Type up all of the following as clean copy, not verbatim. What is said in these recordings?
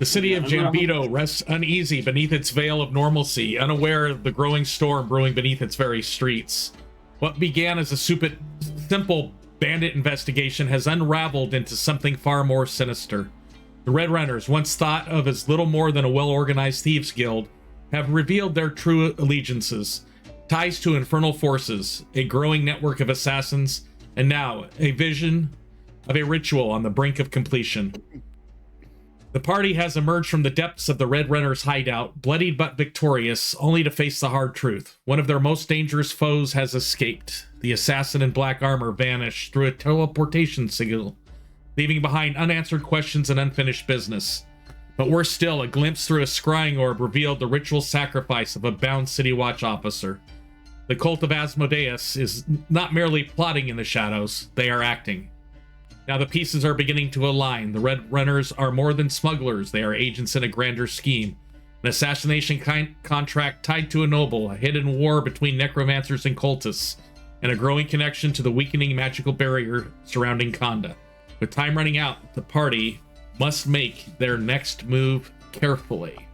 The city of Jambito rests uneasy beneath its veil of normalcy, unaware of the growing storm brewing beneath its very streets. What began as a simple bandit investigation has unraveled into something far more sinister. The Red Runners, once thought of as little more than a well-organized thieves guild, have revealed their true allegiances, ties to infernal forces, a growing network of assassins, and now a vision of a ritual on the brink of completion. The party has emerged from the depths of the Red Runners' hideout, bloodied but victorious, only to face the hard truth. One of their most dangerous foes has escaped. The assassin in black armor vanished through a teleportation signal, leaving behind unanswered questions and unfinished business. But worse still, a glimpse through a scrying orb revealed the ritual sacrifice of a bound City Watch officer. The cult of Asmodeus is not merely plotting in the shadows, they are acting. Now the pieces are beginning to align. The Red Runners are more than smugglers. They are agents in a grander scheme. An assassination contract tied to a noble, a hidden war between necromancers and cultists, and a growing connection to the weakening magical barrier surrounding Khanda. With time running out, the party must make their next move carefully.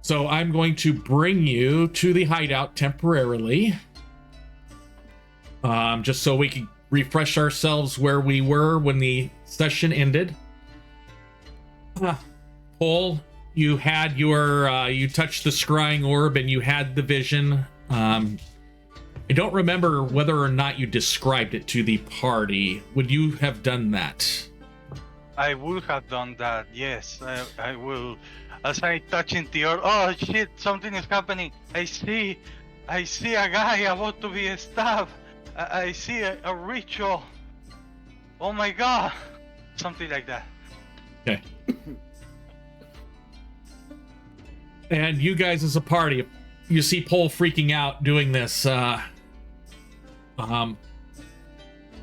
So I'm going to bring you to the hideout temporarily. Just so we can refresh ourselves where we were when the session ended. Paul, you had your, you touched the scrying orb and you had the vision. I don't remember whether or not you described it to the party. Would you have done that? I would have done that, yes. I will. As I touch into your... Oh shit, something is happening. I see a guy about to be stabbed. I see a ritual. Oh my god. Something like that. Okay. And you guys as a party, you see Paul freaking out doing this.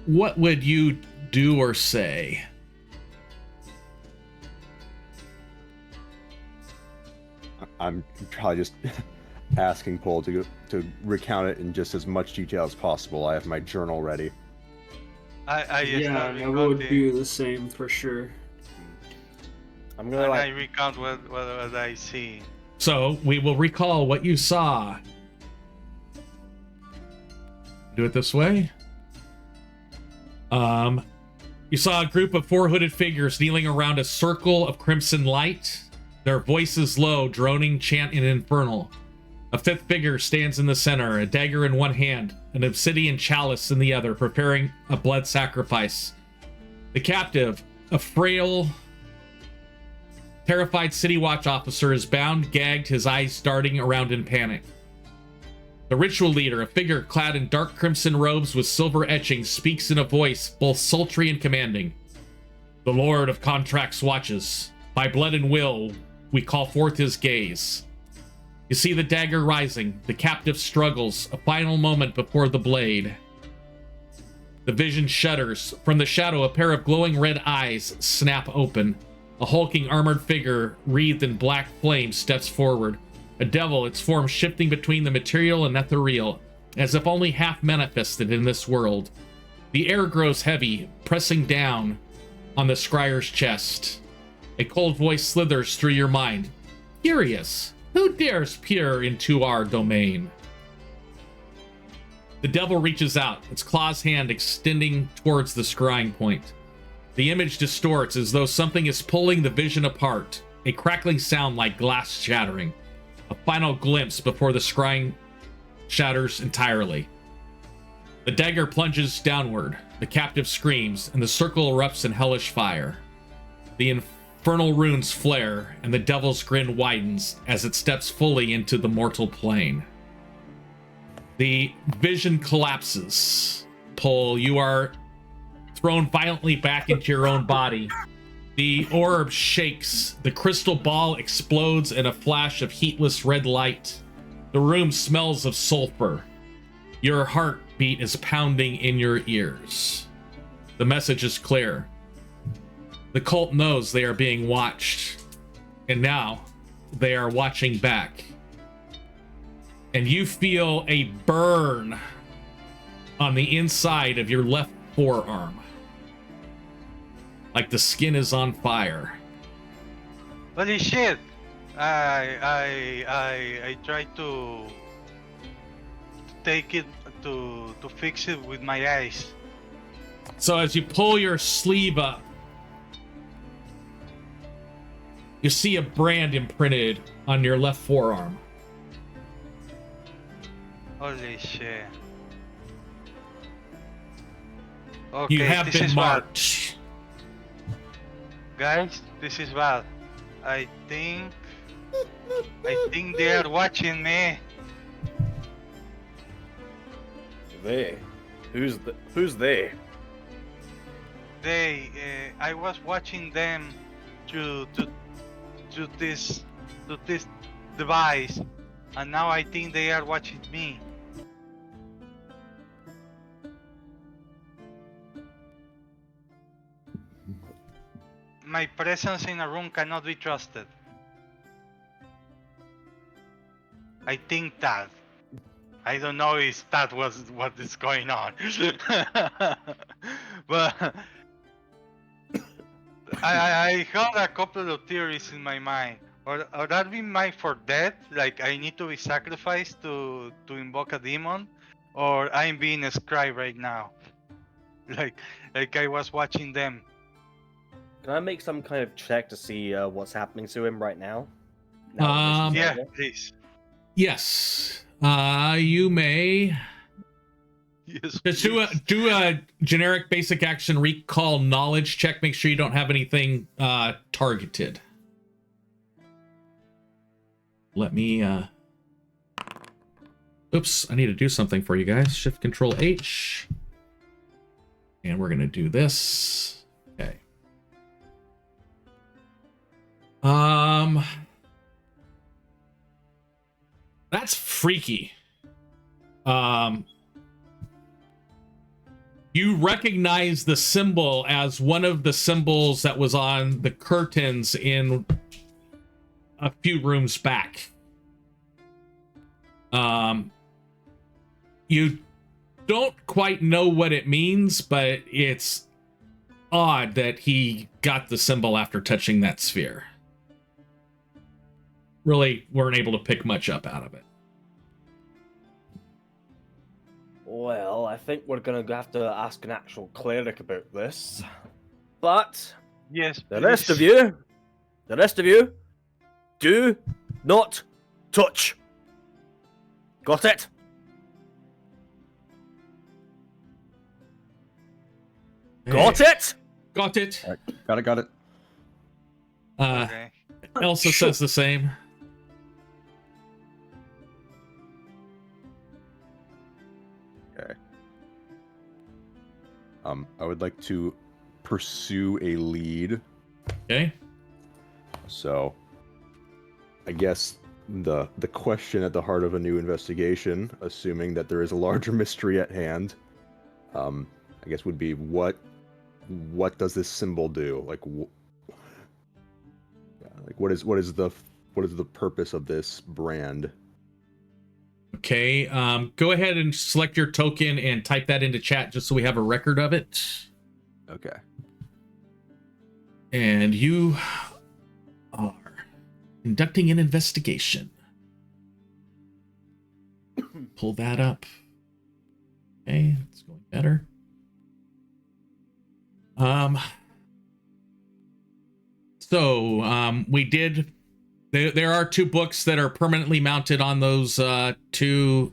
What would you do or say? I'm probably just asking Paul to recount it in just as much detail as possible. I have my journal ready. I would do the same for sure. I'm gonna I recount what I see. So we will recall what you saw. Do it this way. You saw a group of four hooded figures kneeling around a circle of crimson light. Their voices low, droning chant in infernal. A fifth figure stands in the center, a dagger in one hand, an obsidian chalice in the other, preparing a blood sacrifice. The captive, a frail, terrified City Watch officer, is bound, gagged, his eyes darting around in panic. The ritual leader, a figure clad in dark crimson robes with silver etchings, speaks in a voice both sultry and commanding. The Lord of Contracts watches. By blood and will, we call forth his gaze. You see the dagger rising. The captive struggles, a final moment before the blade. The vision shudders. From the shadow, a pair of glowing red eyes snap open. A hulking armored figure, wreathed in black flame, steps forward. A devil, its form shifting between the material and ethereal, as if only half manifested in this world. The air grows heavy, pressing down on the scryer's chest. A cold voice slithers through your mind. Curious, who dares peer into our domain? The devil reaches out, its claw's hand extending towards the scrying point. The image distorts as though something is pulling the vision apart, a crackling sound like glass shattering. A final glimpse before the scrying shatters entirely. The dagger plunges downward, the captive screams, and the circle erupts in hellish fire. The infernal runes flare, and the devil's grin widens as it steps fully into the mortal plane. The vision collapses. Paul, you are thrown violently back into your own body. The orb shakes. The crystal ball explodes in a flash of heatless red light. The room smells of sulfur. Your heartbeat is pounding in your ears. The message is clear. The cult knows they are being watched, and now they are watching back. And you feel a burn on the inside of your left forearm, like the skin is on fire. Holy shit! I tried to take it to fix it with my eyes. So as you pull your sleeve up, you see a brand imprinted on your left forearm. Holy shit. Okay, You have this been is marked. bad. Guys, this is bad. I think they are watching me. They? Who's they? I was watching them to this device, and now I think they are watching me. My presence in a room cannot be trusted. I think that. I don't know if that was what is going on. But I had a couple of theories in my mind. Or that be mine for death, like I need to be sacrificed to invoke a demon, or I'm being a scribe right now. Like I was watching them. Can I make some kind of check to see what's happening to him right now? Now that this is Yeah, over? please. Yes. You may Yes, just please. do a generic basic action recall knowledge check. Make sure you don't have anything targeted. Let me oops, I need to do something for you guys. Shift Control H. And we're gonna do this. Okay. That's freaky. You recognize the symbol as one of the symbols that was on the curtains in a few rooms back. You don't quite know what it means, but it's odd that he got the symbol after touching that sphere. Really weren't able to pick much up out of it. Well, I think we're gonna have to ask an actual cleric about this. But Yes, the rest of please. you, do not touch. Got it? Got it? Got it. All right, got it. Okay. Elsa says the same. Okay. I would like to pursue a lead. Okay. So, I guess the question at the heart of a new investigation, assuming that there is a larger mystery at hand, I guess would be what does this symbol do? Like, what is the purpose of this brand? Okay. Go ahead and select your token and type that into chat just so we have a record of it. Okay. And you are conducting an investigation. Pull that up. Okay, it's going better. We did. There are two books that are permanently mounted on those two,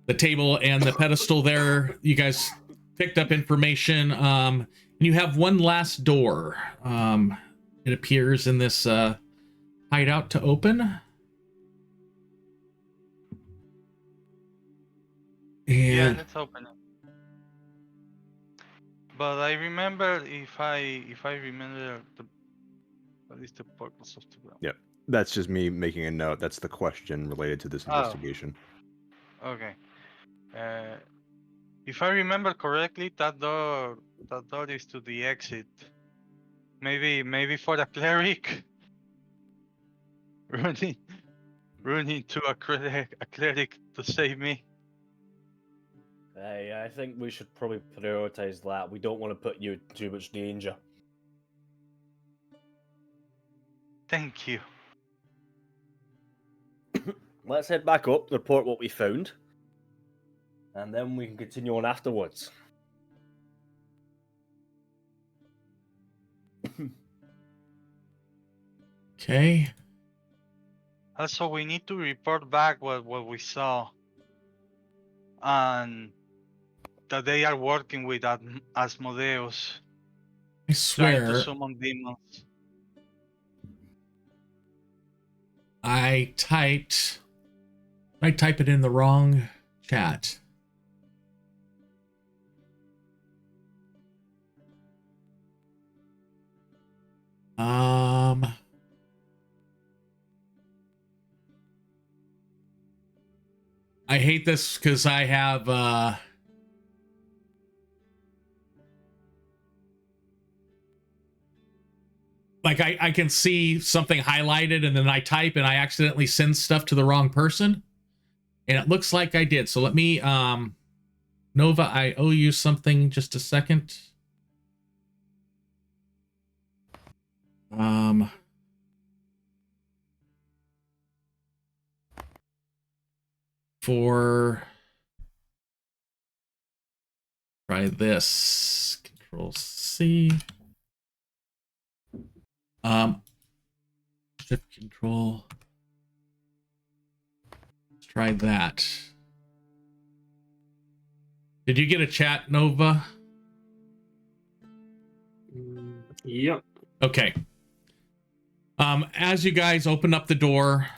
the table and the pedestal there. You guys picked up information. And you have one last door. It appears in this hideout to open. Yeah, And let's open it. But I remember if I remember what is the purpose of the ground? Yep. That's just me making a note. That's the question related to this Oh. investigation. Okay. If I remember correctly, that door is to the exit. Maybe for the cleric. running to a cleric to save me. Hey, I think we should probably prioritize that. We don't want to put you in too much danger. Thank you. Let's head back up, report what we found, and then we can continue on afterwards. Okay. Also, we need to report back what we saw, and that they are working with Asmodeus, I trying to swear summon demons. I typed it in the wrong chat. I hate this because I have like I can see something highlighted and then I type and I accidentally send stuff to the wrong person. And it looks like I did. So let me Nova, I owe you something, just a second. For try this, Control C. Shift Control. Let's try that. Did you get a chat, Nova? Yep. Okay. As you guys open up the door,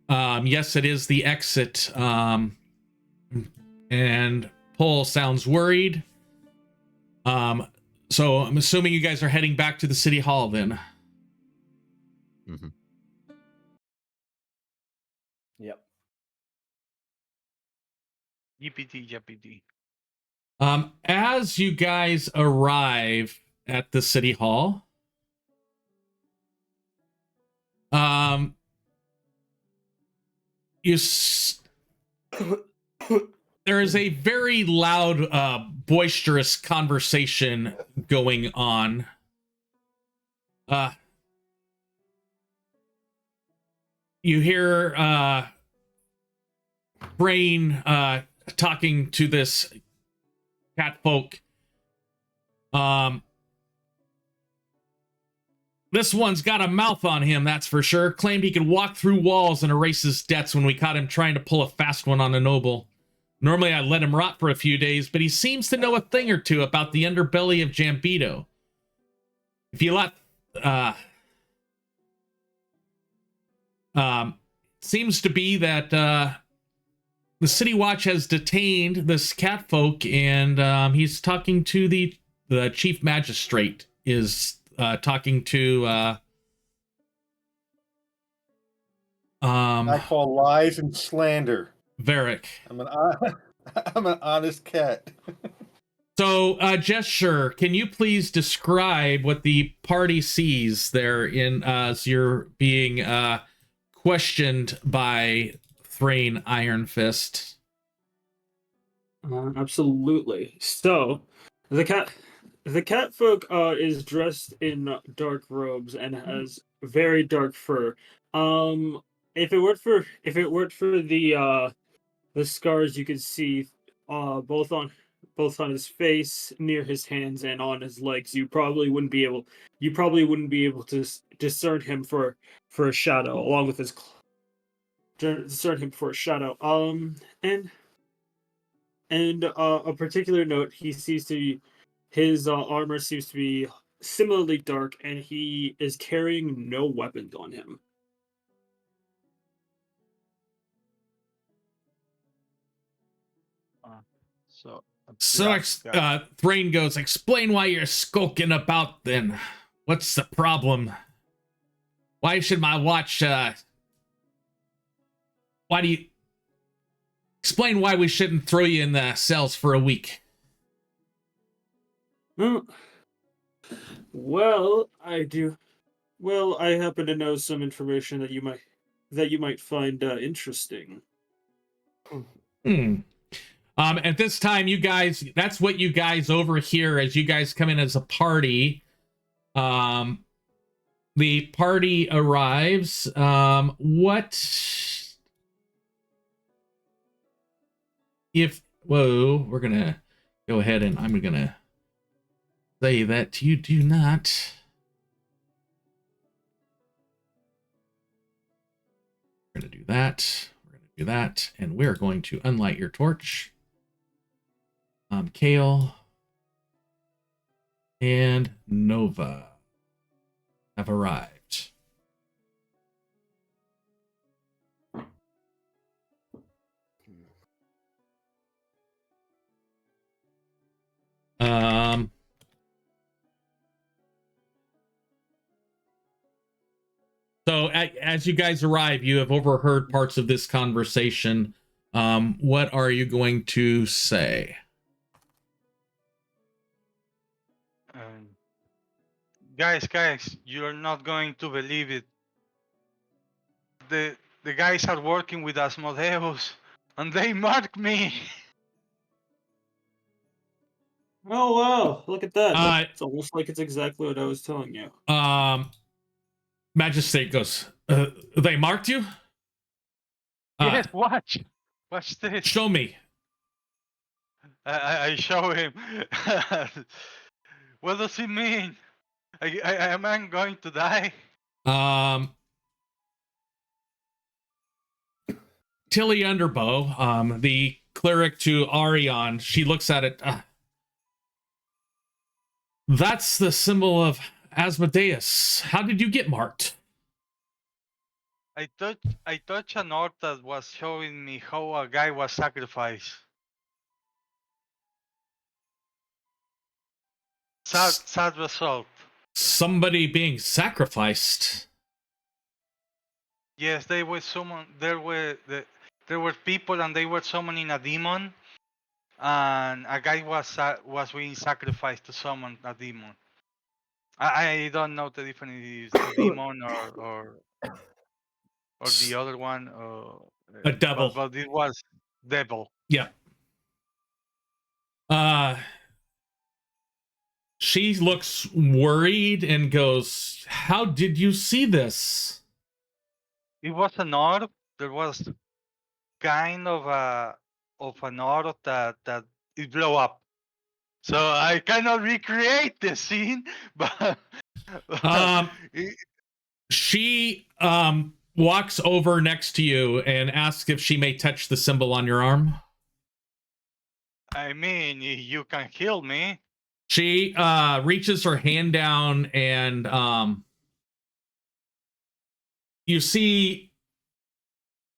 yes, it is the exit. And Paul sounds worried. So I'm assuming you guys are heading back to the city hall then. Mm-hmm. Yep. GPT. As you guys arrive at the city hall, there is a very loud, boisterous conversation going on. You hear Brain talking to this cat folk. This one's got a mouth on him, that's for sure. Claimed he could walk through walls and erase his debts when we caught him trying to pull a fast one on a noble. Normally I'd let him rot for a few days, but he seems to know a thing or two about the underbelly of Jambito. If you let... seems to be that the City Watch has detained this catfolk, and he's talking to the Chief Magistrate is talking to I call lies and slander. Varick. I'm an honest cat. So, Gesture, can you please describe what the party sees there in as you're being questioned by Thrain Ironfist? Absolutely. So, the catfolk is dressed in dark robes and has very dark fur. If it weren't for the scars you could see both on his face, near his hands, and on his legs, you probably wouldn't be able to discern him for a shadow, along with his discern him for a shadow. And a particular note, his armor seems to be similarly dark, and he is carrying no weapons on him. So Thrain goes, explain why you're skulking about then. What's the problem? Why should my watch, why do you... Explain why we shouldn't throw you in the cells for a week. Well, I do. Well, I happen to know some information that you might find interesting. At this time, you guys, that's what you guys over here, as you guys come in as a party, the party arrives. What if... Whoa, we're going to go ahead and I'm going to say that you do not... We're going to do that. We're going to do that. And we're going to unlight your torch. Kale and Nova have arrived. So as you guys arrive, you have overheard parts of this conversation. What are you going to say? Guys, you're not going to believe it. The guys are working with Asmodeus, and they marked me. Oh wow! Look at that. It's Uh, almost like it's exactly what I was telling you. Magistrate goes, they marked you? Yes, watch this. Show me. I show him. What does it mean? Am I going to die? Tilly Underbow, the cleric to Arion, she looks at it. That's the symbol of Asmodeus. How did you get marked? I touched an orb that was showing me how a guy was sacrificed. Sad result. Somebody being sacrificed. Yes, they were someone. There were people, and they were summoning a demon, and a guy was being sacrificed to summon a demon. I don't know the difference is a demon or the other one. A devil. But it was devil. Yeah. She looks worried and goes, how did you see this? It was an orb. There was kind of an orb that it blew up. So I cannot recreate the scene, but she walks over next to you and asks if she may touch the symbol on your arm. I mean, you can heal me. She reaches her hand down and you see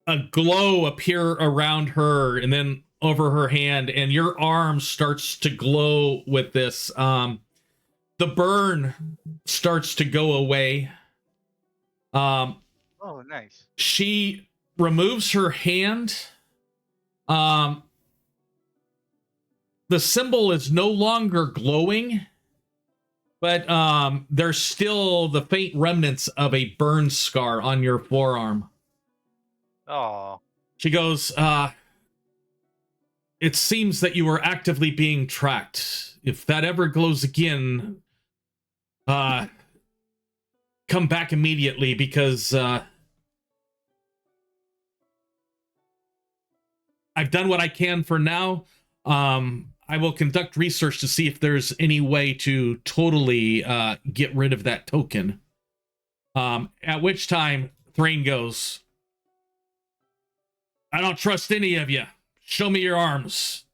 a glow appear around her and then over her hand, and your arm starts to glow with this. The burn starts to go away. Oh, nice. She removes her hand. The symbol is no longer glowing, but there's still the faint remnants of a burn scar on your forearm. Oh. She goes, it seems that you are actively being tracked. If that ever glows again, come back immediately, because I've done what I can for now. I will conduct research to see if there's any way to totally get rid of that token. At which time, Thrain goes, I don't trust any of you. Show me your arms.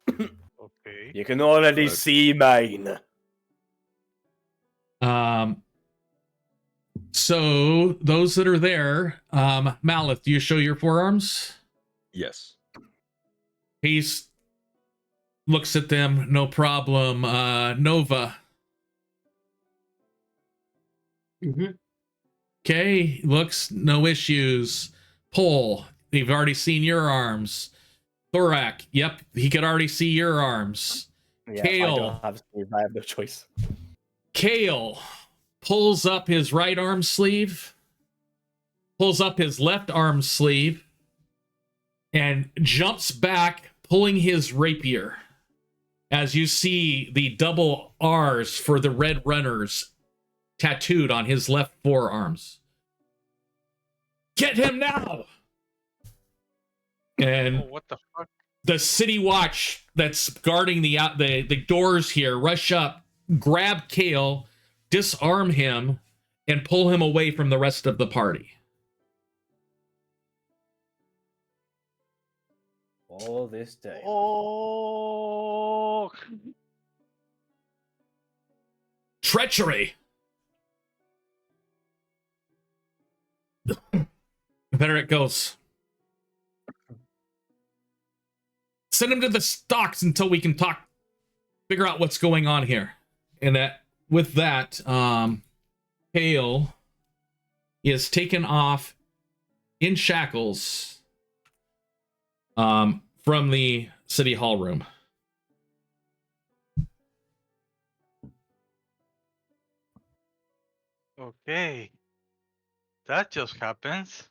Okay. You can already see mine. So those that are there, Malith, do you show your forearms? Yes. He's looks at them, no problem. Nova. Mm-hmm. Okay, looks, no issues. Pole, they've already seen your arms. Thorak, yep, he could already see your arms. Yeah, Kale. I have no choice. Kale pulls up his right arm sleeve, pulls up his left arm sleeve, and jumps back, pulling his rapier. as you see the double R's for the Red Runners tattooed on his left forearms. Get him now! And Oh, what the fuck? the city watch that's guarding the doors here rush up, grab Kale, disarm him, and pull him away from the rest of the party. All this day. Oh, Treachery! There it goes. Send him to the stocks until we can figure out what's going on here. And with that, Kale is taken off in shackles from the city hall room. okay. That just happens.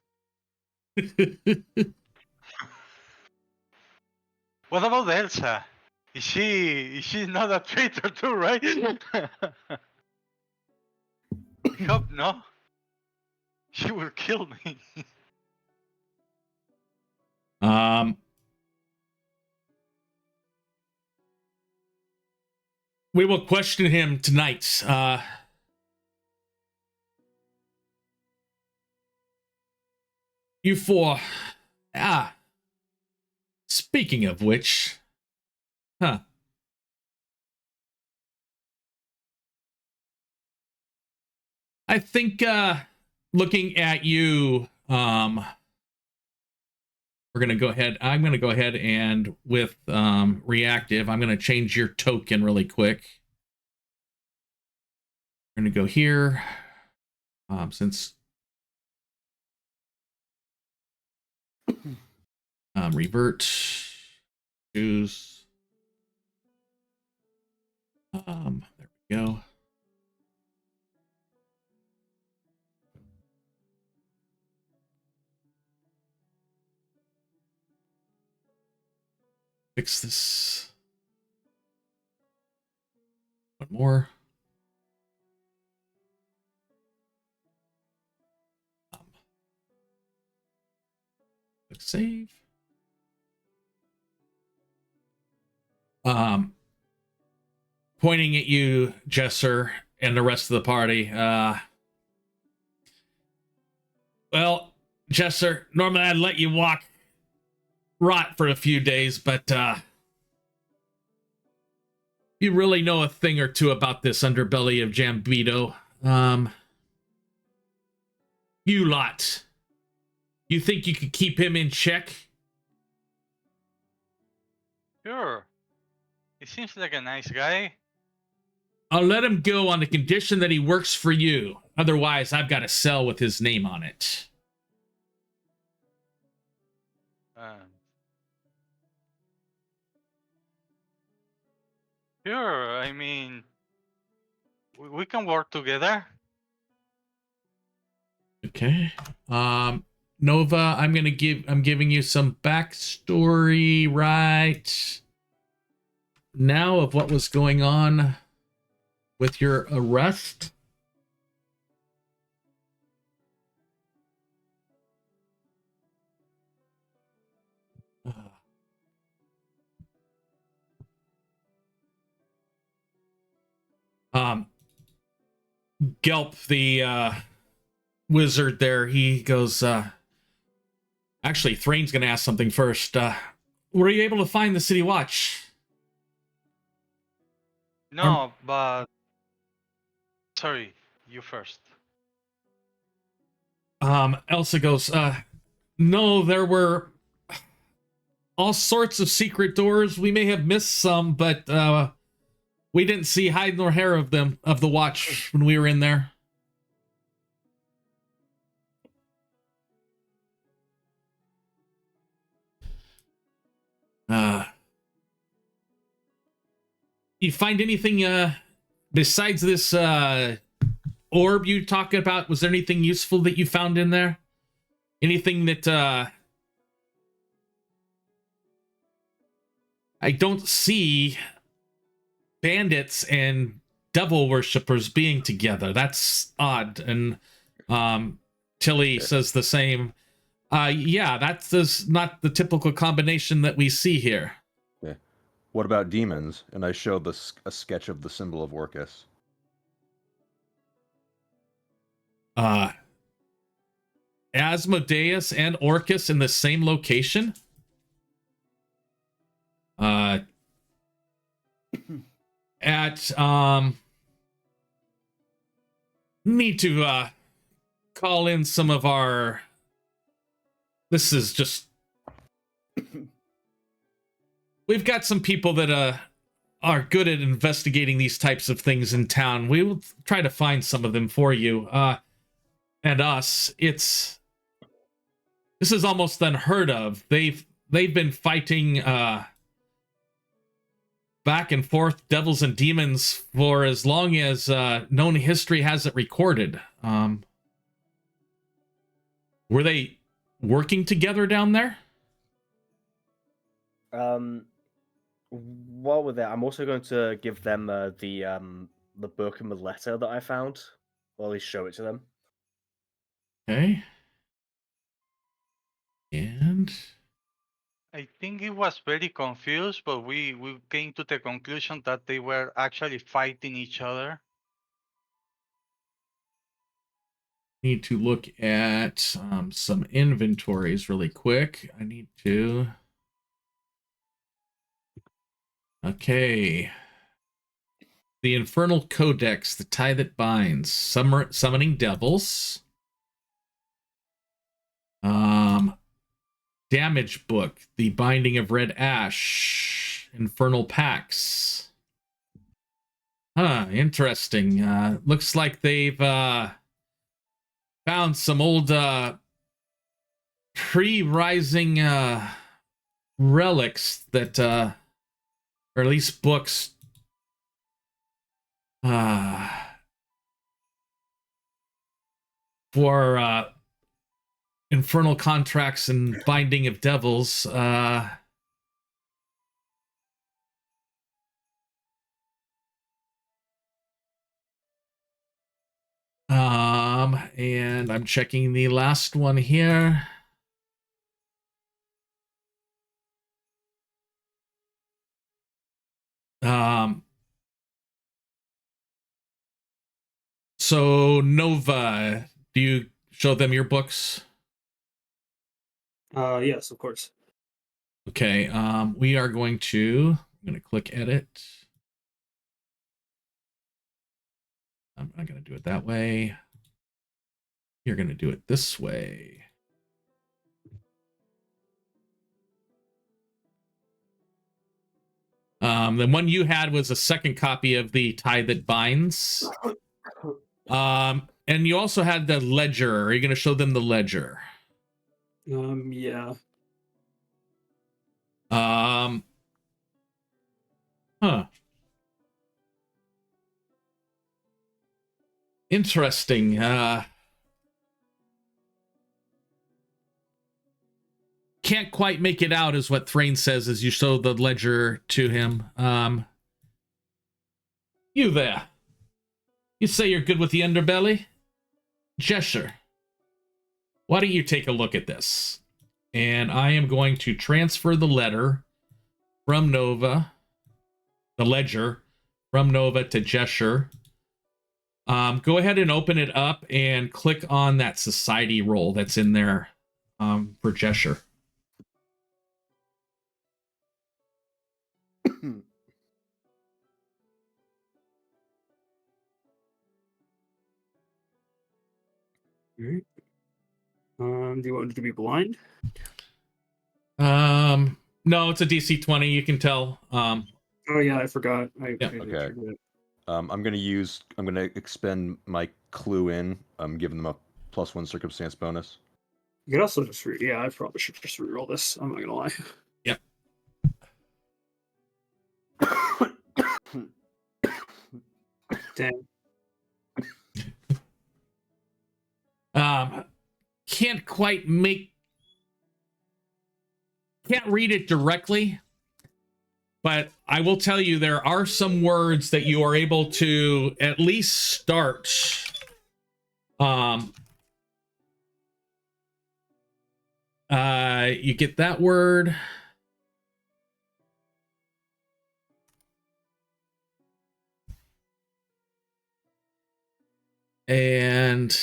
What about Elsa? Is she not a traitor too, right? I hope no. She will kill me. We will question him tonight. You four. Speaking of which. Huh. I think, looking at you, we're going to go ahead. I'm going to go ahead and with reactive, I'm going to change your token really quick. We're going to go here. Since revert, choose. There we go. Fix this. One more. Click save. Pointing at you, Jesser, and the rest of the party. Well, Jesser, normally I'd let you rot for a few days, but you really know a thing or two about this underbelly of Jambito. You lot. You think you could keep him in check? Sure. He seems like a nice guy. I'll let him go on the condition that he works for you. Otherwise, I've got a cell with his name on it. Sure. I mean, we can work together. Okay. Nova, I'm giving you some backstory right now of what was going on with your arrest. Gelp, the wizard there, he goes, actually, Thrain's gonna ask something first. Were you able to find the City Watch? No, but sorry, you first. Elsa goes, no, there were all sorts of secret doors. We may have missed some, but we didn't see hide nor hair of them, of the watch, when we were in there. You find anything besides this orb you talk about? Was there anything useful that you found in there? Anything that I don't see bandits and devil worshippers being together. That's odd. And Tilly says the same. Yeah, that's not the typical combination that we see here. Yeah. What about demons? And I show a sketch of the symbol of Orcus. Asmodeus and Orcus in the same location? Need to call in some of our... This is just... We've got some people that are good at investigating these types of things in town. We will try to find some of them for you. And us. This is almost unheard of. They've been fighting back and forth, devils and demons, for as long as known history has it recorded. Were they working together down there? While we're there, I'm also going to give them the book and the letter that I found, or at least show it to them. Okay. And I think he was very confused, but we came to the conclusion that they were actually fighting each other. need to look at some inventories really quick. I need to... Okay. The Infernal Codex, the tie that binds, summoning devils. Damage book, the binding of red ash, infernal pacts. Huh, interesting. Looks like they've found some old pre-rising relics that or at least books for infernal contracts and binding of devils. And I'm checking the last one here. So Nova, do you show them your books? Yes, of course. Okay, we are going to... I'm going to click edit. I'm not going to do it that way. You're going to do it this way. The one you had was a second copy of the Tie That Binds. And you also had the ledger. Are you going to show them the ledger? Yeah. Huh. Interesting. Can't quite make it out, is what Thrain says as you show the ledger to him. You there. You say you're good with the underbelly? Jesher, why don't you take a look at this? And I am going to transfer the letter from Nova, the ledger, from Nova to Jesher. Go ahead and open it up and click on that society roll that's in there for Jesher. Alright. Do you want it to be blind? No, it's a DC 20. You can tell. Oh yeah, I forgot. Yeah. Okay. I'm gonna expend my clue in. I'm giving them a +1 circumstance bonus. You could also just I probably should just reroll this. I'm not gonna lie. Yep. Dang. Can't read it directly. But I will tell you, there are some words that you are able to at least start. You get that word. And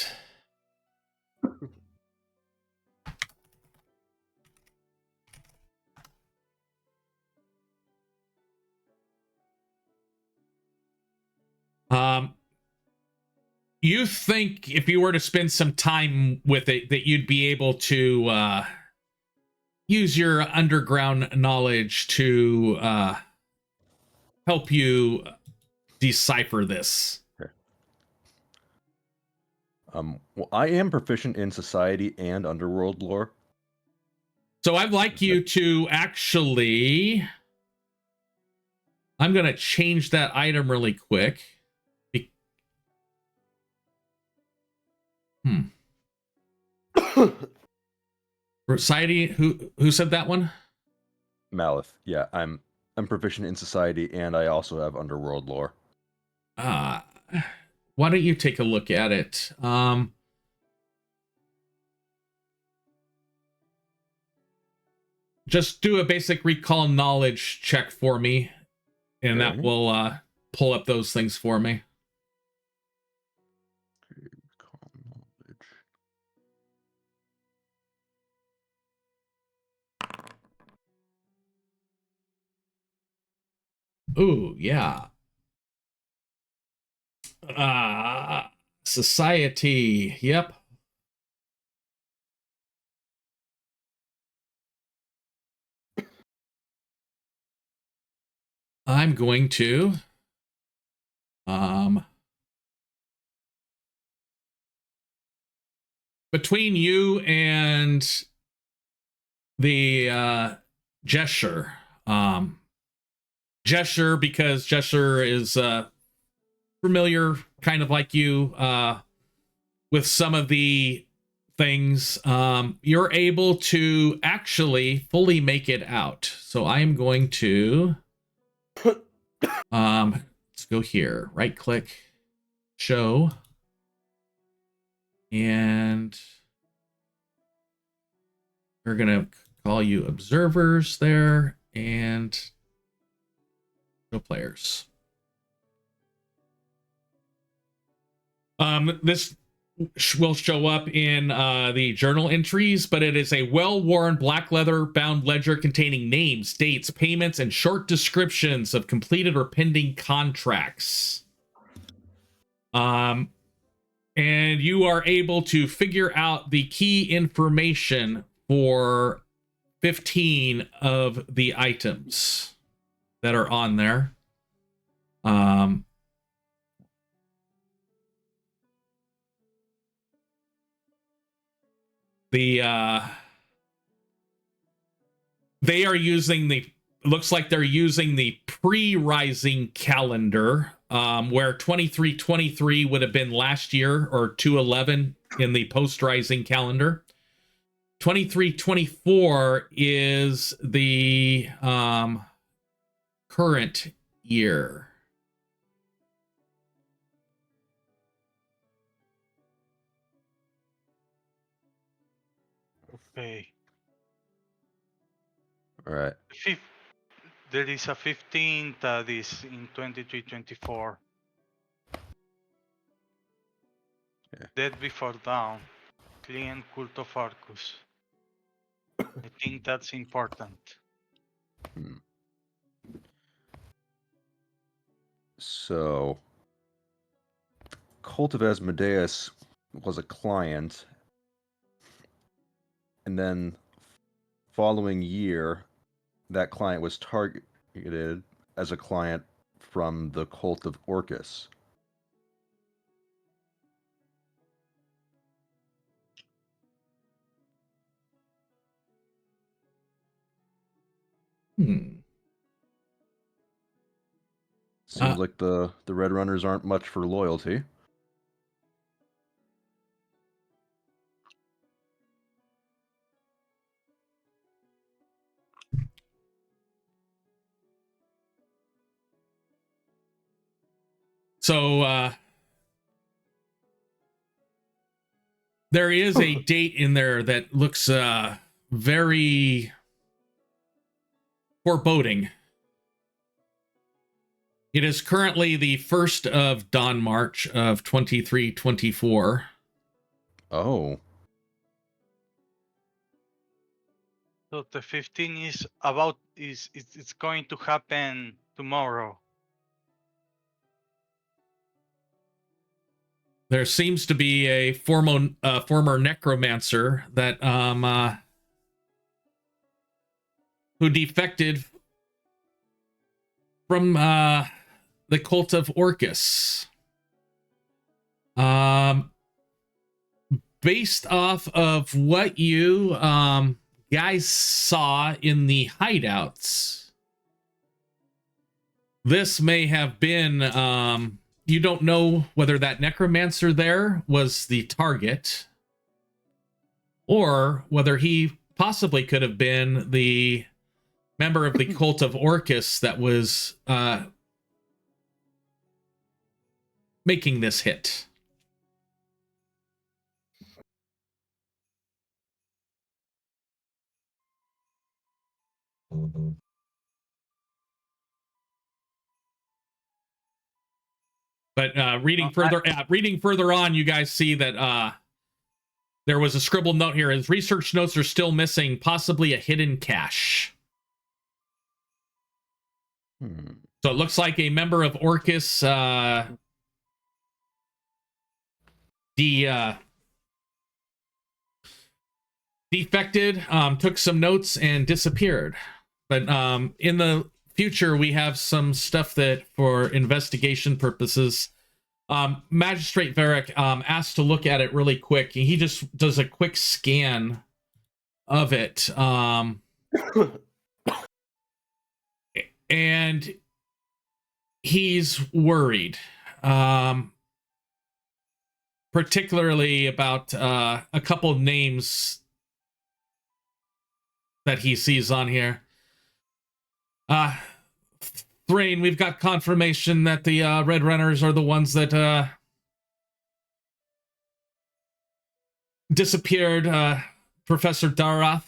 you think if you were to spend some time with it that you'd be able to use your underground knowledge to help you decipher this. Okay. Well, I am proficient in society and underworld lore. So I'd like you to actually... I'm going to change that item really quick. Society, who said that one? Malith. Yeah, I'm proficient in society and I also have underworld lore. Why don't you take a look at it? Just do a basic recall knowledge check for me, and that will pull up those things for me. Recall knowledge. Ooh, yeah. Society. Yep. I'm going to between you and the gesture, gesture, because gesture is familiar, kind of like you, with some of the things, you're able to actually fully make it out. So I am going to let's go here, right click, show, and we're gonna call you observers there and show players. This will show up in the journal entries, but it is a well-worn black leather bound ledger containing names, dates, payments, and short descriptions of completed or pending contracts. And you are able to figure out the key information for 15 of the items that are on there. They are using the, looks like they're using the pre-rising calendar, where 2323 would have been last year, or 211 in the post-rising calendar. 2324 is the current year. Okay. All right. There is a 15th that is in 2324. Yeah. Dead Before Dawn. Clean Cult of Arcus. I think that's important. So, Cult of Asmodeus was a client, and then following year, that client was targeted as a client from the Cult of Orcus. Seems like the Red Runners aren't much for loyalty. So there is a date in there that looks very foreboding. It is currently the 1st of Dawn March of 2324. Oh. So the 15 is it's going to happen tomorrow. There seems to be a former necromancer that who defected from the cult of Orcus. Based off of what you guys saw in the hideouts, this may have been you don't know whether that necromancer there was the target or whether he possibly could have been the member of the cult of Orcus that was making this hit. But reading further on, you guys see that there was a scribbled note here. His research notes are still missing, possibly a hidden cache. So it looks like a member of Orcus defected, took some notes, and disappeared. But in the future, we have some stuff that, for investigation purposes, Magistrate Varric asked to look at it really quick. He just does a quick scan of it. And he's worried. Particularly about a couple of names that he sees on here. Thrain, we've got confirmation that the Red Runners are the ones that disappeared Professor Darath,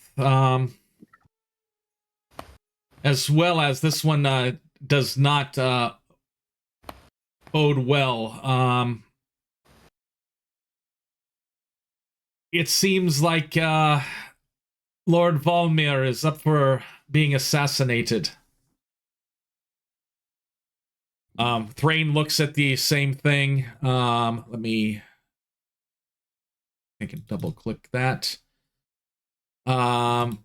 as well as this one does not bode well. It seems like Lord Volmir is up for being assassinated. Thrain looks at the same thing. I can double click that. Well,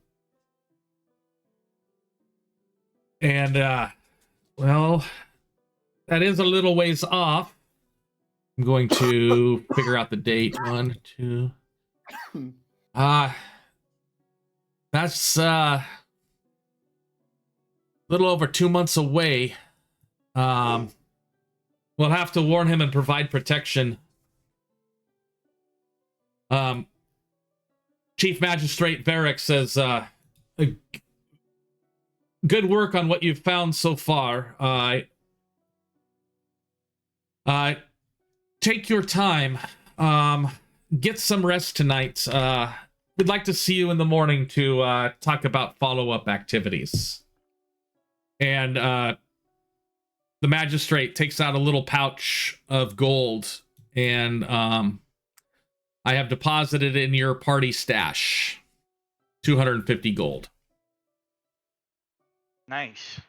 that is a little ways off. I'm going to figure out the date. 1, 2. That's a little over 2 months away. We'll have to warn him and provide protection. Chief Magistrate Varric says, good work on what you've found so far. Take your time. Get some rest tonight. We'd like to see you in the morning to talk about follow-up activities. And the magistrate takes out a little pouch of gold, and I have deposited it in your party stash. 250 gold. Nice.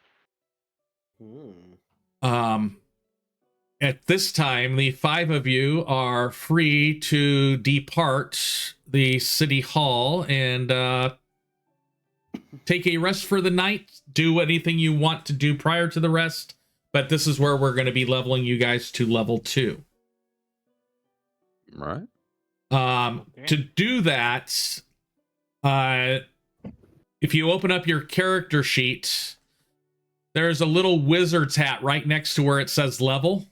At this time, the 5 of you are free to depart the city hall and take a rest for the night. Do anything you want to do prior to the rest, but this is where we're going to be leveling you guys to level 2. Right. To do that, if you open up your character sheet, there's a little wizard's hat right next to where it says level.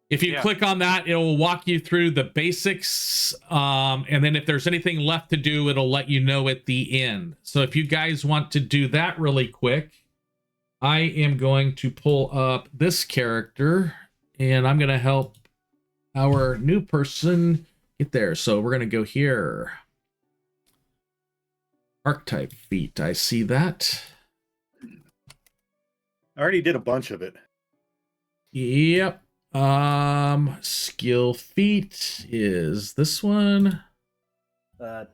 If you click on that, it will walk you through the basics, and then if there's anything left to do, it'll let you know at the end. So if you guys want to do that really quick, I am going to pull up this character and I'm gonna help our new person get there. So we're gonna go here. Archetype feat. I see that. I already did a bunch of it. Yep. Skill feat is this one. Hold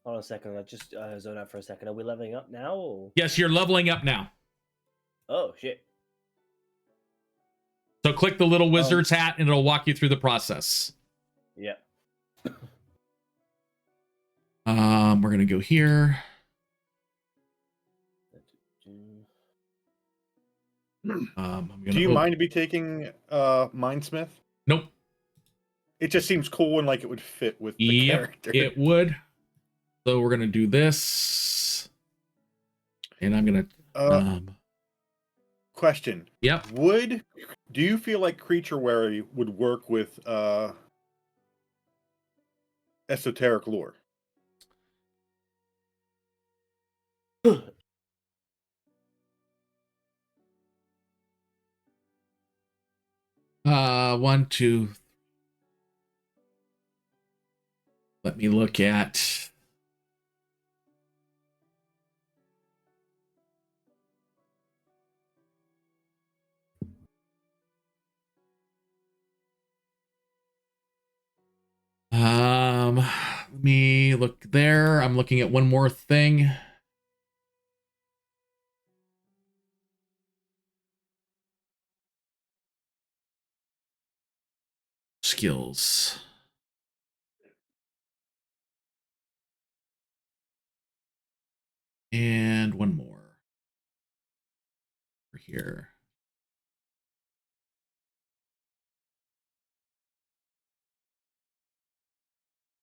on a second. I just zone out for a second. Are we leveling up now? Or... Yes, you're leveling up now. Oh shit! So click the little wizard's hat and it'll walk you through the process. Yeah. We're gonna go here. Do you mind to be taking Mindsmith? Nope. It just seems cool and like it would fit with the character. It would. So we're gonna do this, and I'm gonna. Question. Yep. Do you feel like Creature Wary would work with esoteric lore? One, two. Let me look at. Let me look there. I'm looking at one more thing. Skills. And one more. Over here.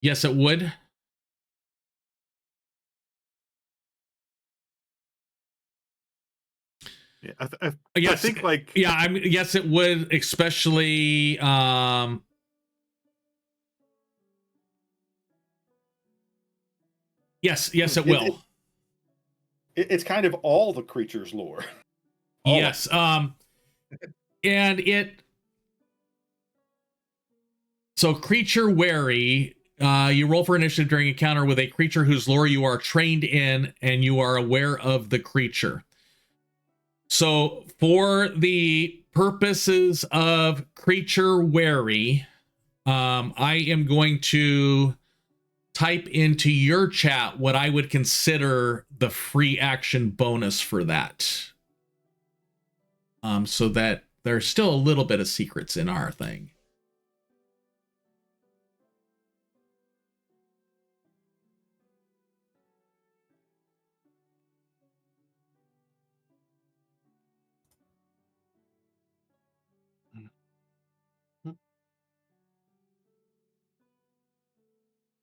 Yes, it would. Yeah, Yes, I think like yes, it would, especially yes, it will. It's kind of all the creatures lore. Yes, and it. So creature wary, you roll for initiative during encounter with a creature whose lore you are trained in, and you are aware of the creature. So for the purposes of creature wary, I am going to type into your chat what I would consider the free action bonus for that. So that there's still a little bit of secrets in our thing.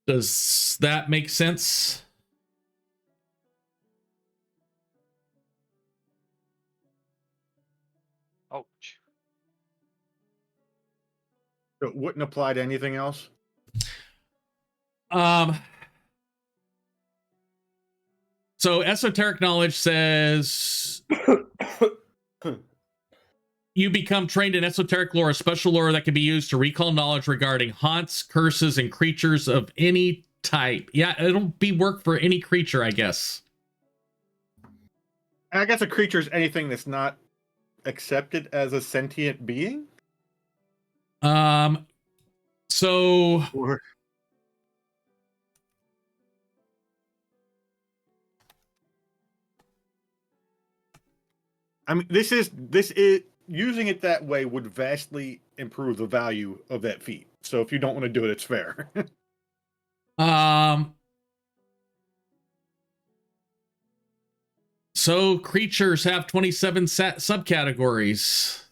Does that make sense? Ouch. It wouldn't apply to anything else. So esoteric knowledge says you become trained in esoteric lore, a special lore that can be used to recall knowledge regarding haunts, curses, and creatures of any type. Yeah, it'll be work for any creature, I guess. I guess a creature is anything that's not accepted as a sentient being. So Or I mean, this is using it that way would vastly improve the value of that feat. So if you don't want to do it, it's fair. So creatures have 27 subcategories.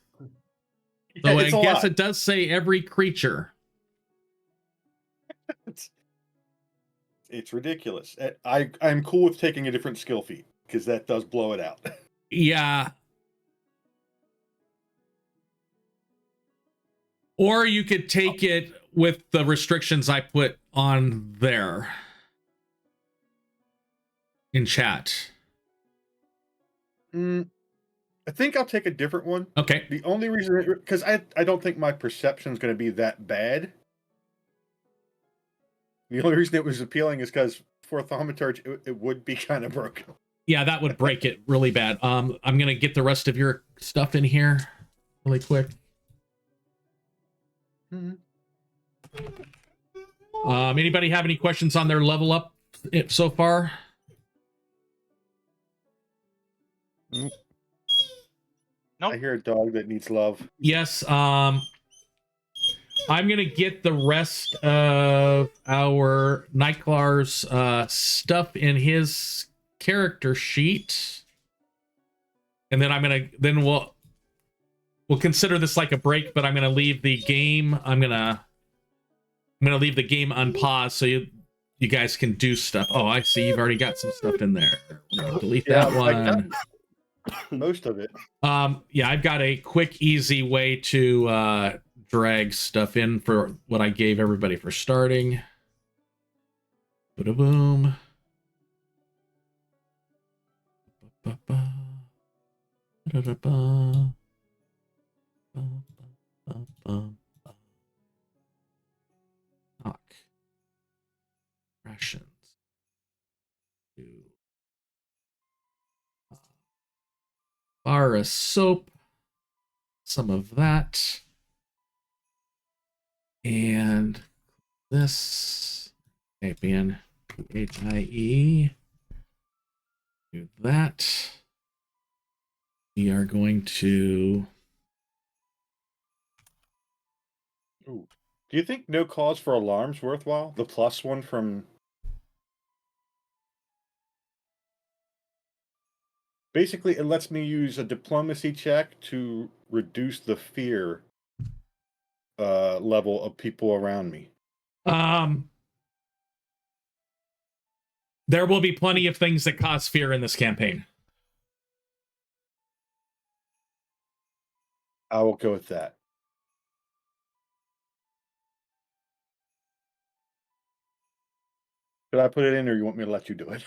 So I guess it does say every creature. It's ridiculous. I'm cool with taking a different skill feat because that does blow it out. Yeah. Or you could take it with the restrictions I put on there in chat. I think I'll take a different one. Okay. The only reason, because I don't think my perception is going to be that bad. The only reason it was appealing is because for a thaumaturge, it would be kind of broken. Yeah, that would break it really bad. I'm gonna get the rest of your stuff in here really quick. Anybody have any questions on their level up so far? Nope. I hear a dog that needs love. Yes. I'm gonna get the rest of our Nightclar's stuff in his character sheet, and then we'll consider this like a break. But I'm gonna leave the game. I'm gonna leave the game unpaused so you guys can do stuff. Oh, I see. You've already got some stuff in there. We're gonna delete that one. Most of it. Yeah, I've got a quick, easy way to drag stuff in for what I gave everybody for starting. Ba-da-boom. Ba-ba-ba. Ba-da-da-ba. Ba-ba-ba-ba. Knock. Rations. Bar of soap. Some of that. And this. Type in HIE. Do that. We are going to. Ooh. Do you think no cause for alarm's worthwhile? The plus one from. Basically, it lets me use a diplomacy check to reduce the fear level of people around me. There will be plenty of things that cause fear in this campaign. I will go with that. Should I put it in, or you want me to let you do it?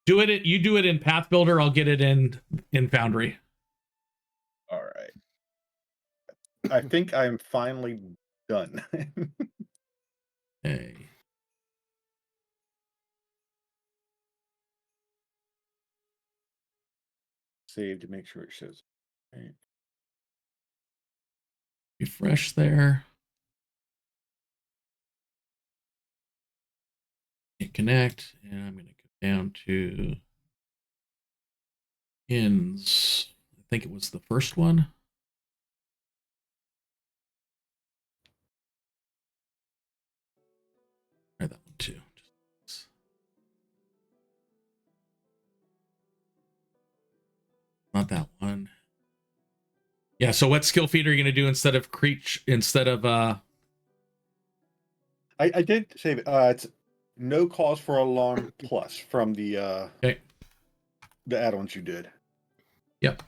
Do it. You do it in Path Builder. I'll get it in Foundry. All right. I think I'm finally done. Okay. Save to make sure it shows. Right. Refresh there. Hit connect, and I'm going to go down to ins. I think it was the first one. Try that one too. Not that one. Yeah, so what skill feat are you going to do instead of Creech, instead of I did save it. It's no cause for alarm plus from the okay. The add-ons you did. Yep.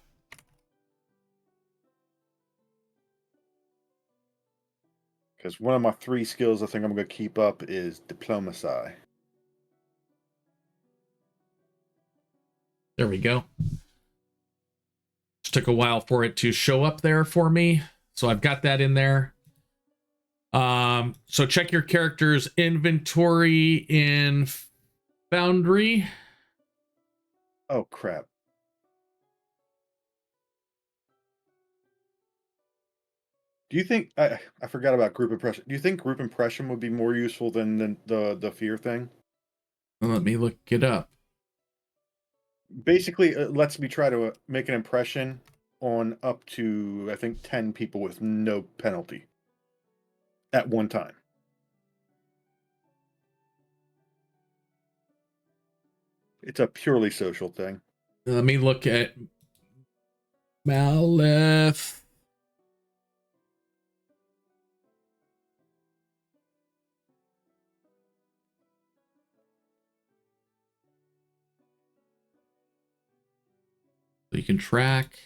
Because one of my 3 skills I think I'm going to keep up is diplomacy. There we go. Just took a while for it to show up there for me. So I've got that in there. So check your character's inventory in Foundry. Oh, crap. Do you think I forgot about group impression? Do you think group impression would be more useful than the fear thing? Let me look it up. Basically, it lets me try to make an impression on up to, I think, 10 people with no penalty at one time. It's a purely social thing. Let me look at Maleth. So you can track.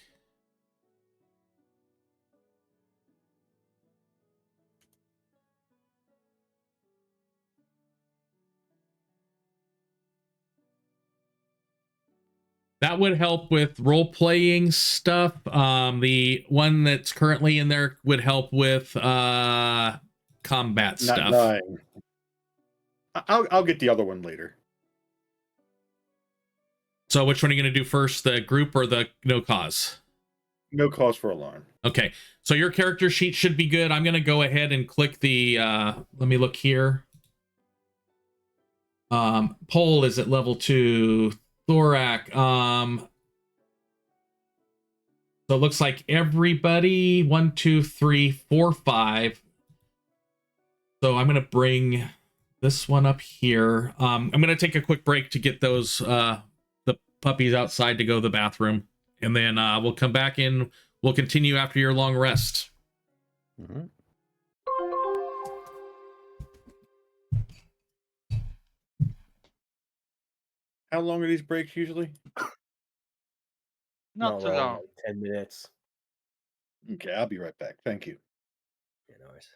That would help with role-playing stuff. The one that's currently in there would help with combat Not stuff. dying. I'll get the other one later. So which one are you going to do first, the group or the no cause? No cause for alarm. Okay, so your character sheet should be good. I'm going to go ahead and click the, let me look here. Pole is at level 2. Thorac. So it looks like everybody, 1, 2, 3, 4, 5. So I'm going to bring this one up here. I'm going to take a quick break to get those, the puppies outside to go to the bathroom. And then we'll come back in. We'll continue after your long rest. Mm-hmm. How long are these breaks usually? Not too long. Like 10 minutes. Okay, I'll be right back. Thank you. Yeah, no worries.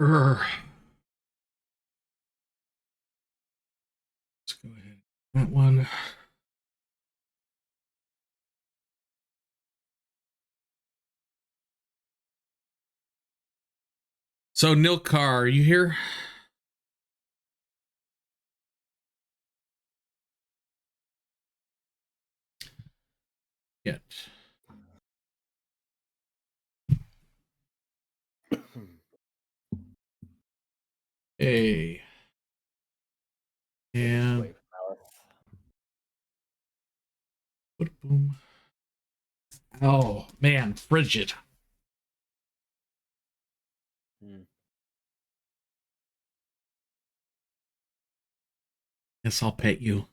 Let's go ahead. That one. So Nilkar, are you here? Yet. A. And Wait for boom. Oh man, frigid. Alice. Guess I'll pet you.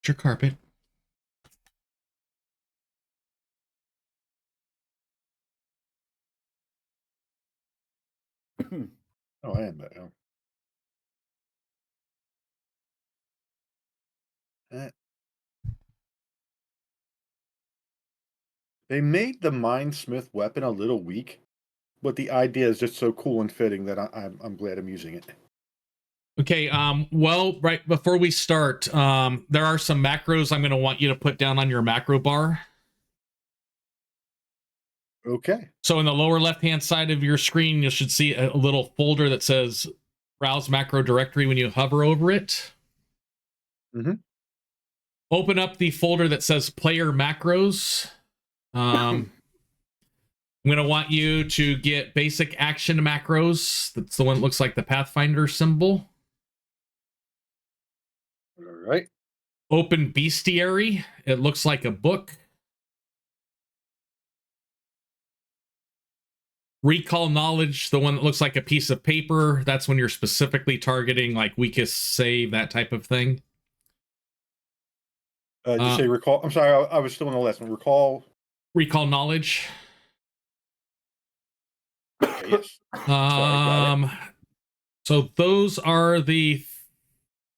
Your carpet. Oh, I am that. Oh. They made the Mindsmith weapon a little weak, but the idea is just so cool and fitting that I'm glad I'm using it. Okay, well, right before we start, there are some macros I'm going to want you to put down on your macro bar. Okay. So in the lower left-hand side of your screen, you should see a little folder that says Browse Macro Directory when you hover over it. Mm-hmm. Open up the folder that says Player Macros. I'm going to want you to get Basic Action Macros. That's the one that looks like the Pathfinder symbol. All right. Open Bestiary. It looks like a book. Recall Knowledge, the one that looks like a piece of paper. That's when you're specifically targeting like weakest save, that type of thing. Did you say recall? I'm sorry, I was still in the last one. Recall Knowledge. Okay, yes. Sorry, got it. So those are the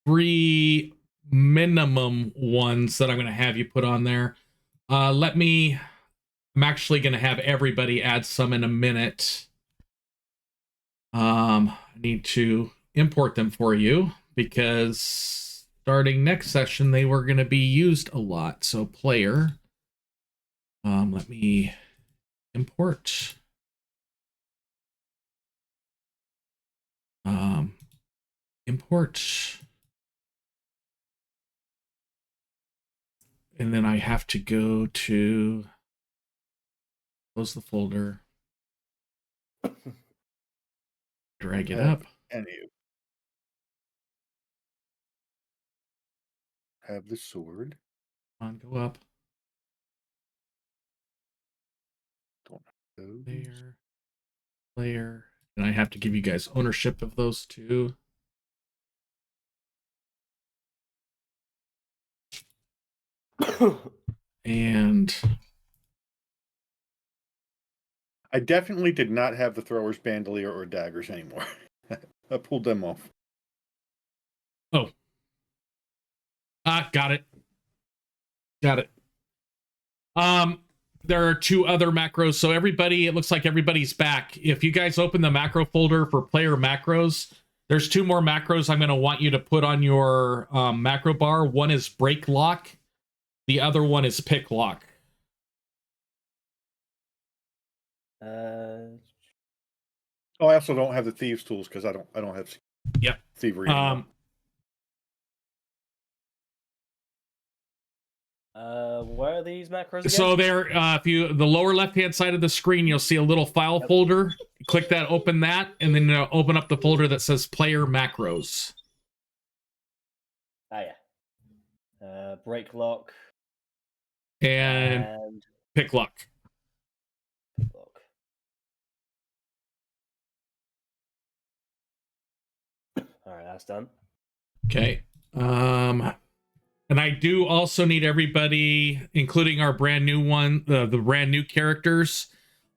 3 minimum ones that I'm going to have you put on there. I'm actually going to have everybody add some in a minute. I need to import them for you because starting next session, they were going to be used a lot. So player, let me import. Import. And then I have to go to close the folder, drag it up. And you have the sword. Come on, go up. Don't have those. Player. And I have to give you guys ownership of those two. And I definitely did not have the throwers, bandolier, or daggers anymore. I pulled them off. oh, got it. There are 2 other macros. So everybody, it looks like everybody's back. If you guys open the macro folder for player macros, there's 2 more macros I'm going to want you to put on your macro bar. One is break lock. The other one is pick lock. Oh, I also don't have the thieves tools because I don't have thievery anymore. Where are these macros again? So there, if you the lower left-hand side of the screen, you'll see a little file folder. Click that, open that, and then open up the folder that says Player Macros. Ah, yeah. Break lock. And pick lock. Pick lock. All right, that's done. Okay. And I do also need everybody, including our brand new one, the brand new characters,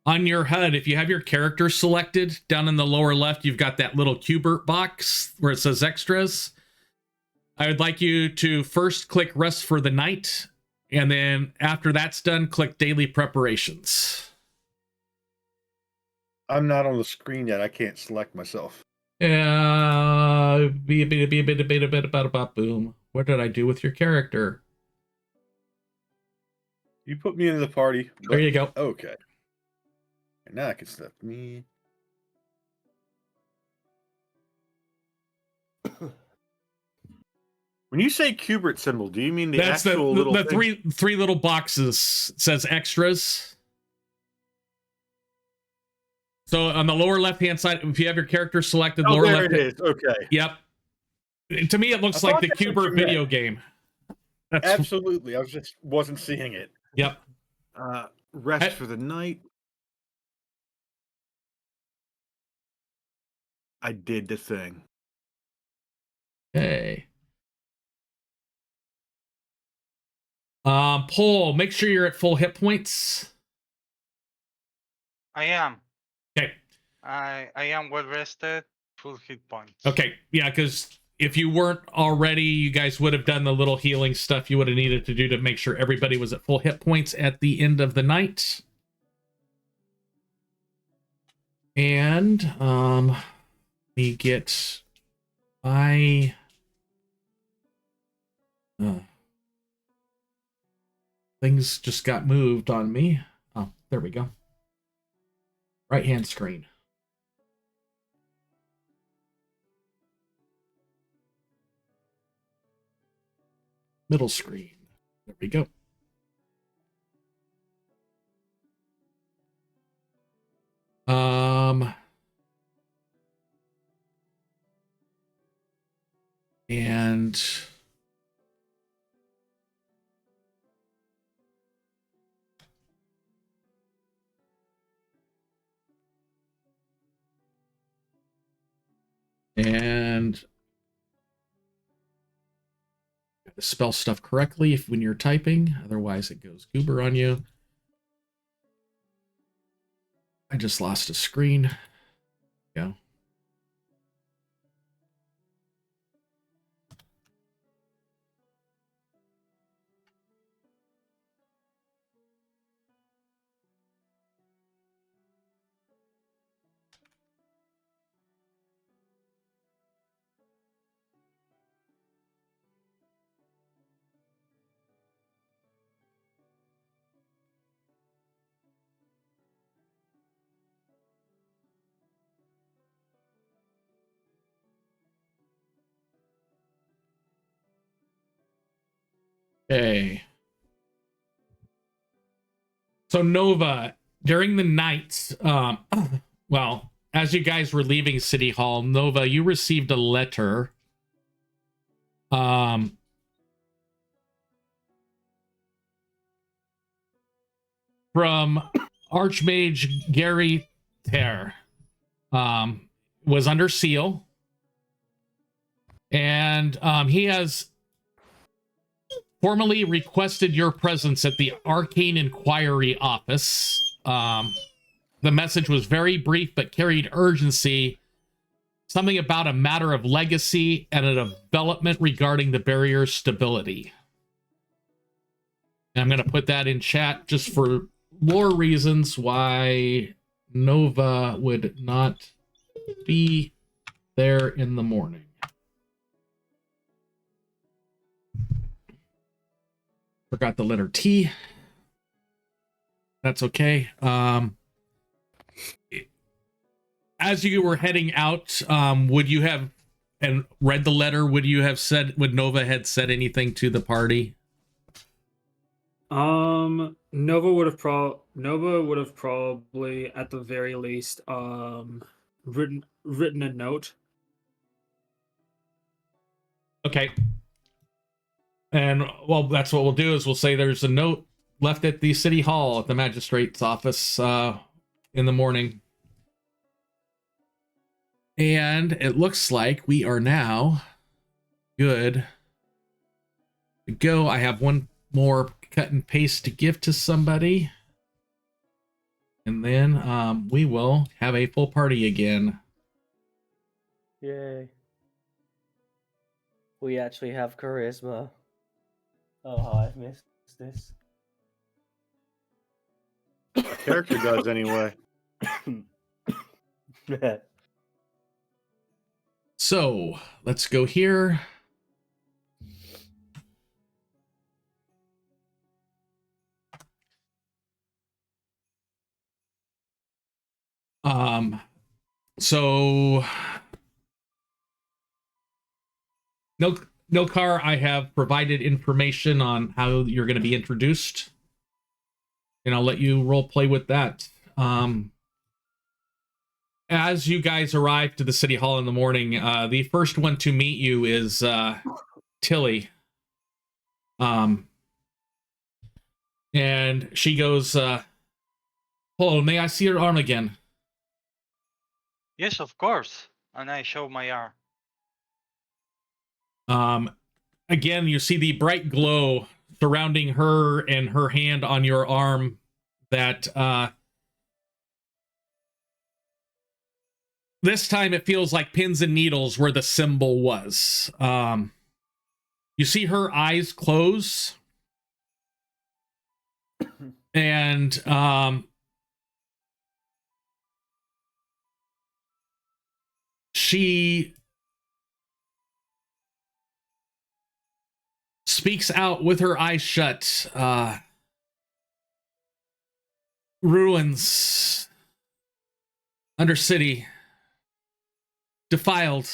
on your HUD. If you have your character selected, down in the lower left, you've got that little Qbert box where it says extras. I would like you to first click Rest for the Night, and then after that's done, click Daily Preparations. I'm not on the screen yet. I can't select myself. Boom. What did I do with your character? You put me into the party. There you go. Okay. And now I can select me. When you say Kubert symbol, do you mean the That's actual little the thing? three little boxes. It says extras. So on the lower left-hand side, if you have your character selected, Oh, lower there left. it is. Okay. Yep. To me, it looks I like thought the that's what Kubert you meant. video game. That's, Absolutely. I wasn't seeing it. yep. Rest I- for the night. I did the thing. Okay. Paul, make sure you're at full hit points. I am. Okay. I am well rested, full hit points. Okay. Yeah, because if you weren't already, you guys would have done the little healing stuff you would have needed to do to make sure everybody was at full hit points at the end of the night. And we get my things just got moved on me. Oh, there we go. Right hand screen. Middle screen. There we go. And spell stuff correctly if when you're typing, otherwise it goes goober on you. I just lost a screen. Yeah. Okay. So Nova, during the night, well, as you guys were leaving City Hall, Nova, you received a letter. From Archmage Gary Ter. Was under seal. And he has formally requested your presence at the Arcane Inquiry office. The message was very brief but carried urgency. Something about a matter of legacy and a development regarding the barrier's stability. And I'm going to put that in chat just for lore reasons why Nova would not be there in the morning. Forgot the letter T. That's okay. As you were heading out, would you have and read the letter? Would Nova had said anything to the party? Nova would have probably at the very least written a note. Okay. And well, that's what we'll do is we'll say there's a note left at the city hall at the magistrate's office in the morning. And it looks like we are now good to go. I have one more cut and paste to give to somebody. And then we will have a full party again. Yay. We actually have charisma. Oh, how I've missed this. My character does anyway. So let's go here. So no, Nilkar, I have provided information on how you're going to be introduced, and I'll let you role play with that. As you guys arrive to the city hall in the morning, the first one to meet you is Tilly. And she goes, "Hello, may I see your arm again?" Yes, of course. And I show my arm. Again, you see the bright glow surrounding her and her hand on your arm that this time it feels like pins and needles where the symbol was. You see her eyes close, and she speaks out with her eyes shut. Ruins, Undercity, defiled.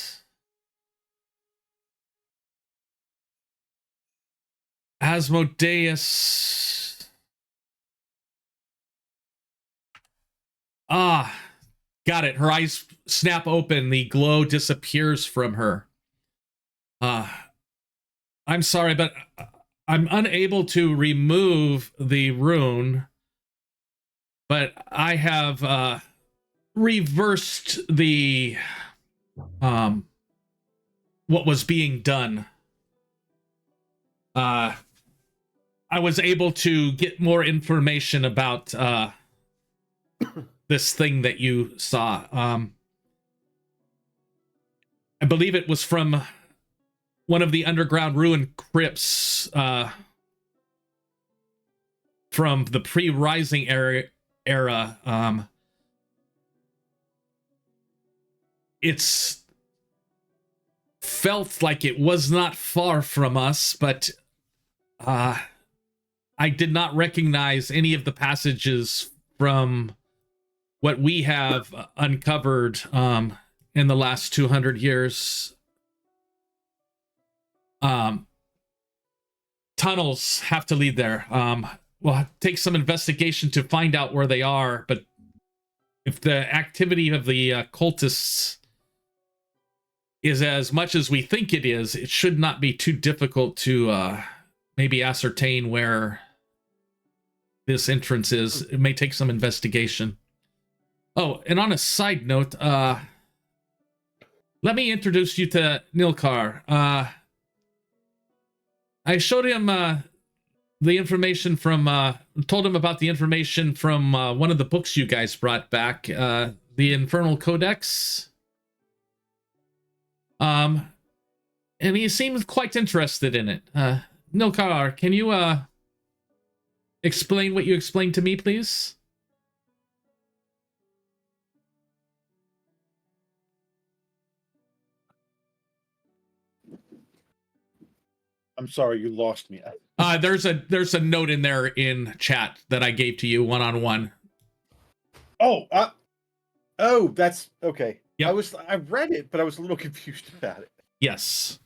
Asmodeus. Ah, got it. Her eyes snap open. The glow disappears from her. I'm sorry, but I'm unable to remove the rune, but I have reversed the what was being done. I was able to get more information about this thing that you saw. I believe it was from one of the underground ruin crypts from the pre-Rising era. It's felt like it was not far from us, but I did not recognize any of the passages from what we have uncovered in the last 200 years. Tunnels have to lead there. We'll take some investigation to find out where they are, but if the activity of the cultists is as much as we think it is, it should not be too difficult to maybe ascertain where this entrance is. It may take some investigation. Oh, and on a side note, let me introduce you to Nilkar. I showed him the information from, told him about the information from one of the books you guys brought back, the Infernal Codex. And he seems quite interested in it. Nilkar, can you explain what you explained to me, please? I'm sorry, you lost me. There's a note in there in chat that I gave to you one-on-one. Oh, that's okay. Yep. I read it, but I was a little confused about it. Yes.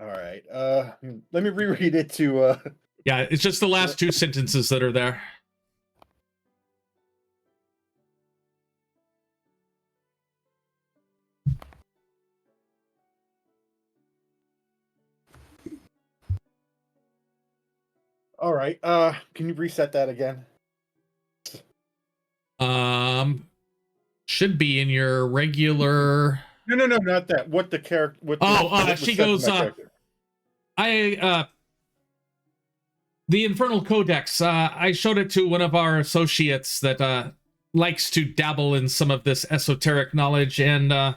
All right. Let me reread it to Yeah, it's just the last two sentences that are there. All right. Can you reset that again? Should be in your regular. No, not that. What the character? She goes. The Infernal Codex. I showed it to one of our associates that likes to dabble in some of this esoteric knowledge, and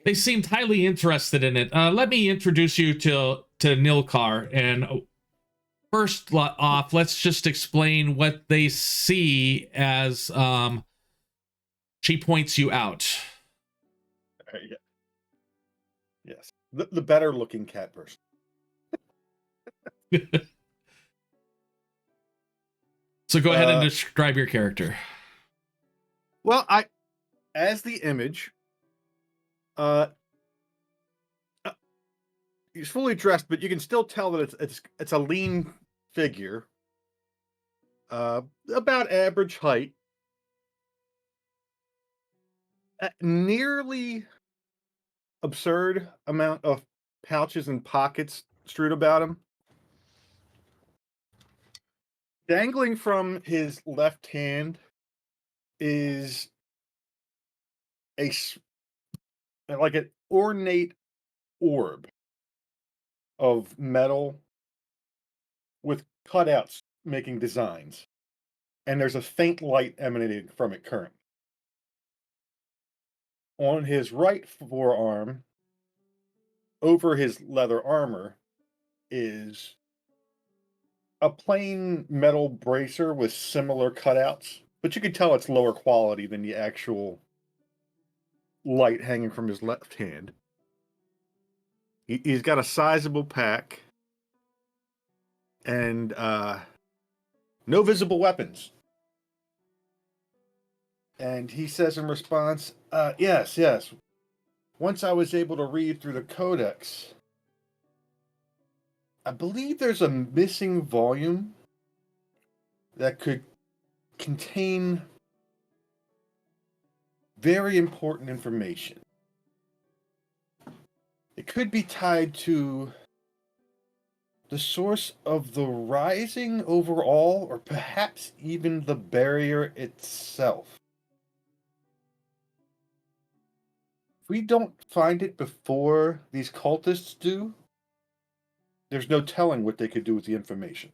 they seemed highly interested in it. Let me introduce you to Nilkar, and first off, let's just explain what they see as she points you out. Yeah. Yes, the better looking cat person. So go ahead and describe your character. Well, as the image, he's fully dressed, but you can still tell that it's a lean figure, about average height, nearly absurd amount of pouches and pockets strewed about him. Dangling from his left hand is like an ornate orb of metal with cutouts making designs, and there's a faint light emanating from it currently. On his right forearm, over his leather armor, is a plain metal bracer with similar cutouts, but you can tell it's lower quality than the actual light hanging from his left hand. He's got a sizable pack and no visible weapons. And he says in response, yes. Once I was able to read through the codex, I believe there's a missing volume that could contain very important information. It could be tied to the source of the rising overall, or perhaps even the barrier itself. If we don't find it before these cultists do, there's no telling what they could do with the information.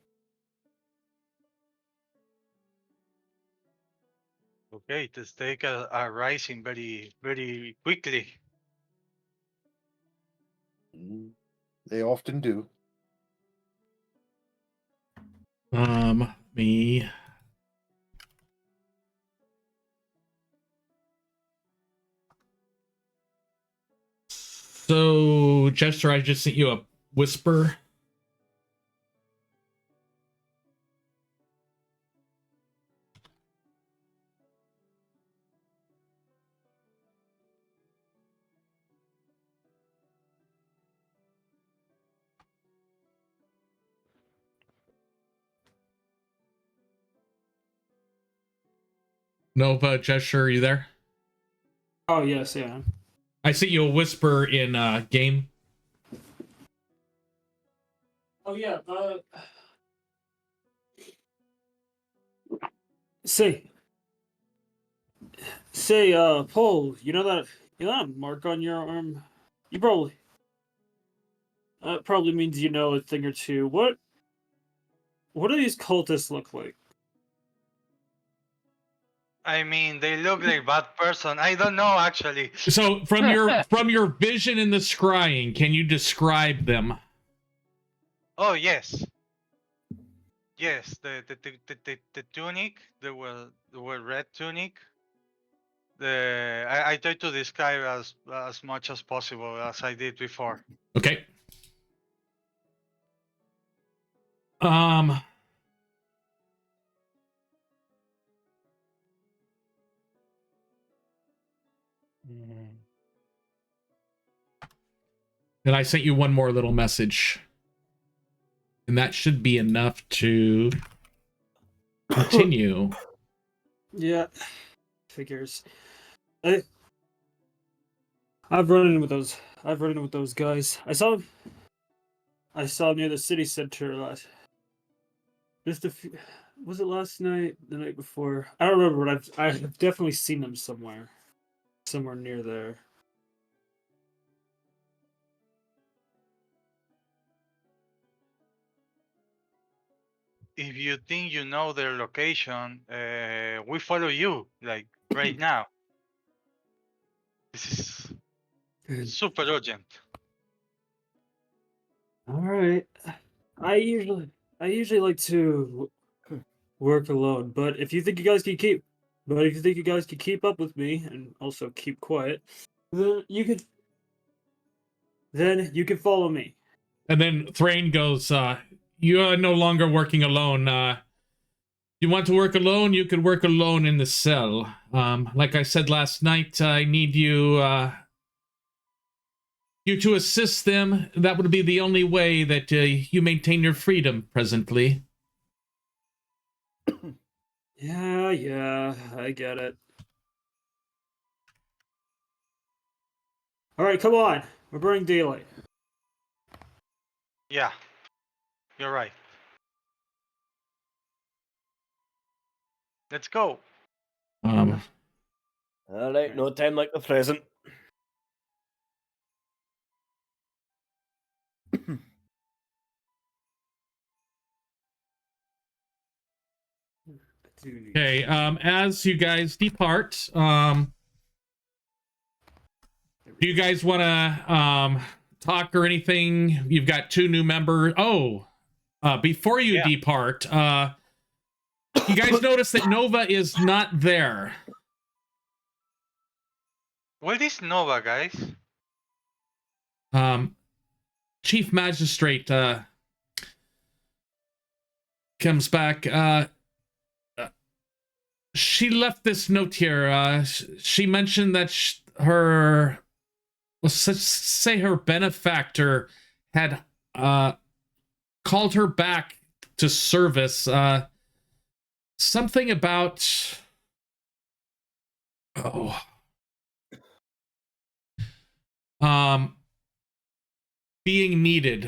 Okay, the stake are rising very, very quickly. They often do. Me. So, Jester, I just sent you a whisper. Nova, Jester, are you there? Oh yes, yeah. I sent you a whisper in game. Oh yeah. Say, Paul. You know that mark on your arm. You probably. That probably means you know a thing or two. What do these cultists look like? I mean, they look like bad person. I don't know actually. So, from your vision in the scrying, can you describe them? Oh yes, yes. The tunic. They were red tunic. I tried to describe as much as possible as I did before. Okay. And I sent you one more little message. And that should be enough to continue. Yeah, figures. I've run in with those. I've run in with those guys. I saw them near the city center just a few. Was it last night? The night before? I don't remember, but I've definitely seen them somewhere near there. If you think you know their location, we follow you like right now. This is super urgent. All right. I usually like to work alone, but if you think you guys can keep up with me and also keep quiet, then you can follow me. And then Thrain goes, you are no longer working alone. You want to work alone? You could work alone in the cell. Like I said last night, I need you you to assist them. That would be the only way that you maintain your freedom presently. Yeah, I get it. All right, come on. We're burning daylight. Yeah, you're right. Let's go. All right, no time like the present. Okay, as you guys depart, do you guys want to talk or anything? You've got 2 new members. Oh, before you depart, you guys notice that Nova is not there. Where is Nova, guys? Chief Magistrate comes back. She left this note here. She mentioned that her, let's say her benefactor had called her back to service. Something about being needed.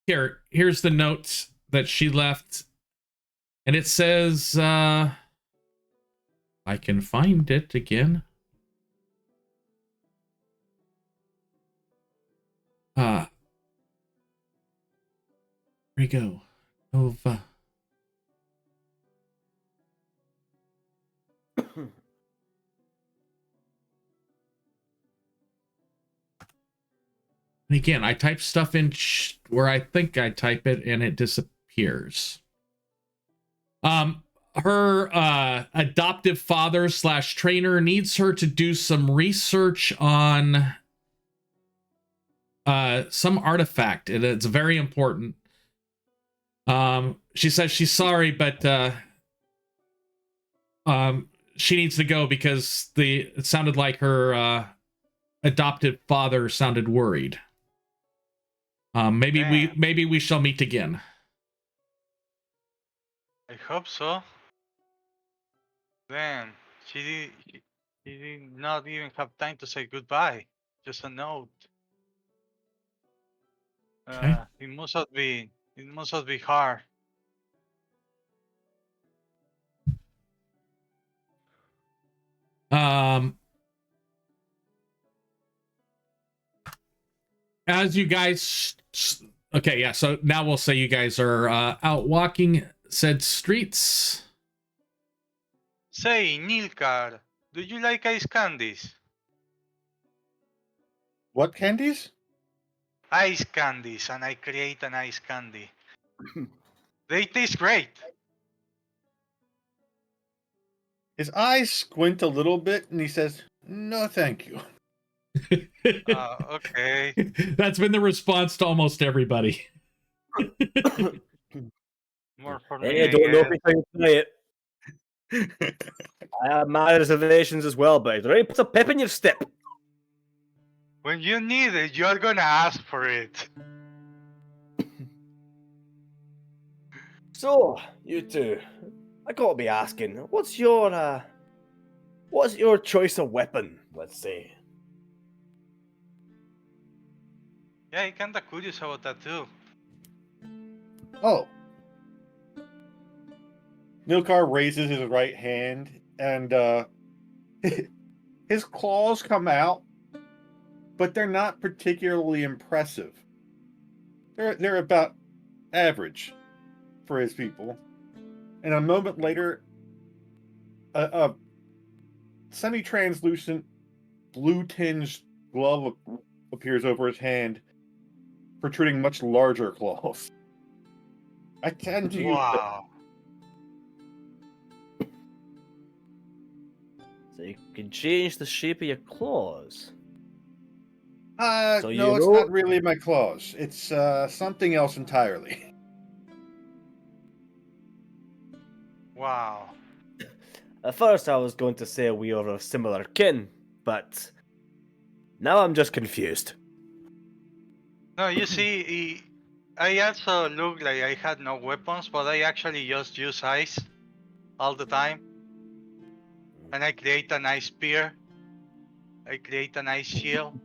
Here's the note that she left, and it says I can find it again. Here we go. Nova. And again, I type stuff in where I think I type it, and it disappears. Her adoptive father / trainer needs her to do some research on some artifact, and it's very important. She says she's sorry, but she needs to go because it sounded like her adoptive father sounded worried. Maybe we shall meet again. I hope so. Damn, she did not even have time to say goodbye. Just a note. Okay. It must have been hard. As you guys, okay, yeah. So now we'll say you guys are out walking said streets. Say, Nilkar, do you like ice candies? What candies? Ice candies, and I create an ice candy. They taste great. His eyes squint a little bit, and he says, "No, thank you." Okay. That's been the response to almost everybody. More for me. Hey, I don't know if you can play it. I have my reservations as well, but it really puts a pep in your step. When you need it, you're gonna ask for it. So, you two, I gotta be asking, what's your choice of weapon, let's say? Yeah, I'm kinda curious about that too. Oh. Nilkar raises his right hand, and his claws come out, but they're not particularly impressive. They're about average for his people. And a moment later, a semi-translucent, blue-tinged glove appears over his hand, protruding much larger claws. I tend to use Wow. So you can change the shape of your claws. no, it's not really my claws. It's something else entirely. Wow. At first I was going to say we are of similar kin, but now I'm just confused. No, you see, I also look like I had no weapons, but I actually just use ice all the time. And I create an ice spear. I create an ice shield.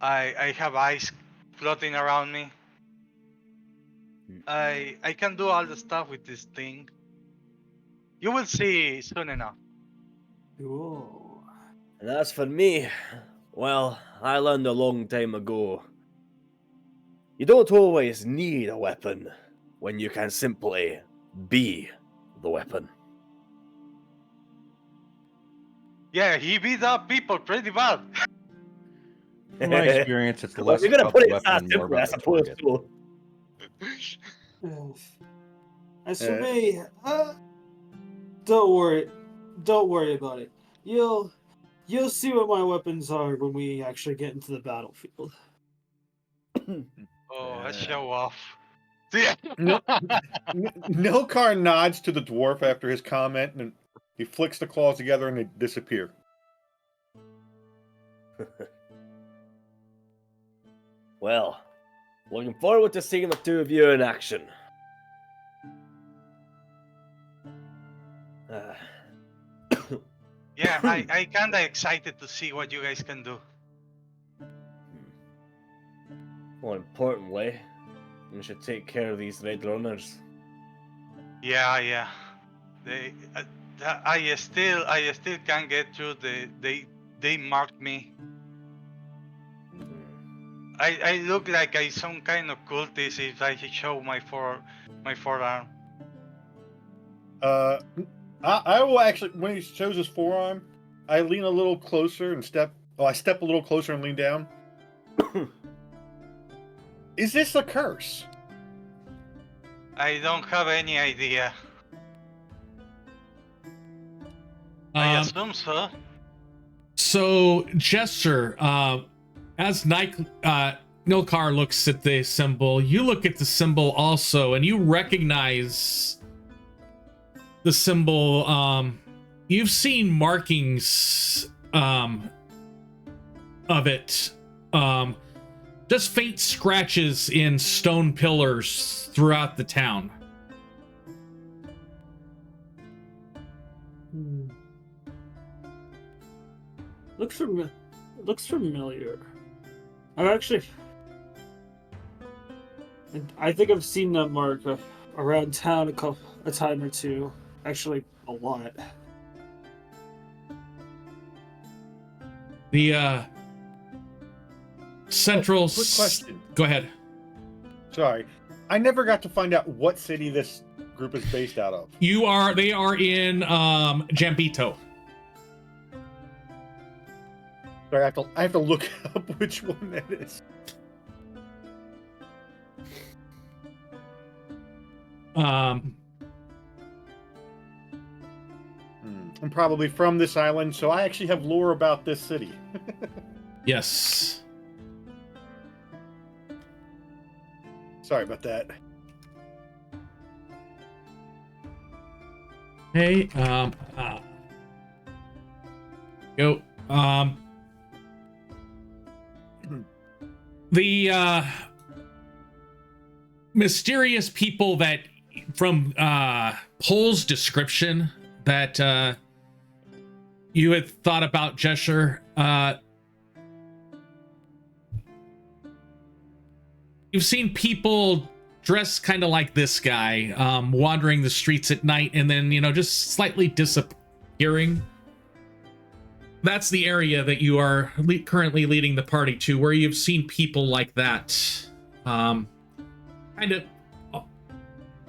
I have ice floating around me. I can do all the stuff with this thing. You will see soon enough. Cool. And as for me, well, I learned a long time ago. You don't always need a weapon when you can simply be the weapon. Yeah, he beat up people pretty bad. In my experience, it's Well, less we're gonna about put the it weapon that and more simply, I about the suppose. target. So. As for me, don't worry about it. You'll see what my weapons are when we actually get into the battlefield. Oh, a show off. Yeah. Nilkar nods to the dwarf after his comment, and he flicks the claws together and they disappear. Well, looking forward to seeing the two of you in action. Yeah, I kinda excited to see what you guys can do. More importantly, we should take care of these red runners. Yeah. They, I still can't get through. They marked me. I look like I some kind of cultist if I show my forearm. I will actually, when he shows his forearm, I lean a little closer and step. Oh, I step a little closer and lean down. Is this a curse? I don't have any idea. I assume so. So, Jester, as Nilkar looks at the symbol, you look at the symbol also, and you recognize the symbol. You've seen markings of it. Just faint scratches in stone pillars throughout the town. Looks familiar. I think I've seen that mark around town a time or two. Actually, a lot. The central. Quick question. Go ahead. Sorry, I never got to find out what city this group is based out of. They are in Jambito. Sorry, I have to look up which one that is. I'm probably from this island, so I actually have lore about this city. Yes. Sorry about that. Hey, go. The mysterious people that, from Pole's description, that you had thought about, Jesher, you've seen people dressed kind of like this guy, wandering the streets at night and then, just slightly disappearing. That's the area that you are currently leading the party to, where you've seen people like that. Kind of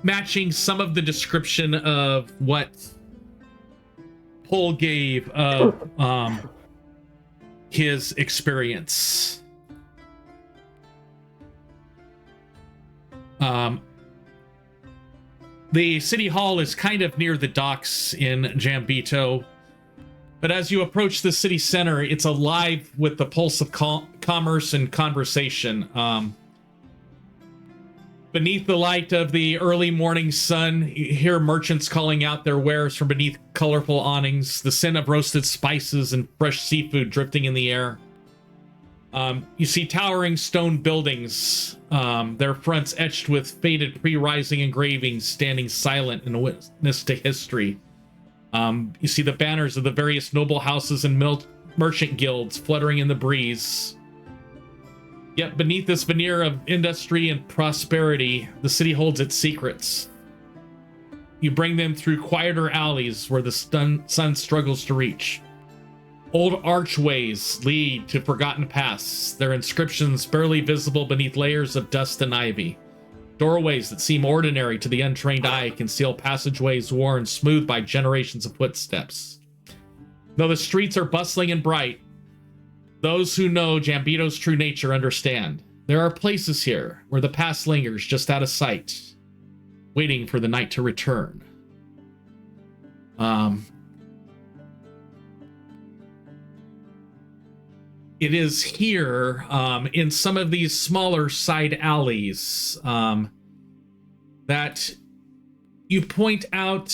matching some of the description of what Pole gave of his experience. The city hall is kind of near the docks in Jambito, but as you approach the city center, it's alive with the pulse of commerce and conversation. Beneath the light of the early morning sun, you hear merchants calling out their wares from beneath colorful awnings, the scent of roasted spices and fresh seafood drifting in the air. You see towering stone buildings, their fronts etched with faded pre-rising engravings, standing silent in a witness to history. You see the banners of the various noble houses and merchant guilds fluttering in the breeze. Yet beneath this veneer of industry and prosperity, the city holds its secrets. You bring them through quieter alleys where the sun struggles to reach. Old archways lead to forgotten paths, their inscriptions barely visible beneath layers of dust and ivy. Doorways that seem ordinary to the untrained eye conceal passageways worn smooth by generations of footsteps. Though the streets are bustling and bright, those who know Jambito's true nature understand. There are places here where the past lingers just out of sight, waiting for the night to return. It is here, in some of these smaller side alleys, that you point out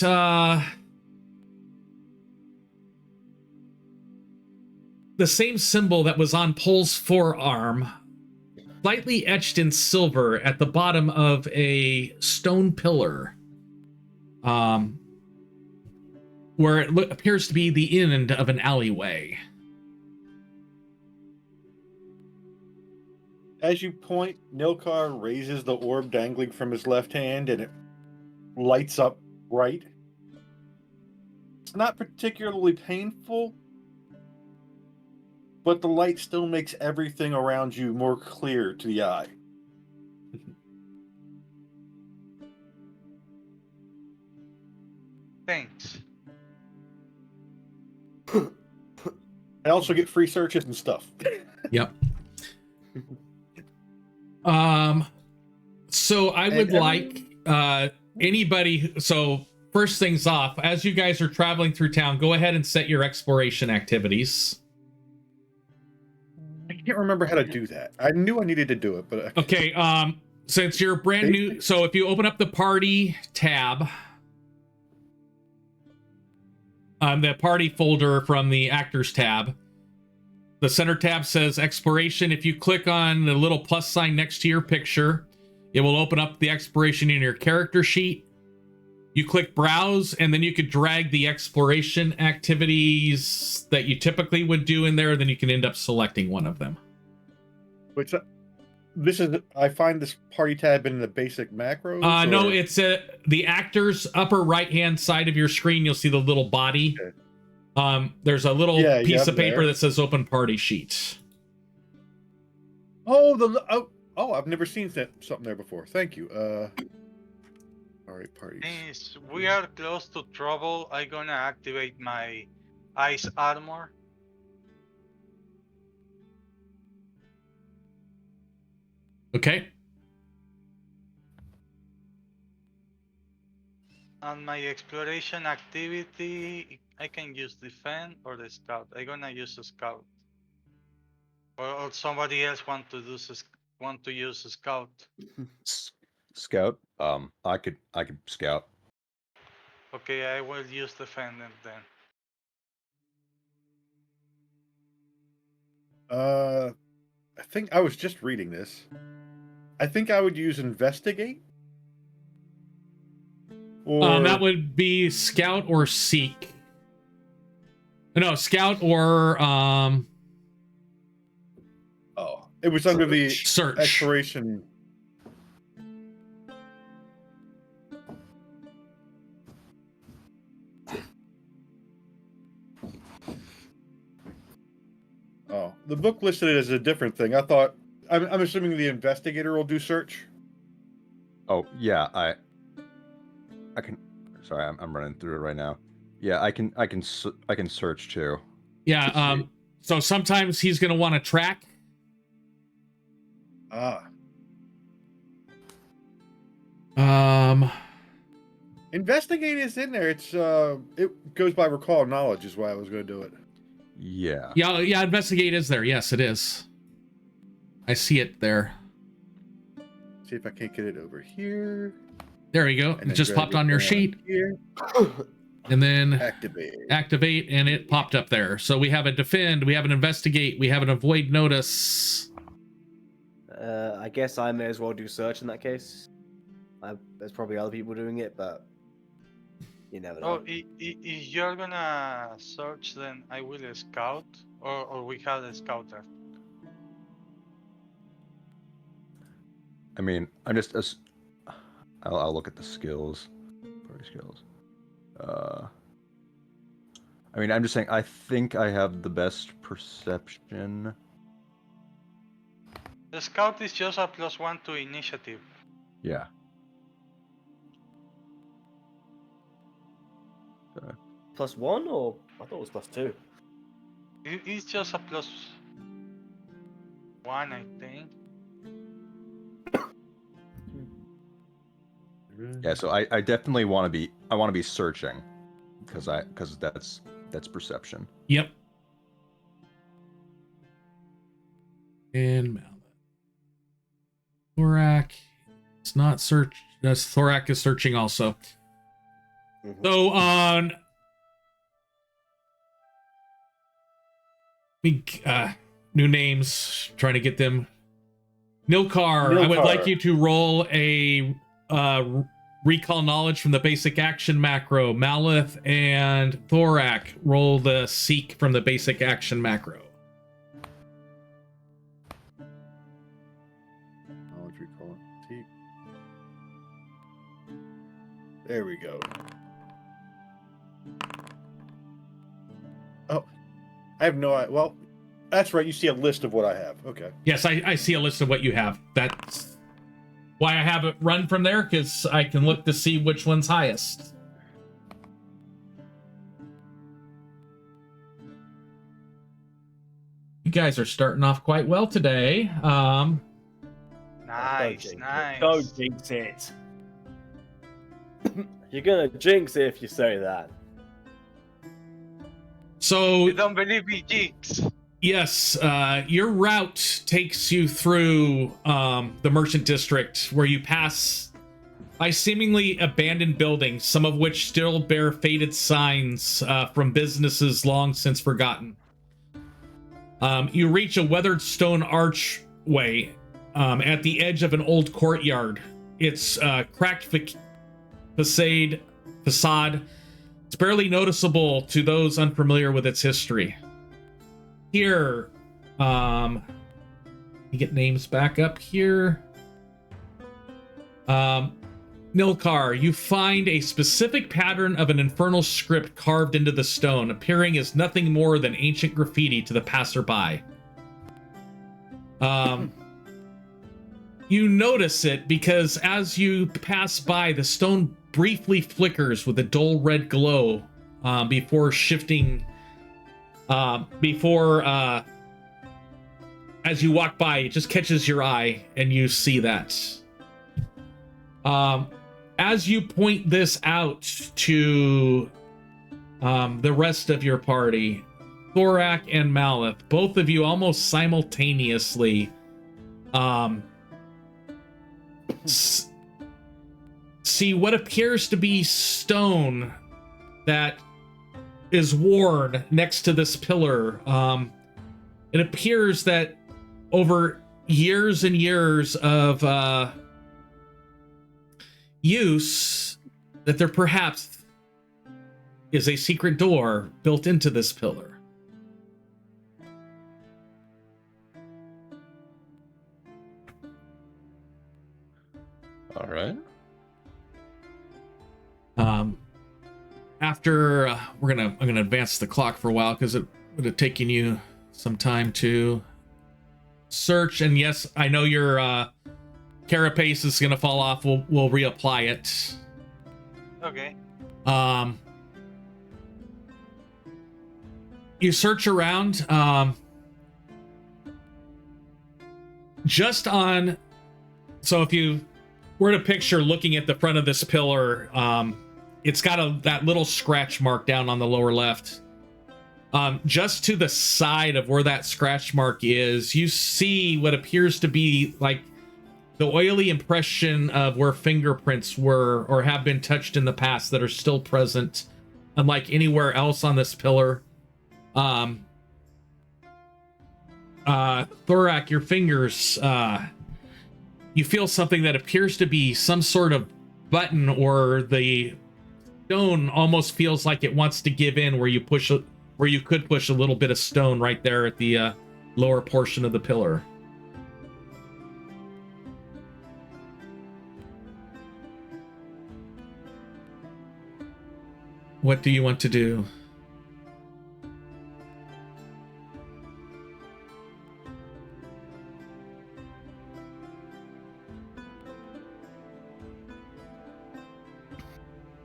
the same symbol that was on Pole's forearm, slightly etched in silver at the bottom of a stone pillar, where it appears to be the end of an alleyway. As you point, Nilkar raises the orb dangling from his left hand and it lights up bright. It's not particularly painful, but the light still makes everything around you more clear to the eye. Thanks. I also get free searches and stuff. Yep. So I would like anybody. So first things off, as you guys are traveling through town, go ahead and set your exploration activities. I can't remember how to do that. I knew I needed to do it, but Okay. Since you're brand new, so if you open up the party tab, the party folder from the actors tab, the center tab says exploration. If you click on the little plus sign next to your picture, it will open up the exploration in your character sheet. You click browse, and then you could drag the exploration activities that you typically would do in there. Then you can end up selecting one of them. which this is I find this party tab in the basic macros. No, it's the actors upper right hand side of your screen. You'll see the little body. Okay. There's a little piece of paper there. that says open party sheet. Oh, I've never seen something there before. Thank you. All right, parties. Since we are close to trouble, I'm gonna activate my ice armor. Okay. On my exploration activity, I can use defend or the scout. I'm gonna use a scout. Or somebody else want to use a scout. Scout. I could scout. Okay, I will use defendant then. I think I was just reading this. I think I would use investigate. Or That would be scout or seek. No, scout or it was under the search. exploration. Oh, the book listed it as a different thing. I thought. I'm assuming the investigator will do search. Oh yeah, I can. Sorry, I'm running through it right now. Yeah, I can search too. Yeah. So sometimes he's going to want to track. Investigate is in there. It's it goes by recall knowledge is why I was going to do it. Yeah. Yeah. Investigate is there. Yes, it is. I see it there. See if I can't get it over here. There you go. And It just drag popped it on your down sheet. Here. and then Activate. and it popped up there. So we have a defend, we have an investigate, we have an avoid notice. I guess I may as well do search in that case. There's probably other people doing it, but you never know. Oh, if you're gonna search, then I will scout, or we have a scouter. I mean, I'm just I'll look at the skills. Party skills. I mean, I'm just saying. I think I have the best perception. The scout is just a +1 to initiative. Yeah. +1 or I thought it was +2. It's just a +1, I think. Yeah. So I definitely want to be searching, because that's perception. Yep. And Mallet. Thorak. It's not search. That's Thorak is searching also. Mhm. So on new names, trying to get them. Nilkar, I would like you to roll a recall knowledge from the basic action macro. Malith and Thorak, roll the seek from the basic action macro. Knowledge recall. There we go. Oh, I have no idea. Well, that's right. You see a list of what I have. Okay. Yes, I see a list of what you have. That's why I have it run from there, because I can look to see which one's highest. You guys are starting off quite well today. Nice. Don't jinx it. You're gonna jinx it if you say that. So You don't believe me, Jigs? yes, your route takes you through the merchant district, where you pass by seemingly abandoned buildings, some of which still bear faded signs from businesses long since forgotten. You reach a weathered stone archway at the edge of an old courtyard. Its cracked facade. It's barely noticeable to those unfamiliar with its history. Here, you get names back up here. Nilkar, you find a specific pattern of an infernal script carved into the stone, appearing as nothing more than ancient graffiti to the passerby. You notice it because as you pass by, the stone briefly flickers with a dull red glow before shifting. As you walk by, it just catches your eye and you see that. As you point this out to the rest of your party, Thorak and Malith, both of you almost simultaneously see what appears to be stone that is worn next to this pillar. It appears that over years and years of use, that there perhaps is a secret door built into this pillar. All right. After I'm gonna advance the clock for a while because it would have taken you some time to search. And yes, I know your carapace is gonna fall off. We'll reapply it. Okay. You search around. Just on. So if you were to picture looking at the front of this pillar, it's got that little scratch mark down on the lower left. Just to the side of where that scratch mark is, you see what appears to be like the oily impression of where fingerprints were or have been touched in the past that are still present unlike anywhere else on this pillar. Thorak, your fingers, you feel something that appears to be some sort of button, or the stone almost feels like it wants to give in, where you could push a little bit of stone right there at the lower portion of the pillar. What do you want to do?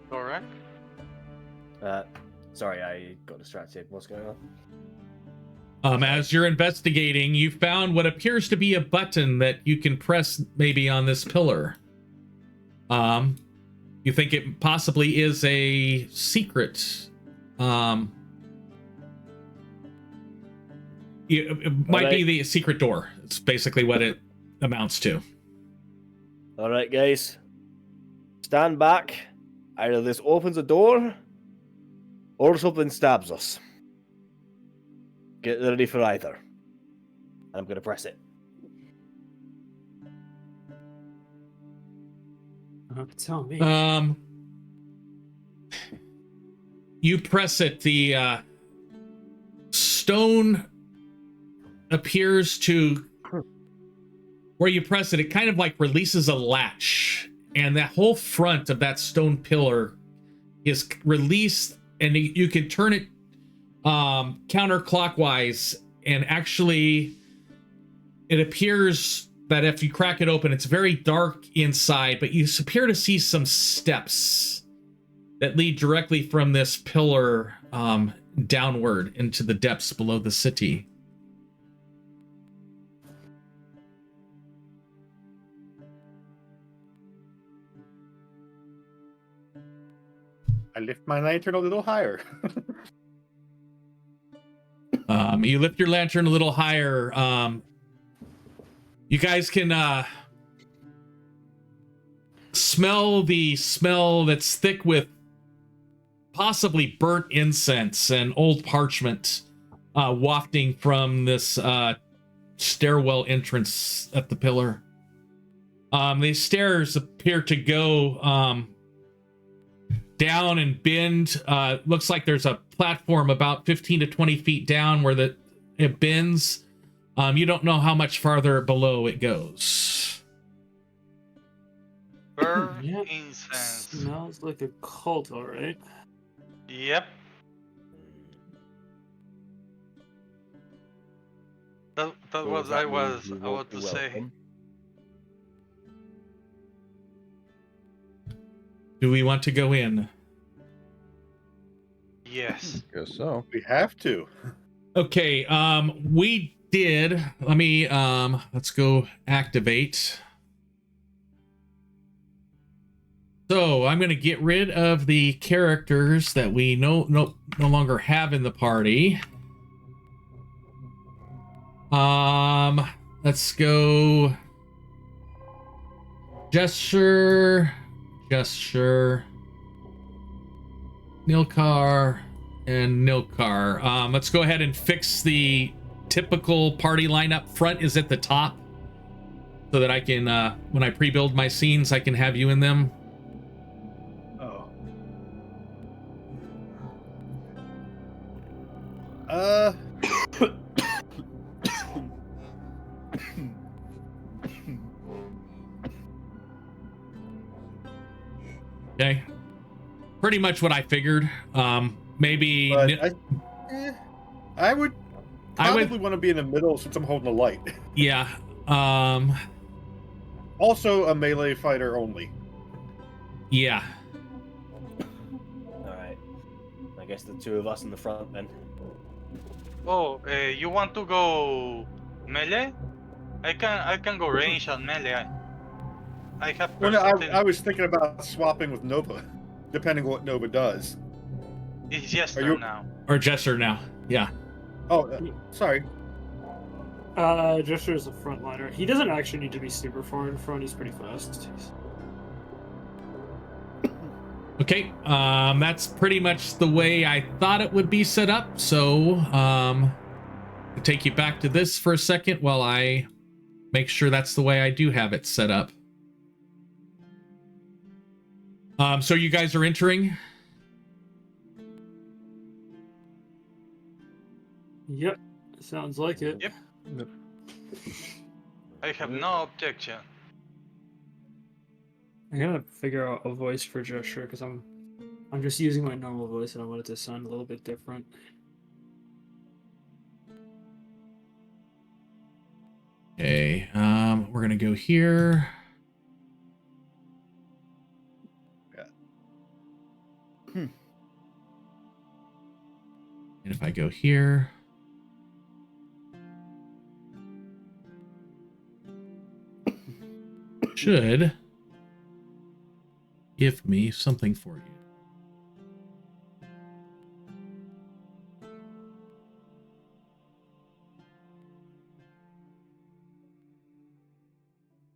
Correct. Sorry, I got distracted. What's going on? As you're investigating, you found what appears to be a button that you can press maybe on this pillar. You think it possibly is a secret. It might be the secret door. It's basically what it amounts to. All right, guys. Stand back. Either this opens a door, or something stabs us. Get ready for either. And I'm going to press it. Tell me. You press it. The stone appears to, where you press it, it kind of like releases a latch, and that whole front of that stone pillar is released, and you can turn it counterclockwise, and actually it appears that if you crack it open, it's very dark inside, but you appear to see some steps that lead directly from this pillar downward into the depths below the city. I lift my lantern a little higher. You lift your lantern a little higher. You guys can smell the smell that's thick with possibly burnt incense and old parchment wafting from this stairwell entrance at the pillar. The stairs appear to go down and bend. Looks like there's a platform about 15 to 20 feet down where it bends. You don't know how much farther below it goes. Burn Yep. incense. Smells like a cult, all right. Yep. That was I was about to say. Do we want to go in? Yes. Guess so. We have to. Okay, we did. Let me let's go activate. So I'm gonna get rid of the characters that we no longer have in the party. Let's go gesture, Nilkar, and Nilkar. Let's go ahead and fix the typical party lineup. Front is at the top, so that I can, when I pre-build my scenes, I can have you in them. Oh. Okay. Pretty much what I figured. Maybe. But I would probably want to be in the middle since I'm holding the light. Yeah. Also a melee fighter only. Yeah. Alright. I guess the two of us in the front then. Oh, you want to go melee? I can go range and melee. I have. Well, no, I was thinking about swapping with Nova, depending on what Nova does. It's Jester you- now. Or Jester now. Yeah. Oh, sorry. Jester's a frontliner. He doesn't actually need to be super far in front. He's pretty fast. Okay, that's pretty much the way I thought it would be set up. So, I'll take you back to this for a second while I make sure that's the way I do have it set up. So you guys are entering? Yep, sounds like it. Yep. I have no objection. I gotta figure out a voice for gesture because I'm just using my normal voice and I want it to sound a little bit different. Okay, we're gonna go here. And if I go here, should give me something for you.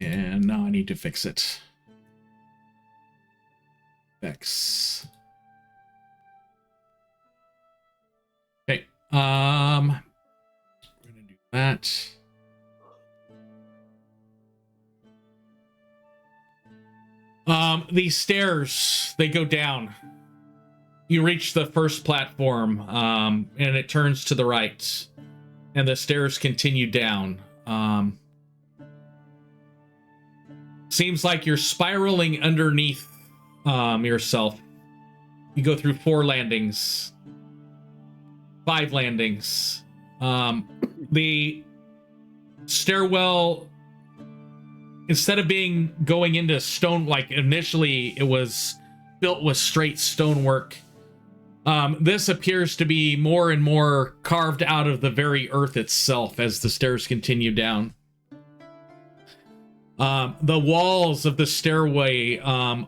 And now I need to fix it. Fix. Okay. We're gonna do that. These stairs, they go down. You reach the first platform, and it turns to the right, and the stairs continue down. Seems like you're spiraling underneath yourself. You go through 4 landings, 5 landings. The stairwell, instead of going into stone like initially it was built with straight stonework, this appears to be more and more carved out of the very earth itself as the stairs continue down. The walls of the stairway are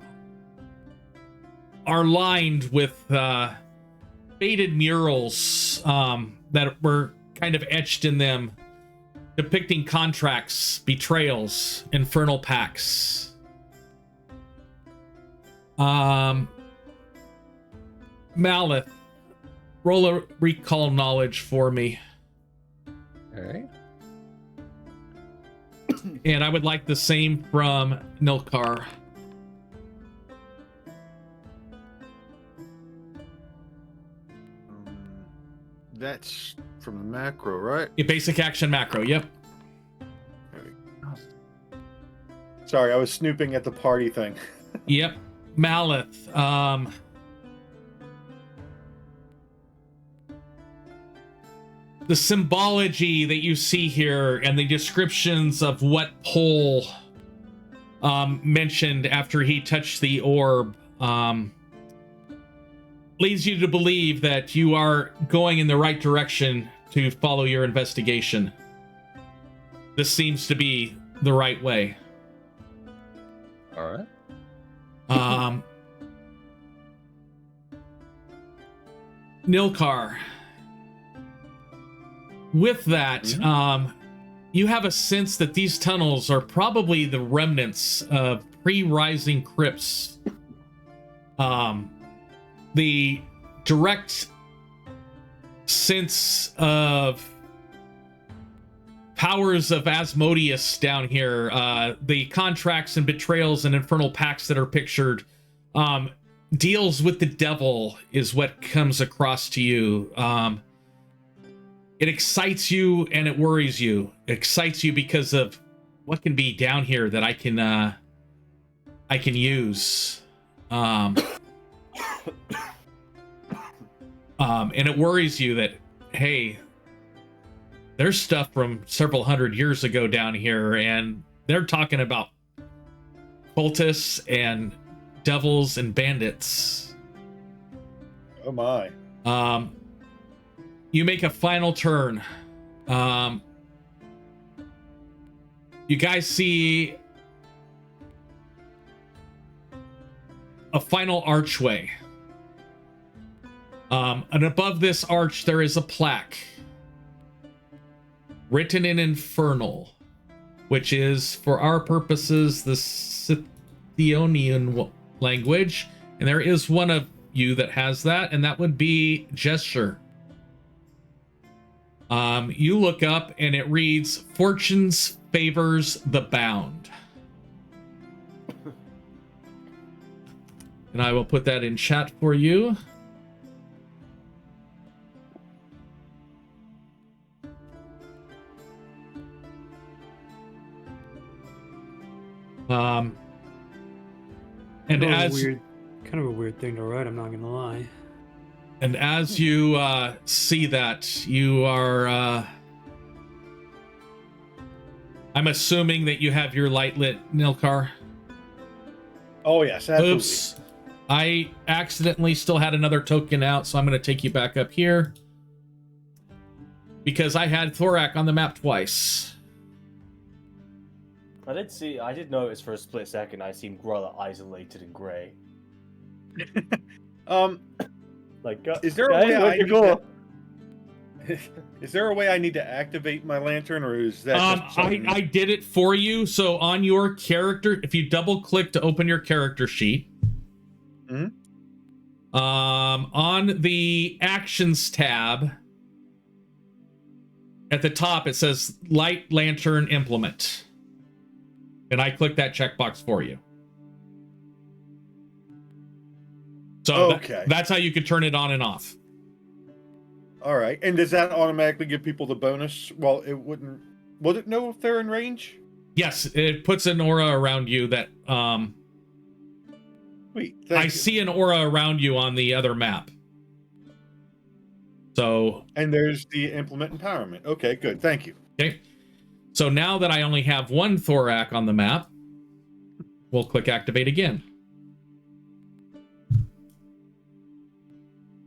lined with faded murals that were kind of etched in them, depicting contracts, betrayals, infernal pacts. Malith, roll a recall knowledge for me. Okay. And I would like the same from Nilkar. That's from the macro, right? A basic action macro, yep. Sorry, I was snooping at the party thing. Yep. Malith, the symbology that you see here and the descriptions of what Pole mentioned after he touched the orb leads you to believe that you are going in the right direction to follow your investigation. This seems to be the right way. All right. Nilkar, with that, you have a sense that these tunnels are probably the remnants of pre-rising crypts. The direct sense of powers of Asmodeus down here, the contracts and betrayals and infernal pacts that are pictured, deals with the devil is what comes across to you. It excites you and it worries you. It excites you because of what can be down here that I can use. And it worries you that, hey, there's stuff from several hundred years ago down here, and they're talking about cultists and devils and bandits. Oh my. You make a final turn. You guys see a final archway. And above this arch, there is a plaque written in infernal, which is, for our purposes, the Scythionian language, And there is one of you that has that, and that would be Gesture. You look up and it reads, Fortune's favors the bound. And I will put that in chat for you. And Kind of as kind of a weird thing to write, I'm not gonna lie. And as you see that, you are... I'm assuming that you have your light lit, Nilkar. Oh yes, absolutely. Oops. I accidentally still had another token out, so I'm going to take you back up here. Because I had Thorak on the map twice. I did notice for a split second I seemed rather isolated and grey. Like, Is there a guys, way I where'd you need go? Is there a way I need to activate my lantern, or is that just something... I did it for you. So on your character, if you double click to open your character sheet, on the actions tab at the top, it says light lantern implement. And I clicked that checkbox for you. So okay. That's how you can turn it on and off. All right. And does that automatically give people the bonus? Well, it wouldn't. Would it know if they're in range? Yes, it puts an aura around you that Sweet. I see an aura around you on the other map. So And there's the implement empowerment. Okay, good. Thank you. okay. So now that I only have one Thorak on the map, we'll click activate again.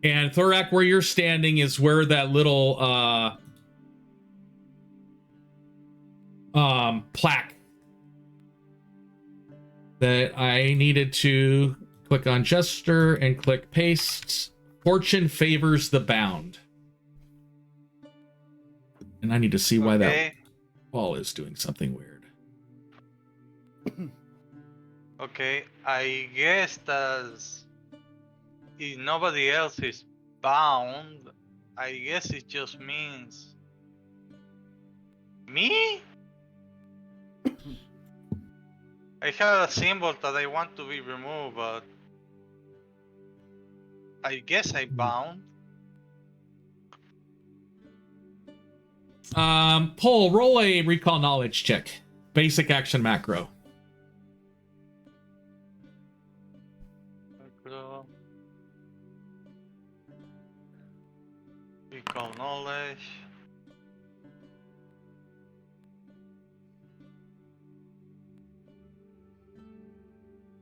And Thorak, where you're standing is where that little plaque that I needed to click on gesture and click paste. Fortune favors the bound. And I need to see why that wall is doing something weird. Okay, I guess that's... if nobody else is bound, I guess it just means... me? I have a symbol that I want to be removed, but... I guess I bound. Paul, roll a recall knowledge check. Basic action macro. Recall knowledge.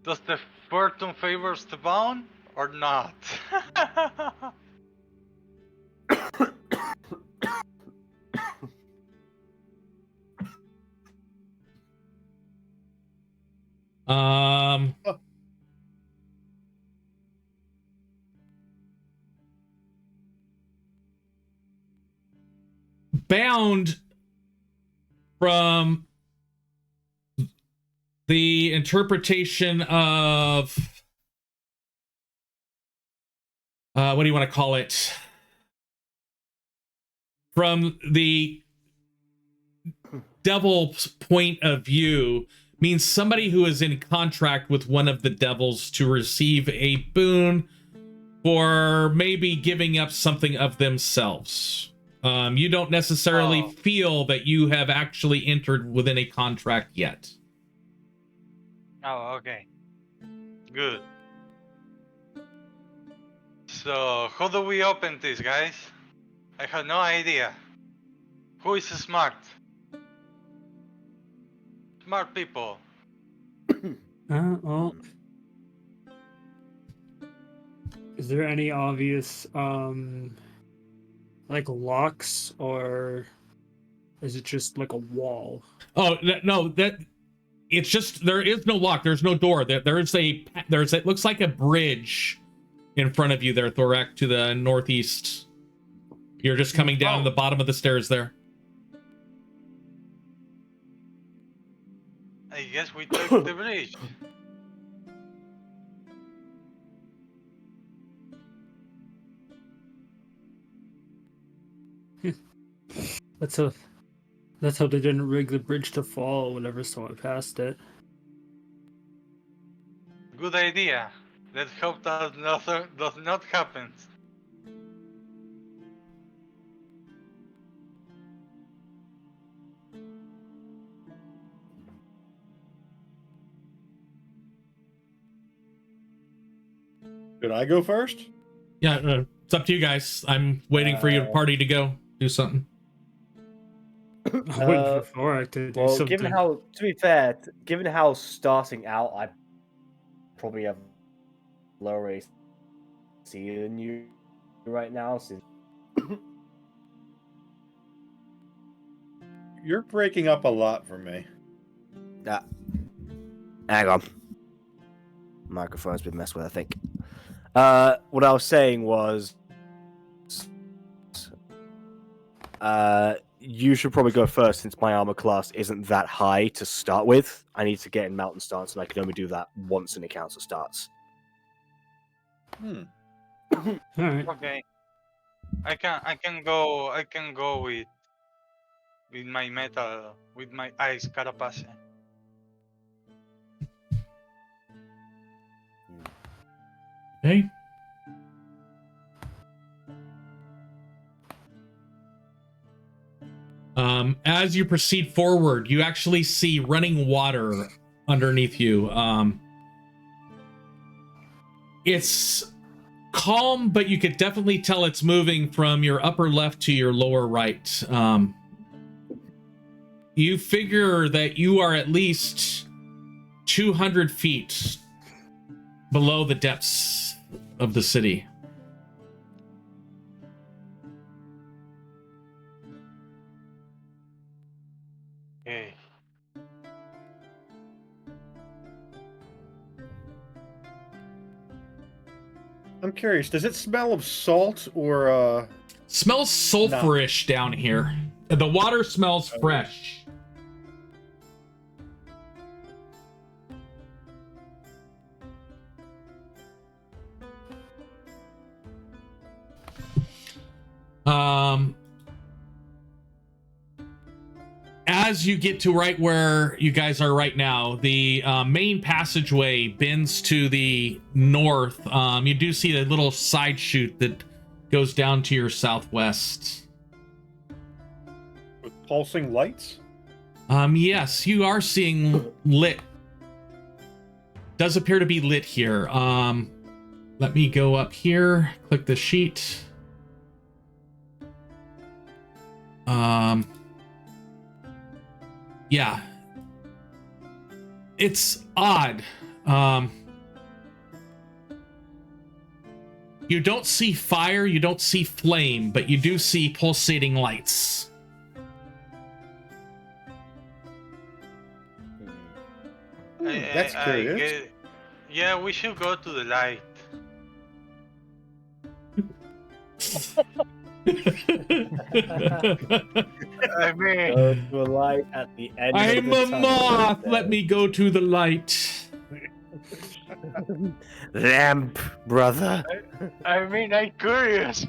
Does the fortune favors the bound or not? Bound from the interpretation of what do you want to call it? From the devil's point of view means somebody who is in contract with one of the devils to receive a boon for maybe giving up something of themselves. You don't necessarily feel that you have actually entered within a contract yet. Oh, okay. Good. So, how do we open this, guys? I have no idea. Who is smart? Smart people. Well, is there any obvious like locks, or is it just like a wall? Oh no, that it's just there is no lock. There's no door. There's it looks like a bridge in front of you there, Thorak, to the northeast. You're just coming down the bottom of the stairs there. I guess we took the bridge. Let's hope they didn't rig the bridge to fall whenever someone passed it. Good idea. Let's hope that does not happen. Should I go first? Yeah, it's up to you guys. I'm waiting for your party to go do something. I'm waiting for Thorak to do Well, something. given how, to be fair, given how starting out, I probably have lower AC than you right now. Since You're breaking up a lot for me. hang on, microphone's been messed with, I think. What I was saying was, you should probably go first since my armor class isn't that high to start with. I need to get in mountain stance, and I can only do that once in the council starts. All right. Okay. I can go with my metal, with my ice carapace. Okay. As you proceed forward, you actually see running water underneath you. It's calm, but you could definitely tell it's moving from your upper left to your lower right. You figure that you are at least 200 feet below the depths of the city. Okay. I'm curious, does it smell of salt or Smells sulfurish down here. The water smells fresh. As you get to right where you guys are right now, the main passageway bends to the north. You do see a little side chute that goes down to your southwest. with pulsing lights? Yes, you are seeing lit. Does appear to be lit here. Let me go up here, click the sheet. Yeah. It's odd. You don't see fire, you don't see flame, but you do see pulsating lights. That's curious. Yeah, we should go to the light. I mean, Go to a light at the end. I'm of a the tunnel. moth. Let me go to the light. Lamp, brother. I'm curious.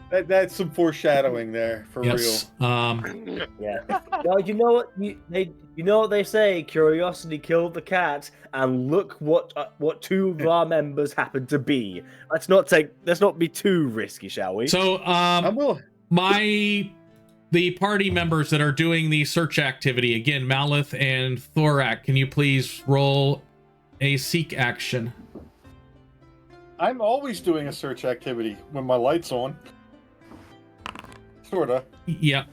That's some foreshadowing there, for Yes. Yeah. Well, you know what? You know what they say? Curiosity killed the cat, and look what two of our members happen to be. Let's not be too risky, shall we? So, real. the party members that are doing the search activity, again, Malith and Thorak, can you please roll a seek action? I'm always doing a search activity when my light's on. Sorta. Yeah.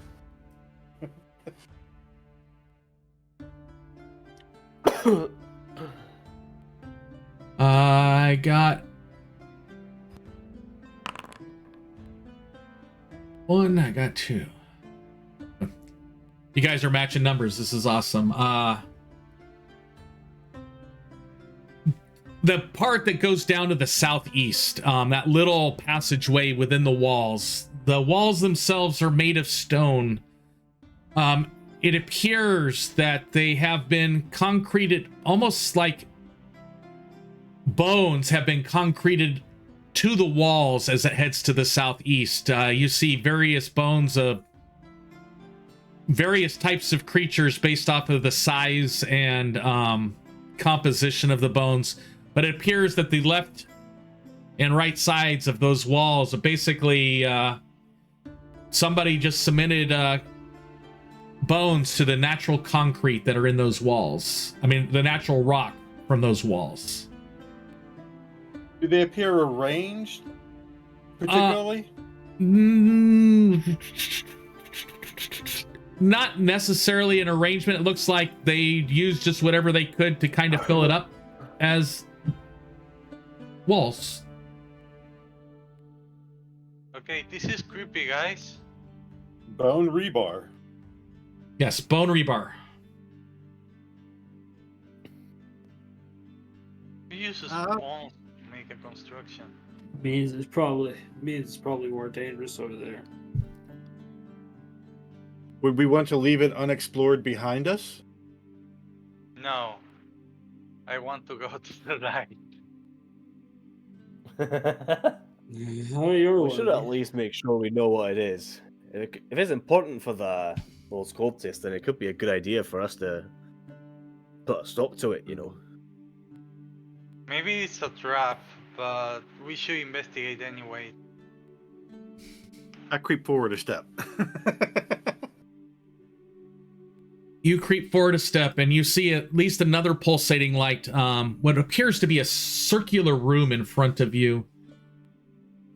I got one, I got two. You guys are matching numbers. This is awesome. The part that goes down to the southeast, that little passageway within the walls themselves are made of stone. It appears that they have been concreted, almost like bones have been concreted to the walls as it heads to the southeast. You see various bones of various types of creatures based off of the size and composition of the bones, but it appears that the left and right sides of those walls are basically somebody just cemented bones to the natural concrete that are in those walls. I mean, the natural rock from those walls. Do they appear arranged particularly? Not necessarily an arrangement. It looks like they used just whatever they could to kind of fill it up as walls. Okay, this is creepy, guys. Bone rebar. Yes, bone rebar. We use a small to make a construction. Means it's probably more dangerous over there. Would we want to leave it unexplored behind us? No. I want to go to the right. Oh, you're We should at least make sure we know what it is. If it's important for those cultists, then it could be a good idea for us to put a stop to it, you know. Maybe it's a trap, but we should investigate anyway. I creep forward a step. You creep forward a step and you see at least another pulsating light. What appears to be a circular room in front of you.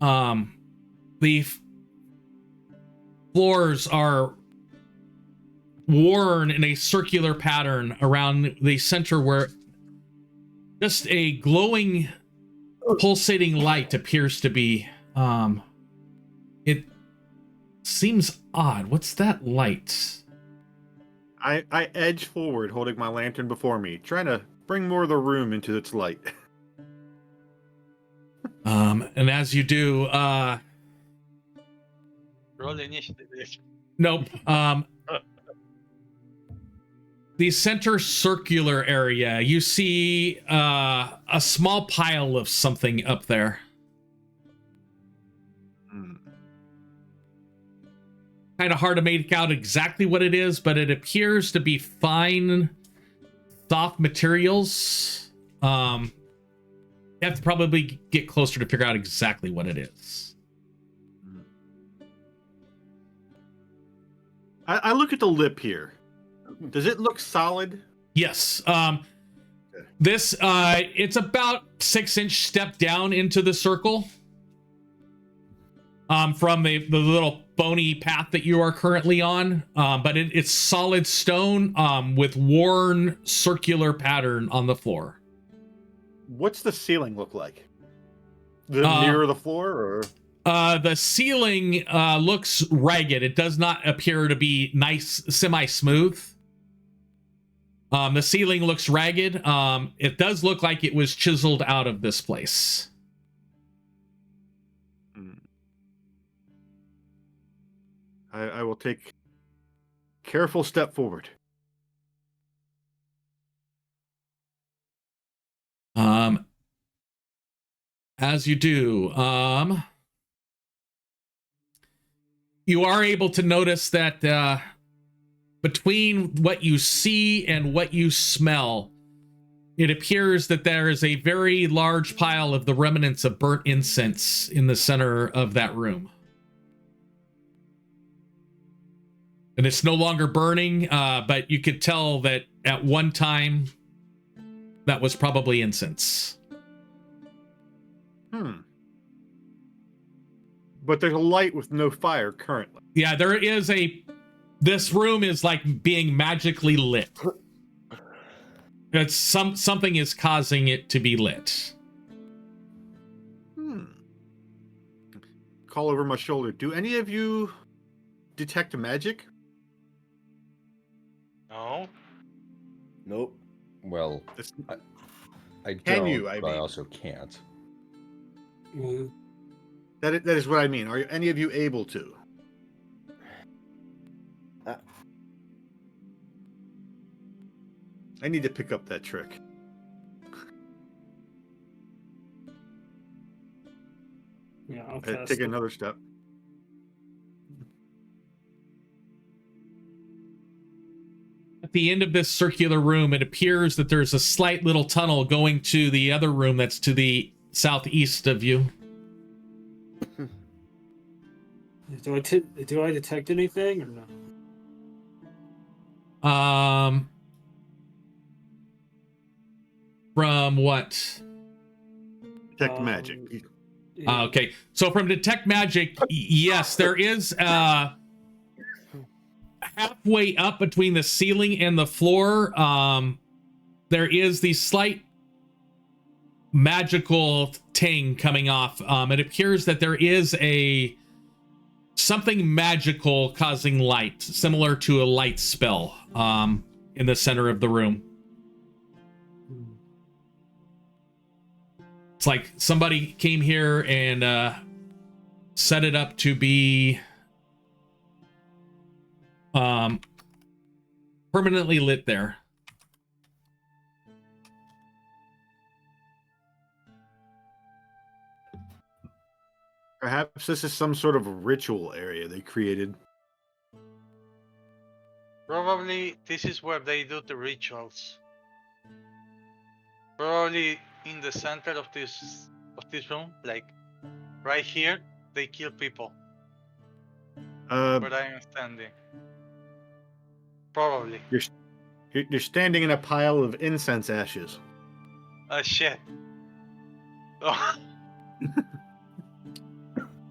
The floors are worn in a circular pattern around the center where just a glowing, pulsating light appears to be. It seems odd. What's that light? I edge forward, holding my lantern before me, trying to bring more of the room into its light. And as you do, Roll initiative. nope. The center circular area, you see a small pile of something up there. Kind of hard to make out exactly what it is, but it appears to be fine, soft materials. You have to probably get closer to figure out exactly what it is. I look at the lip here. Does it look solid? Yes. This it's about 6-inch step down into the circle. From the little bony path that you are currently on, but it's solid stone with worn circular pattern on the floor. What's the ceiling look like? Does it mirror the floor, or? The ceiling looks ragged. It does not appear to be nice, semi-smooth. The ceiling looks ragged. It does look like it was chiseled out of this place. I will take careful step forward. As you do, you are able to notice that between what you see and what you smell, it appears that there is a very large pile of the remnants of burnt incense in the center of that room. And it's no longer burning, but you could tell that at one time that was probably incense. But there's a light with no fire currently. Yeah, there is this room is like being magically lit. It's something is causing it to be lit. Call over my shoulder. Do any of you detect magic? No. Nope. Well, This- I Can don't, you, I but I mean? also can't. That is what I mean. Are any of you able to? I need to pick up that trick. Yeah, I'll cast Take it. another step. At the end of this circular room, it appears that there's a slight little tunnel going to the other room that's to the southeast of you. Do I detect anything or no? From what? Detect magic. Yeah. Okay, so from detect magic, yes, there is halfway up between the ceiling and the floor. There is the slight magical ting coming off. It appears that there is something magical causing light, similar to a light spell, in the center of the room. It's like somebody came here and set it up to be permanently lit there. Perhaps this is some sort of ritual area they created. Probably this is where they do the rituals. Probably in the center of this room, like right here, they kill people. Where I am standing. Probably. You're standing in a pile of incense ashes. Oh shit. Oh.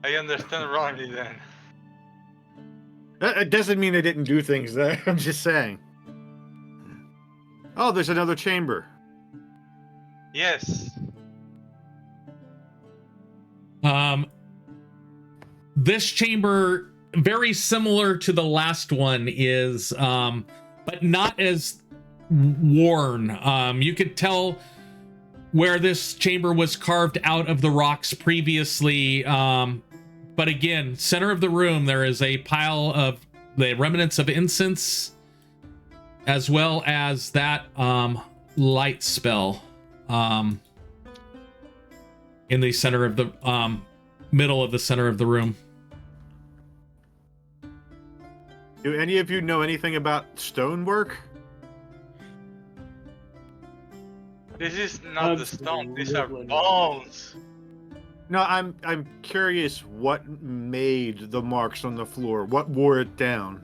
I understand wrongly then. It doesn't mean they didn't do things there. I'm just saying. Oh, there's another chamber. Yes. This chamber, very similar to the last one, is but not as worn. You could tell where this chamber was carved out of the rocks previously. But again, center of the room, there is a pile of the remnants of incense, as well as that light spell in the center of the middle of the center of the room. Do any of you know anything about stonework? This is not the stone, these are Absolutely not. bones. No, I'm curious what made the marks on the floor, what wore it down.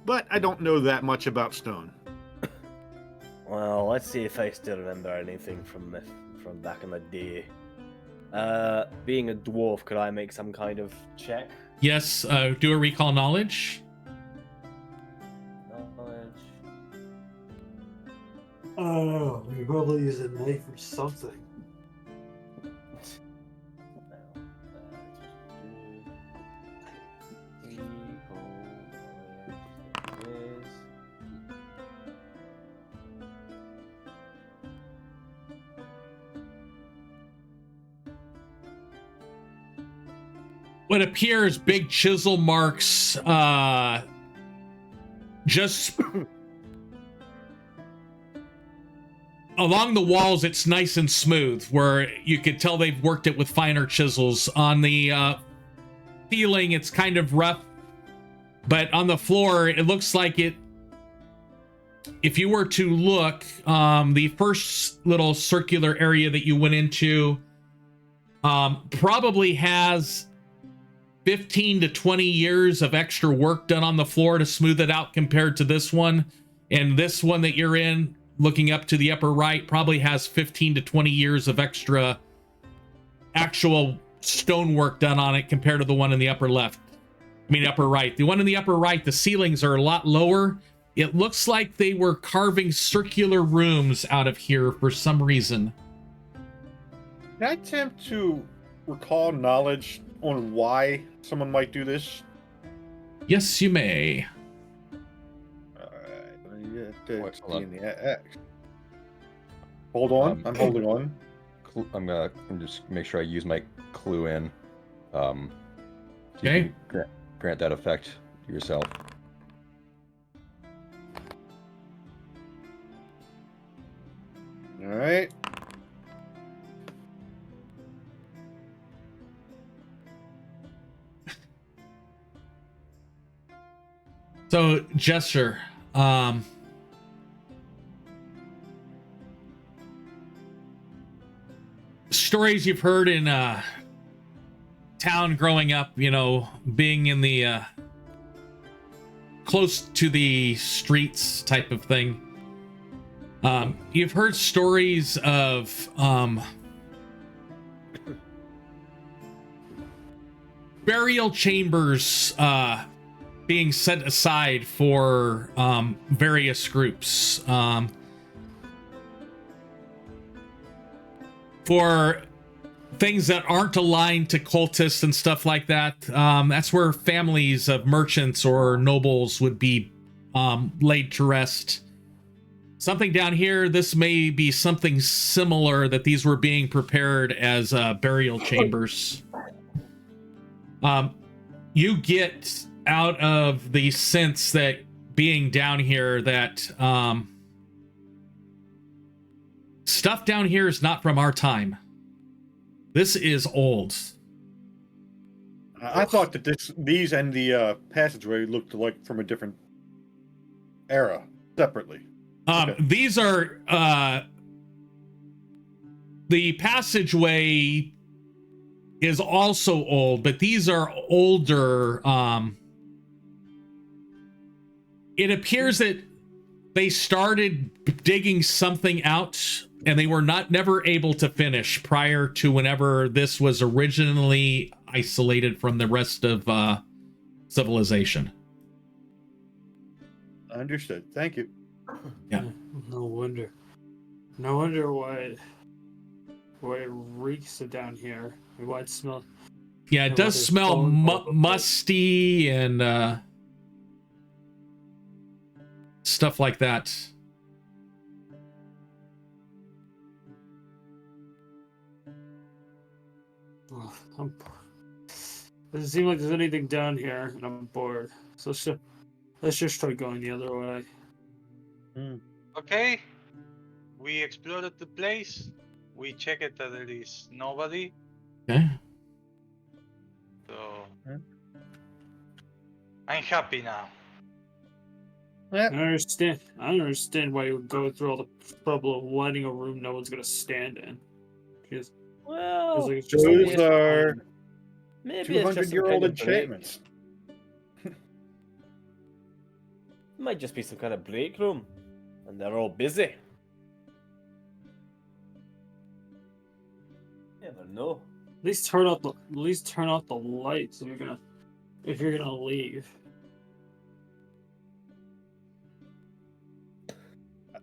But I don't know that much about stone. Well, let's see if I still remember anything from back in the day. Being a dwarf, could I make some kind of check? Yes, do a recall knowledge. Knowledge. Oh, we probably use a knife or something. What appears big chisel marks, just along the walls. It's nice and smooth, where you could tell they've worked it with finer chisels. On the ceiling, it's kind of rough, but on the floor, it looks like it. If you were to look, the first little circular area that you went into probably has 15 to 20 years of extra work done on the floor to smooth it out compared to this one. And this one that you're in, looking up to the upper right, probably has 15 to 20 years of extra actual stonework done on it compared to the one in the upper left. I mean, upper right. The one in the upper right, the ceilings are a lot lower. It looks like they were carving circular rooms out of here for some reason. Can I attempt to recall knowledge on why someone might do this? Yes, you may. Wait, hold on. Hold on, I'm holding on. I'm gonna just make sure I use my clue in. So Okay. you can grant that effect to yourself. All right. So, Jester, stories you've heard in town growing up, you know, being in the close to the streets type of thing. You've heard stories of burial chambers being set aside for various groups. For things that aren't aligned to cultists and stuff like that. That's where families of merchants or nobles would be laid to rest. Something down here, this may be something similar, that these were being prepared as burial chambers. You get out of the sense that being down here that stuff down here is not from our time. This is old. I thought that these and the passageway looked like from a different era, separately. Okay. These are the passageway is also old, but these are older. It appears that they started digging something out and they were never able to finish prior to whenever this was originally isolated from the rest of civilization. Understood. Thank you. Yeah. No wonder. No wonder why it reeks down here. Why it smells. Yeah, it does smell musty and stuff like that. Doesn't seem like there's anything down here, and I'm bored. So let's just try going the other way. Okay. We explored the place. We checked that there is nobody. Okay. So I'm happy now. I don't understand why you would go through all the trouble of lighting a room no one's gonna stand in. Just, Well, like it's just Those are maybe it's just some 200-year-old kind of break. enchantments. Might just be some kind of break room, and they're all busy. Never know. At least turn off the lights if you're gonna leave.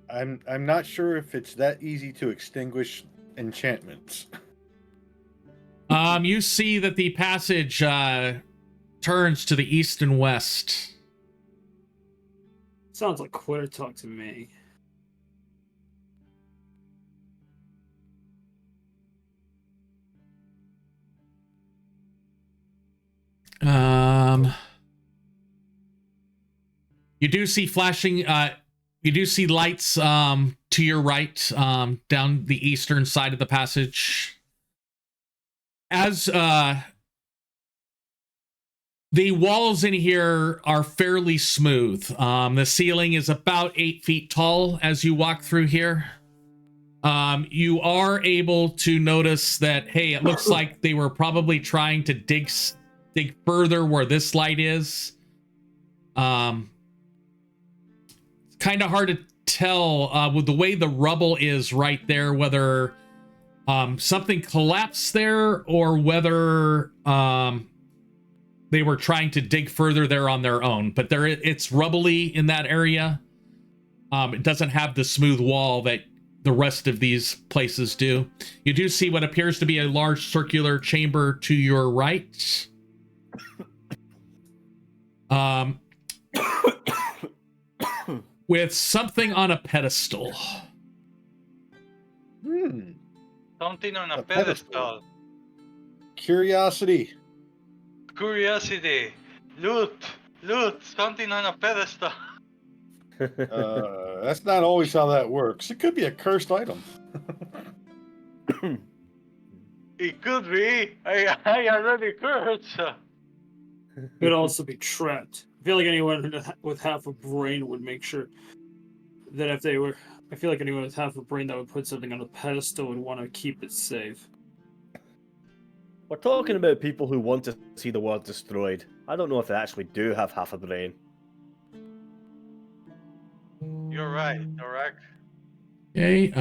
I'm not sure if it's that easy to extinguish enchantments. You see that the passage turns to the east and west. Sounds like quitter talk to me. You do see flashing. You do see lights to your right, down the eastern side of the passage. As the walls in here are fairly smooth. The ceiling is about 8 feet tall as you walk through here. You are able to notice that, hey, it looks like they were probably trying to dig further where this light is. Kind of hard to tell with the way the rubble is right there, whether something collapsed there or whether they were trying to dig further there on their own. But it's rubbly in that area. It doesn't have the smooth wall that the rest of these places do. You do see what appears to be a large circular chamber to your right. With something on a pedestal. Something on a pedestal. Curiosity. Curiosity. Loot. Something on a pedestal. That's not always how that works. It could be a cursed item. It could be. I already cursed. Could also be trapped. feel like anyone with half a brain would make sure that if they were, I feel like anyone with half a brain that would put something on a pedestal would want to keep it safe. We're talking about people who want to see the world destroyed. I don't know if they actually do have half a brain. You're right, Thorak. Okay.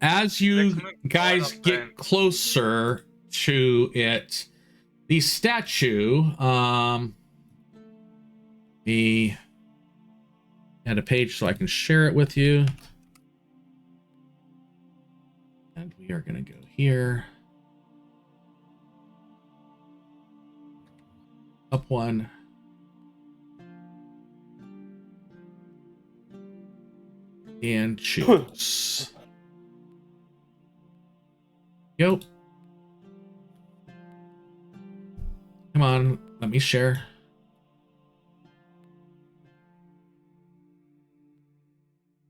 As you Let's make guys one of them. get closer to it, the statue, add a page so I can share it with you. And we are going to go here. Up one. And choose. Yo. Come on, let me share.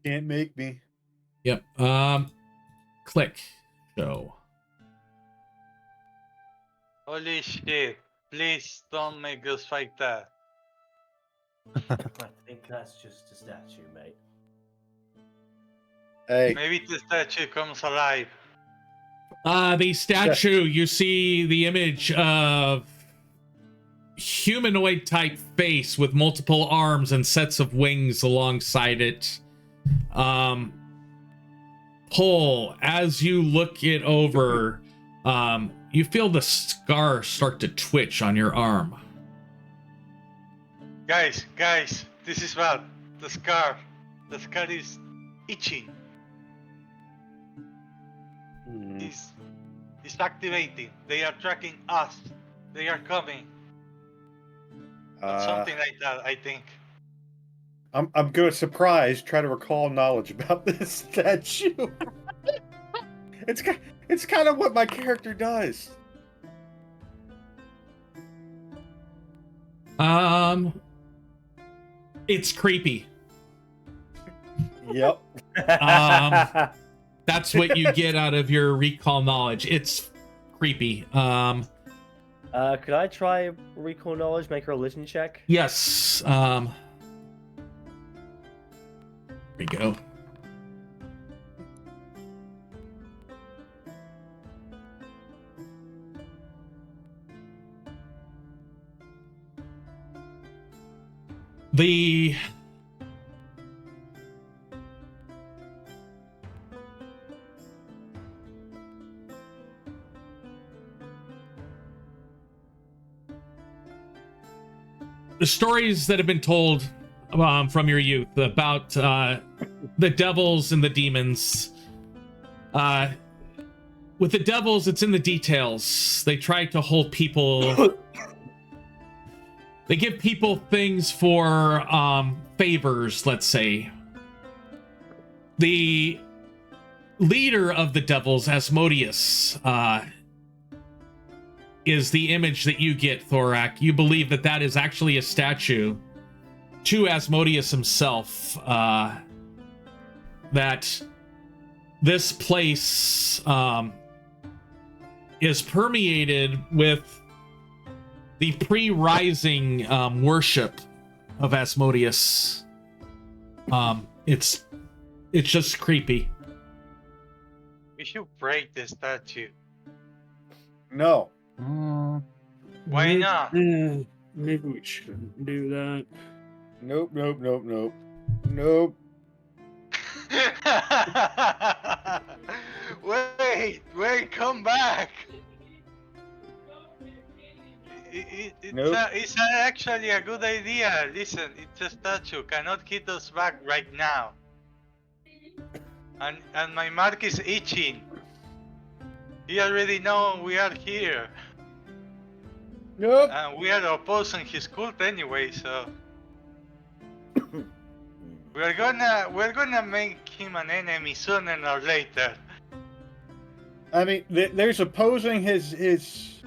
Can't make me. Yep. Click. Show. Holy shit. Please don't make us fight that. I think that's just a statue, mate. Hey, Maybe the statue comes alive. The statue, you see the image of humanoid type face with multiple arms and sets of wings alongside it. Pull, as you look it over, you feel the scar start to twitch on your arm. Guys, this is bad. The scar is itching. It's activating. They are tracking us. They are coming. Something like that, I think. I'm good at surprise. Try to recall knowledge about this statue. It's kind of what my character does. It's creepy. Yep. That's what you get out of your recall knowledge. It's creepy. Could I try recall knowledge, make a religion check? Yes. There we go. The stories that have been told from your youth about the devils and the demons. With the devils, it's in the details. They try to hold people. They give people things for favors, let's say. The leader of the devils, Asmodeus, is the image that you get, Thorak. You believe that that is actually a statue to Asmodeus himself. That this place is permeated with the pre-rising worship of Asmodeus. It's just creepy. We should break the statue. No. Why not? Maybe we shouldn't do that. Nope. Wait, come back. Nope. It's actually a good idea. Listen, it's a statue. Cannot hit us back right now. And my mark is itching. He already know we are here. Nope. And we are opposing his cult anyway, so we're gonna make him an enemy sooner or later. I mean, there's opposing his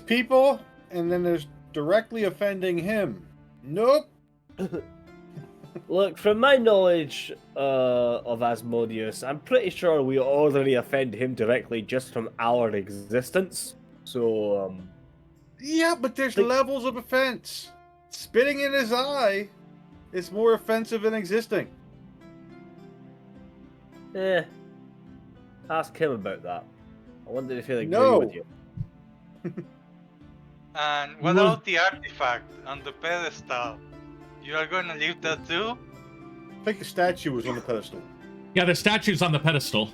people, and then there's directly offending him. Nope. Look, from my knowledge of Asmodeus, I'm pretty sure we already offend him directly just from our existence. So, Yeah, but there's Think- levels of offense. Spitting in his eye is more offensive than existing. Ask him about that. I wonder if he'll agree No. with you. And what Well- about the artifact on the pedestal? You are gonna leave that too? I think the statue was on the pedestal. Yeah, the statue's on the pedestal.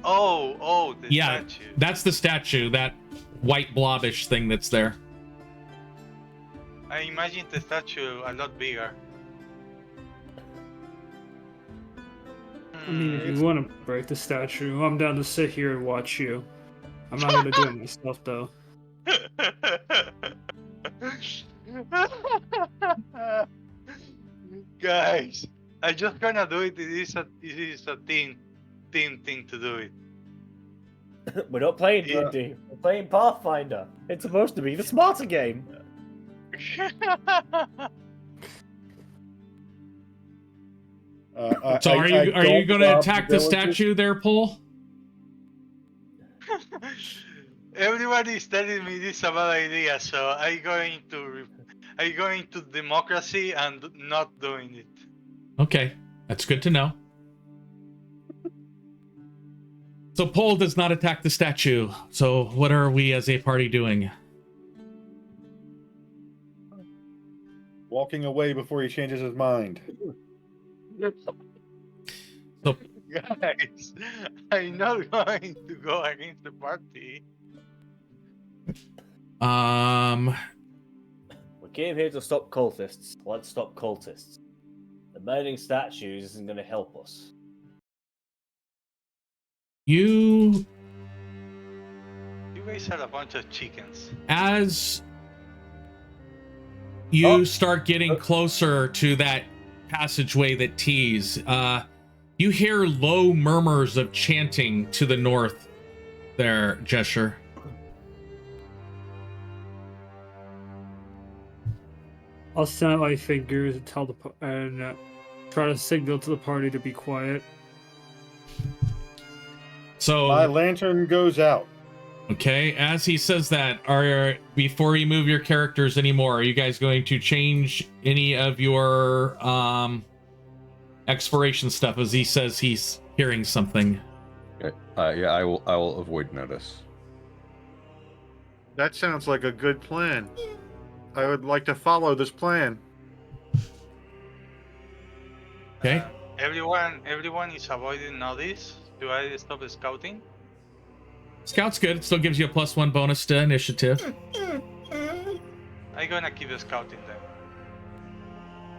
Oh, the Yeah, statue. that's the statue, that white blobbish thing that's there. I imagine the statue a lot bigger. I mean, if you want to break the statue, I'm down to sit here and watch you. I'm not gonna do it myself, though. Guys, I just gonna do it. It is a team thing to do it. We're not playing Yeah. D&D. We're playing Pathfinder. It's supposed to be the smarter game. So are you don't going to rob attack the villages. statue there, Paul? Everybody is telling me this is a bad idea, so I'm going to democracy and not doing it. Okay, that's good to know. So Paul does not attack the statue. So what are we as a party doing? Walking away before he changes his mind. So Guys, I'm not going to go against the party. We came here to stop cultists. Let's stop cultists. The burning statues isn't going to help us. you, You guys are a bunch of chickens. as you Oh. start getting closer to that passageway that tees, you hear low murmurs of chanting to the north there, Jesher. I'll snap my fingers and tell and try to signal to the party to be quiet. So My lantern goes out. okay, as he says that, before you move your characters anymore, are you guys going to change any of your exploration stuff as he says he's hearing something? Okay. Yeah, I will avoid notice. That sounds like a good plan. I would like to follow this plan. Okay. Everyone is avoiding notice. Do I stop scouting? Scout's good. It still gives you a +1 bonus to initiative. I'm gonna keep scouting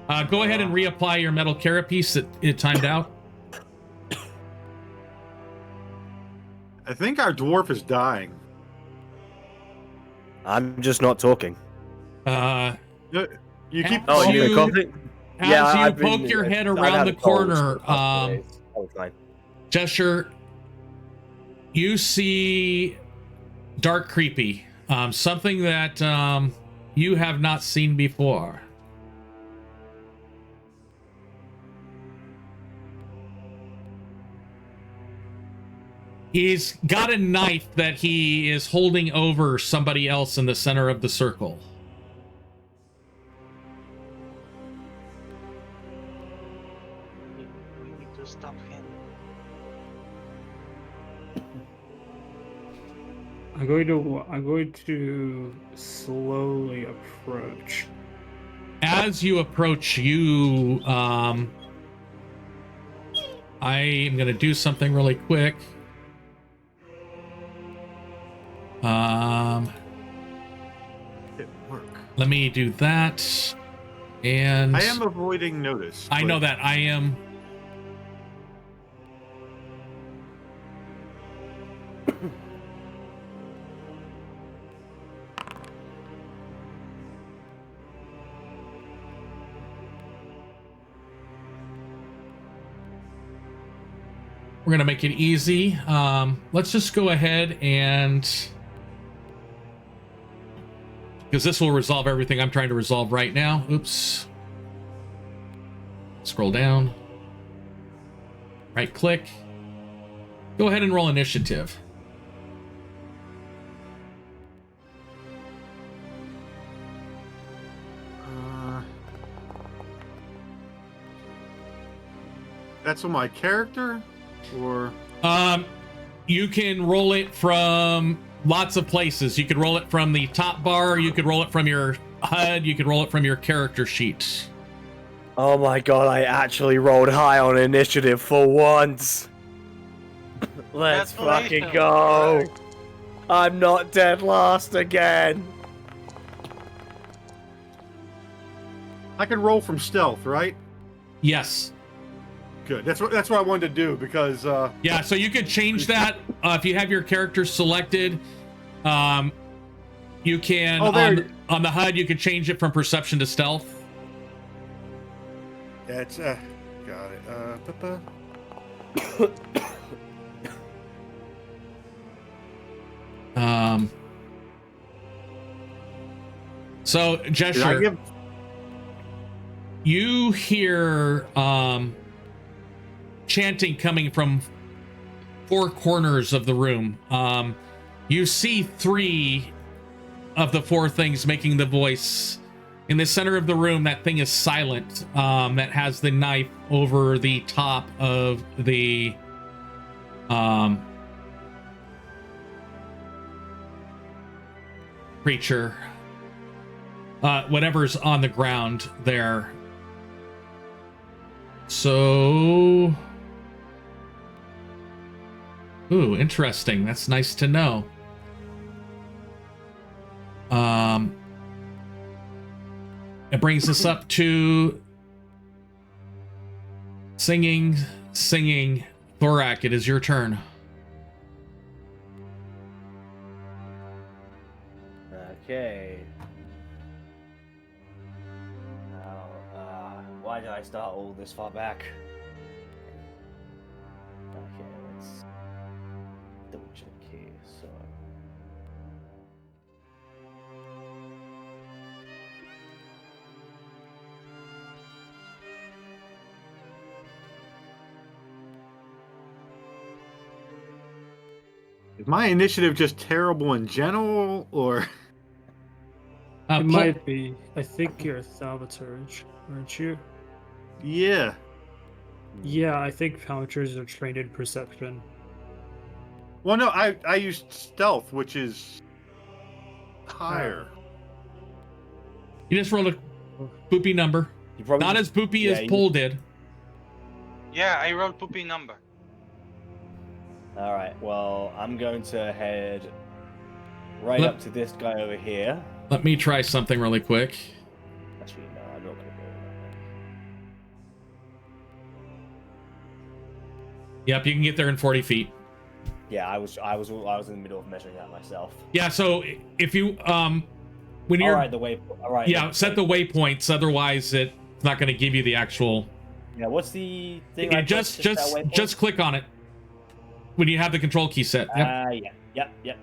then. Go ahead and reapply your metal carapace. It timed out. I think our dwarf is dying. I'm just not talking. You keep. Oh, you- you're confident? As Yeah, you I've been- poke your head I've around had the colds corner, for the past 2 days. Oh, fine. Jesher, you see dark creepy, something that you have not seen before. He's got a knife that he is holding over somebody else in the center of the circle. We need to stop him. I'm going to slowly approach. As you approach, I am going to do something really quick. It work. Let me do that. And I am avoiding notice. I know but that I am. We're gonna make it easy. Let's just go ahead and, because this will resolve everything I'm trying to resolve right now. Oops. Scroll down. Right click. Go ahead and roll initiative. That's on my character, or You can roll it from lots of places. You could roll it from the top bar. You could roll it from your HUD. You could roll it from your character sheet. Oh my god, I actually rolled high on initiative for once. Let's fucking go. I'm not dead last again. I can roll from stealth, right? Yes. Good. That's what I wanted to do because Yeah, so you could change that if you have your character selected. You can on the HUD you could change it from perception to stealth. that's got it. So Jesher, you hear chanting coming from four corners of the room. You see three of the four things making the voice. In the center of the room, that thing is silent. That has the knife over the top of the creature. Whatever's on the ground there. So, ooh, interesting. That's nice to know. It brings us up to singing. Thorak, it is your turn. Okay. Now, why did I start all this far back? Okay, let's double check here. So. Is my initiative just terrible in general, or? It might be. I think you're a thaumaturge, aren't you? Yeah. Yeah, I think thaumaturges are trained in perception. Well, no, I used stealth, which is higher. You just rolled a boopy number. Not as boopy as Pole did. Yeah, I rolled poopy number. Alright, well, I'm going to head right up to this guy over here. Let me try something really quick. Actually, no, I'm not going to go that way. Yep, you can get there in 40 feet. Yeah, I was in the middle of measuring that myself. Yeah, so if you when you're Alright, the waypoint. Alright. Yeah, set the waypoints, otherwise it's not going to give you the actual. Yeah, what's the thing? Yeah, just click on it when you have the control key set. Yep. Yep.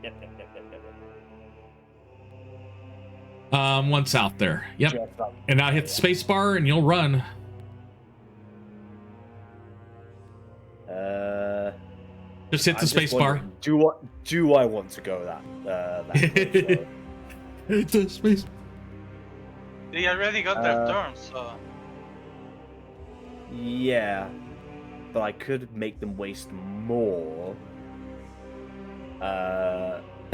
One south there. Yep. And now hit the space bar and you'll run. Just hit the space bar. Do I want to go that way? Hit the space. They already got their turn, so. Yeah, but I could make them waste more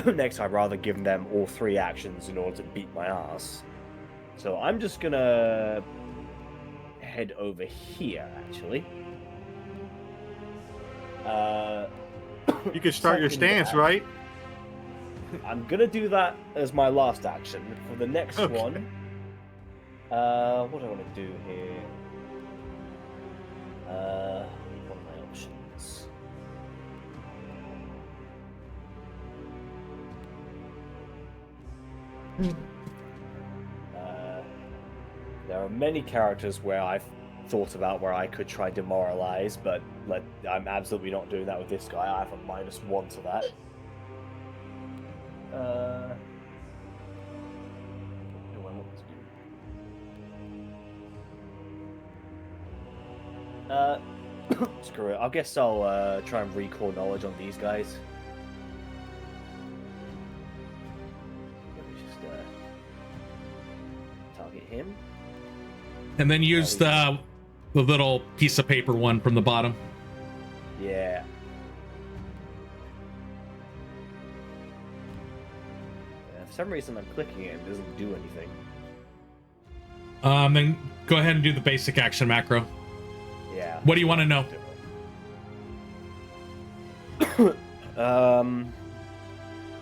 next time, rather giving them all three actions in order to beat my ass. So I'm just gonna head over here, actually. You can start your stance, right? I'm gonna do that as my last action. For the next one, what do I want to do here? What are my options? There are many characters where I've thought about where I could try demoralize, but I'm absolutely not doing that with this guy. I have a -1 to that. What do I want to do? Screw it. I guess I'll try and recall knowledge on these guys. Let me just target him. And then use the The little piece of paper one from the bottom. Yeah. For some reason, I'm clicking it and it doesn't do anything. Then go ahead and do the basic action macro. Yeah. What do you want to know?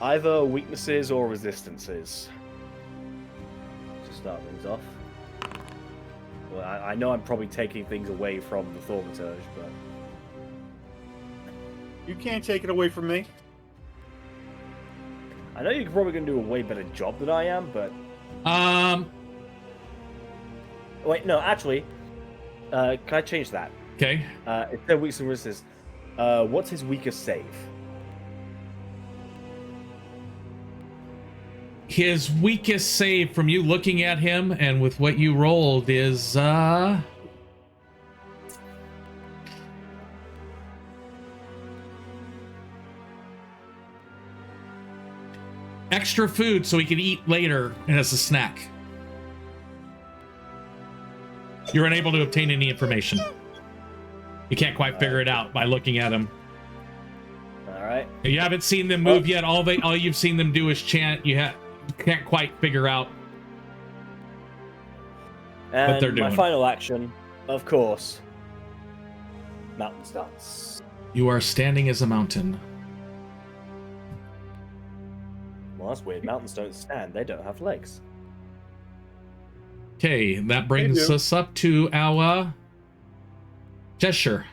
Either weaknesses or resistances. To start things off. Well, I know I'm probably taking things away from the Thaumaturge, but... You can't take it away from me. I know you're probably going to do a way better job than I am, but... Wait, no, actually... can I change that? Okay. Instead of weakness and resistance, what's his weakest save? His weakest save from you looking at him and with what you rolled is extra food so he can eat later as a snack. You're unable to obtain any information. You can't quite figure it out by looking at him. Alright. You haven't seen them move yet. All you've seen them do is chant. You can't quite figure out what they're doing. My final action, of course, mountain stance. You are standing as a mountain. Well, that's weird. Mountains don't stand. They don't have legs. Okay, that brings us up to our gesture.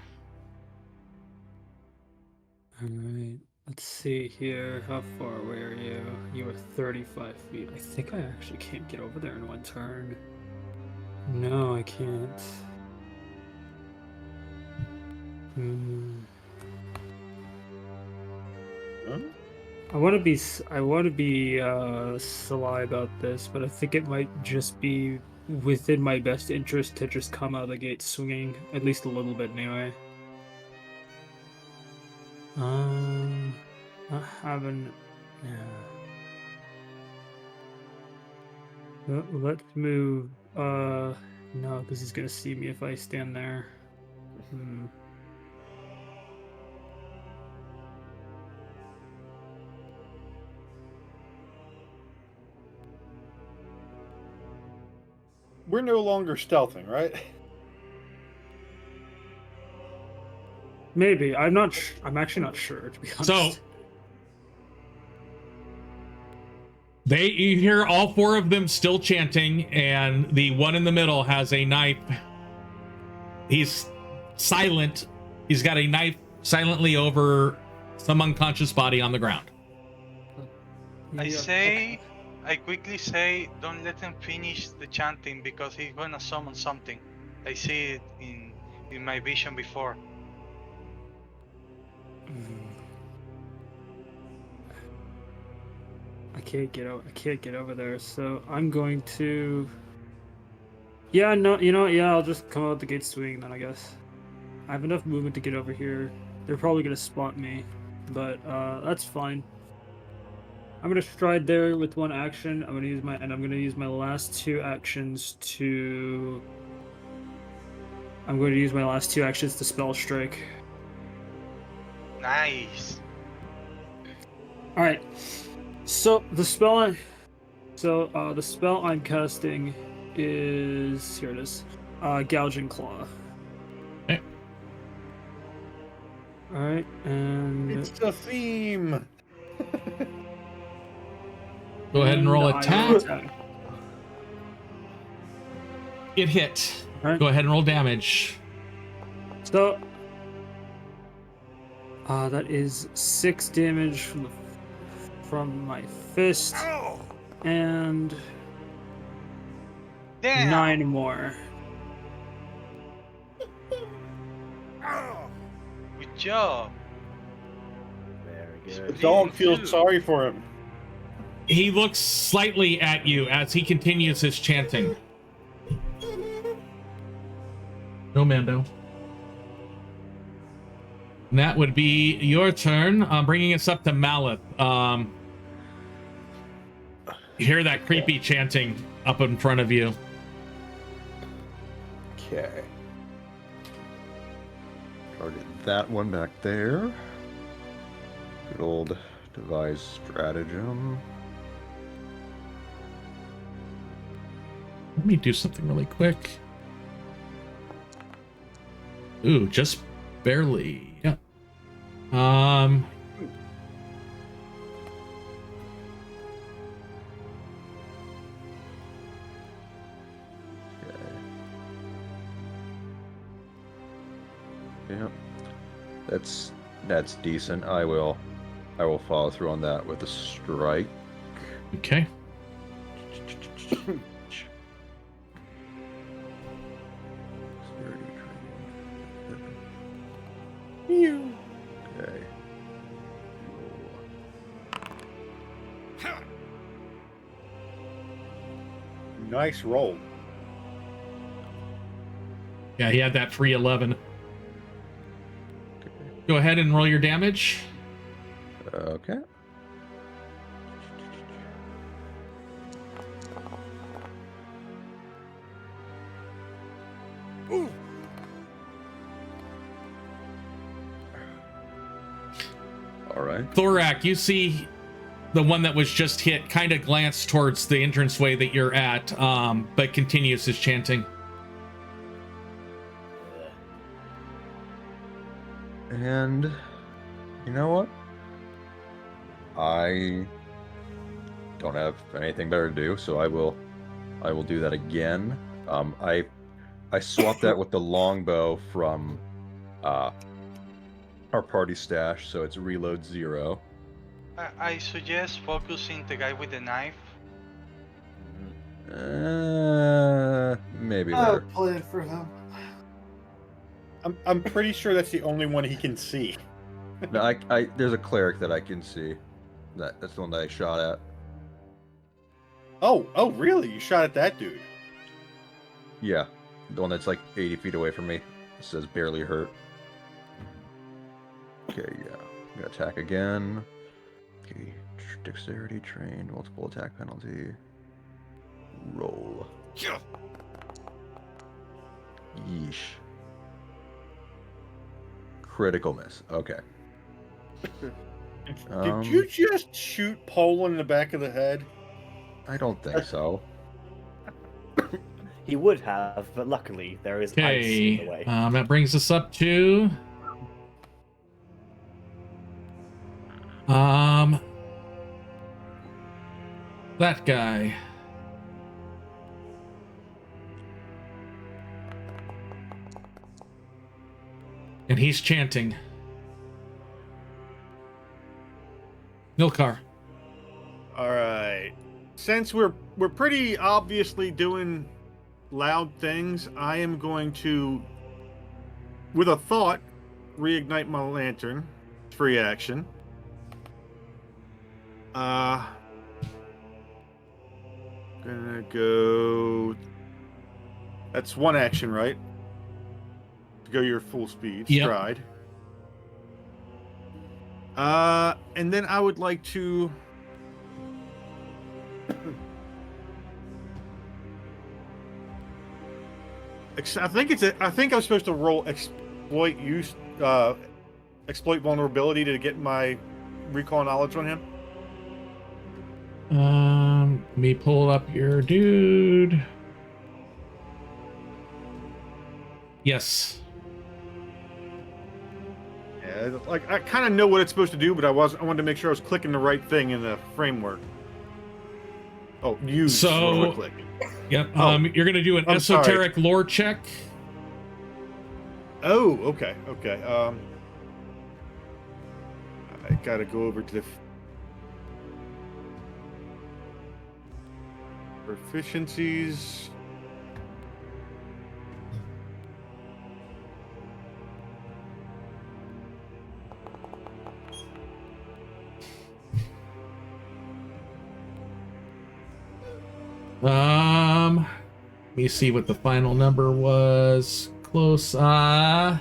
Alright, let's see here. How far away are you? You are 35 feet. I think I actually can't get over there in one turn. No, I can't. I want to be sly about this, but I think it might just be within my best interest to just come out of the gate swinging, at least a little bit anyway. Not having, yeah. Let's move. No, because he's gonna see me if I stand there. We're no longer stealthing, right? Maybe. I'm not. I'm actually not sure, to be honest. So you hear all four of them still chanting, and the one in the middle has a knife. He's silent. He's got a knife silently over some unconscious body on the ground. I quickly say, don't let him finish the chanting because he's gonna summon something. I see it in my vision before. I can't get over there, so I'm going to. Yeah, no, you know, yeah, I'll just come out the gate swing then, I guess. I have enough movement to get over here. They're probably gonna spot me, but that's fine. I'm gonna stride there with one action. I'm gonna use my last two actions to. I'm going to use my last two actions to spell strike. Nice. All right. So the spell I'm casting is here. It is, Gouging Claw. Okay. All right, and It's a theme. Go ahead and roll I will attack. attack. It hit. All right. Go ahead and roll damage. So, that is 6 damage from my fist, and Damn. 9 more. Good job. Very The good. dog feels sorry for him. He looks slightly at you as he continues his chanting. No, Mando. And that would be your turn. Bringing us up to Malith. You hear that creepy chanting up in front of you. Okay. Target that one back there. Good old devised stratagem. Let me do something really quick. Ooh, just barely. Yeah. Yeah. That's decent. I will follow through on that with a strike. Okay. Okay. Nice roll. Yeah, he had that free 11. Go ahead and roll your damage. Okay. All right. Thorak, you see the one that was just hit kind of glance towards the entranceway that you're at, but continues his chanting. And you know what? I don't have anything better to do, so I will do that again. I swapped that with the longbow from our party stash, so it's reload 0. I suggest focusing the guy with the knife. Maybe I'll later. play it for him. I'm pretty sure that's the only one he can see. No, I there's a cleric that I can see. That's the one that I shot at. Oh, really? You shot at that dude? Yeah, the one that's like 80 feet away from me. It says barely hurt. Okay, yeah. I'm gonna attack again. Okay, dexterity trained, multiple attack penalty. Roll. Yeesh. Critical miss. Okay. Did you just shoot Poland in the back of the head? I don't think so. He would have, but luckily there is ice in the way. Okay, that brings us up to that guy. And he's chanting. Nilkar. All right. Since we're pretty obviously doing loud things, I am going to, with a thought, reignite my lantern. Free action. Gonna go. That's one action, right? To go your full speed Yep. stride. And then I would like to. I think I'm supposed to roll exploit vulnerability to get my recall knowledge on him. Let me pull up your dude. Yes. Yeah, like I kind of know what it's supposed to do, but I wanted to make sure I was clicking the right thing in the framework. Oh, use So- click. Yep. Oh, You're gonna do an I'm sorry. esoteric lore check. Oh, okay. I gotta go over to the proficiencies. Let me see what the final number was. Close. What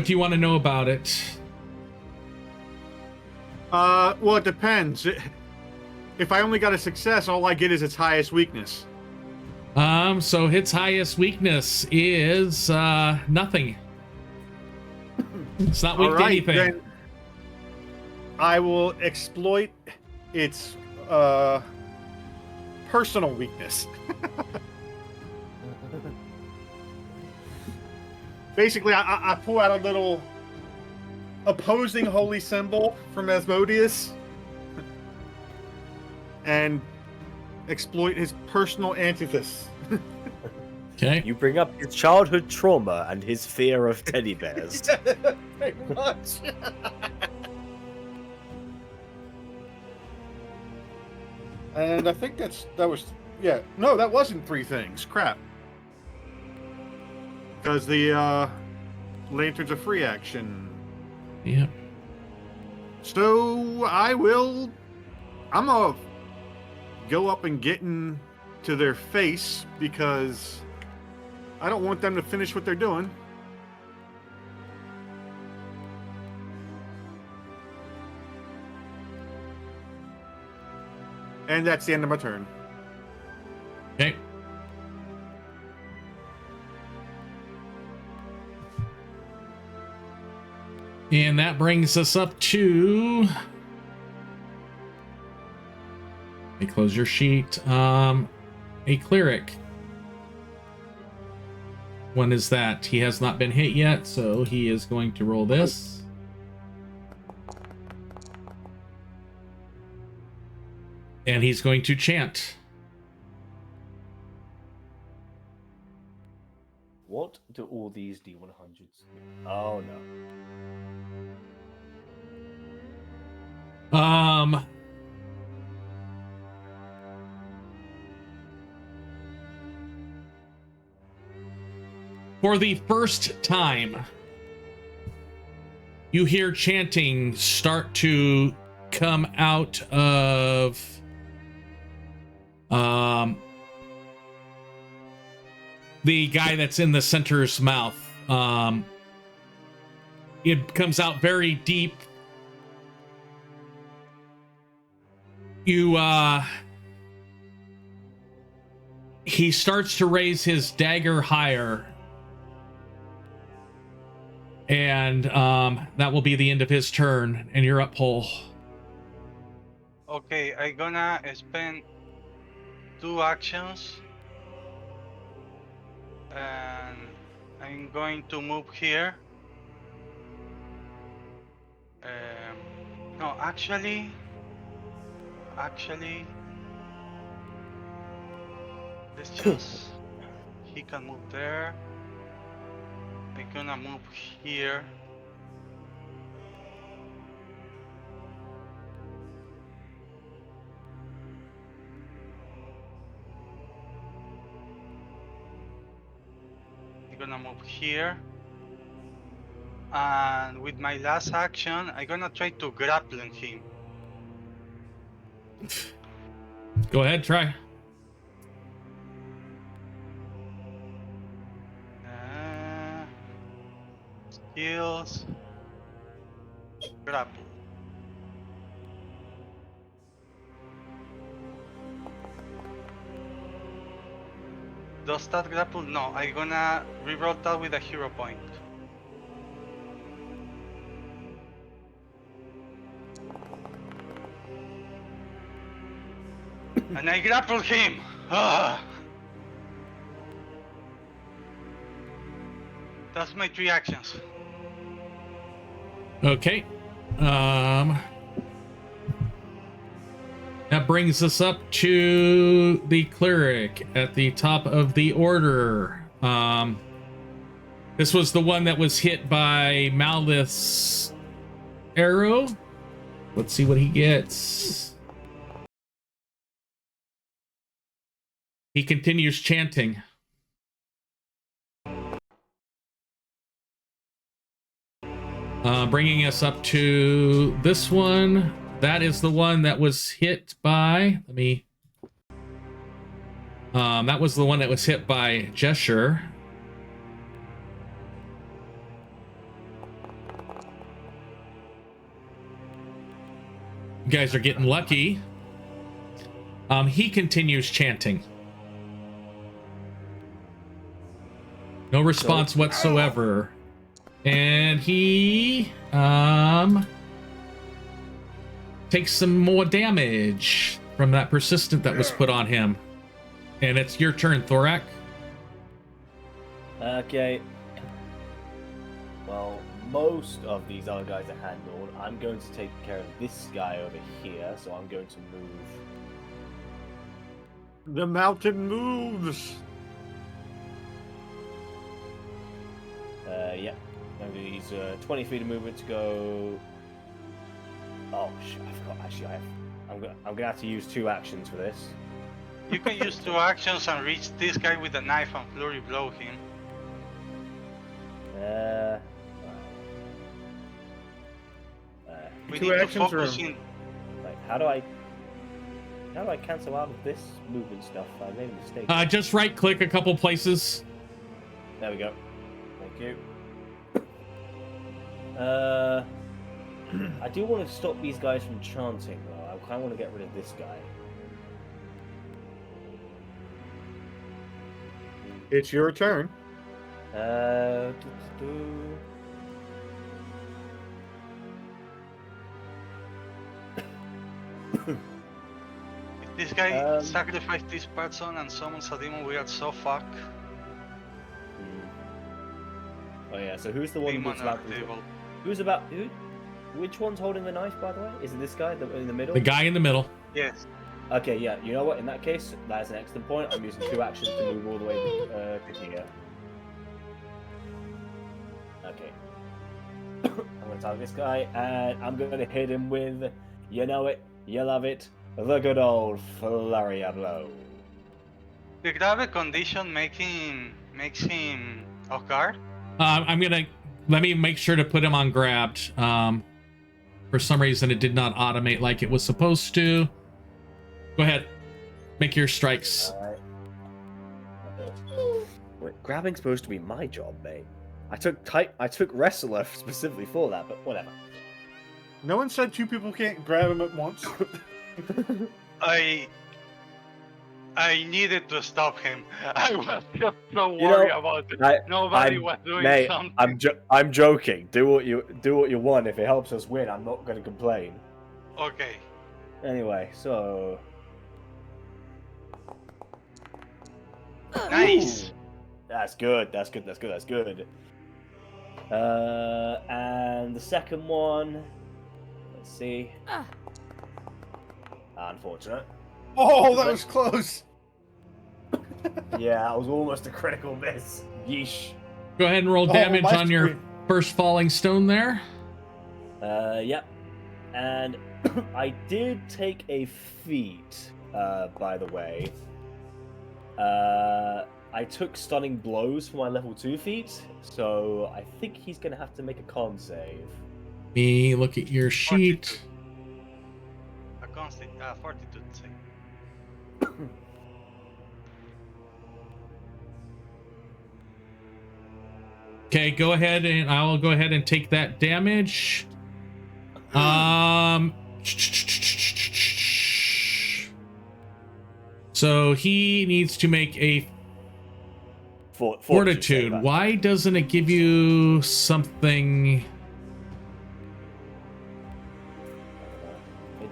do you want to know about it? Well, it depends. If I only got a success, all I get is its highest weakness. So its highest weakness is nothing. It's not weak All to right, anything. then I will exploit its personal weakness. Basically, I pull out a little opposing holy symbol from Asmodeus and exploit his personal antithesis. Okay. You bring up his childhood trauma and his fear of teddy bears. Very much. And I think that wasn't three things. Crap. Because the lantern's a free action. Yep. So I'm gonna go up and get into their face because I don't want them to finish what they're doing. And that's the end of my turn. Okay. And that brings us up to... Let me close your sheet. A cleric. When is that? He has not been hit yet, so he is going to roll this. And he's going to chant. What do all these D100s do? Oh no. For the first time, you hear chanting start to come out of the guy that's in the center's mouth. It comes out very deep. He starts to raise his dagger higher. And that will be the end of his turn, and you're up, Paul. Okay, I'm gonna spend 2 actions. And I'm going to move here. No, actually, let's just, he can move there. I'm gonna move here. I'm gonna move here. And with my last action, I'm gonna try to grapple him. Go ahead, try. Skills. Grapple. Does that grapple? No, I'm gonna reroll that with a hero point. And I grapple him! Ah. That's my 3 actions. Okay. That brings us up to the cleric at the top of the order. This was the one that was hit by Malith's arrow. Let's see what he gets. He continues chanting. Bringing us up to this one. That is the one that was hit by... that was the one that was hit by Jesher. You guys are getting lucky. He continues chanting. No response whatsoever. And he takes some more damage from that persistent that was put on him. And it's your turn, Thorak. Okay. Well, most of these other guys are handled. I'm going to take care of this guy over here, so I'm going to move. The mountain moves. Yeah. I'm going to use 20 feet of movement to go. Oh shit! I forgot. Actually, I'm gonna have to use 2 actions for this. You can use 2 actions and reach this guy with a knife and flurry blow him. We 2 need to actions focus or- in. Like, how do I cancel out of this movement stuff? I made a mistake. Just right click a couple places. There we go. Thank you. I do want to stop these guys from chanting, though. I kind of want to get rid of this guy. It's your turn. Do-do-do. If this guy sacrificed this person and summons a demon, we are so fucked. Oh yeah. So who's the one Demon that's on about? the table. Who's about? Who? Which one's holding the knife, by the way? Is it this guy in the middle? The guy in the middle. Yes. Okay, yeah. You know what? In that case, that is an excellent point. I'm using 2 actions to move all the way to here. Okay. I'm going to target this guy, and I'm going to hit him with, you know it, you love it, the good old flurry of blow. The grave condition makes him off guard. Let me make sure to put him on grabbed. For some reason, it did not automate like it was supposed to. Go ahead, make your strikes. Alright. Wait, grabbing's supposed to be my job, mate. I took wrestler specifically for that, but whatever. No one said 2 people can't grab him at once. I needed to stop him. I was just so worried about it. Nobody was doing something. I'm joking. Do what you want. If it helps us win, I'm not going to complain. Okay. Anyway, so Nice. that's good. That's good. And the second one. Let's see. Unfortunate. Oh, that was close. Yeah, that was almost a critical miss. Yeesh. Go ahead and roll Oh, damage my on your screen. first falling stone there. Yep. And I did take a feat, by the way. I took stunning blows for my level 2 feat, so I think he's gonna have to make a con save. Me look at your sheet. A constant fortitude save. Okay, go ahead and I will go ahead and take that damage. So he needs to make a fortitude. save. Why doesn't it give you something?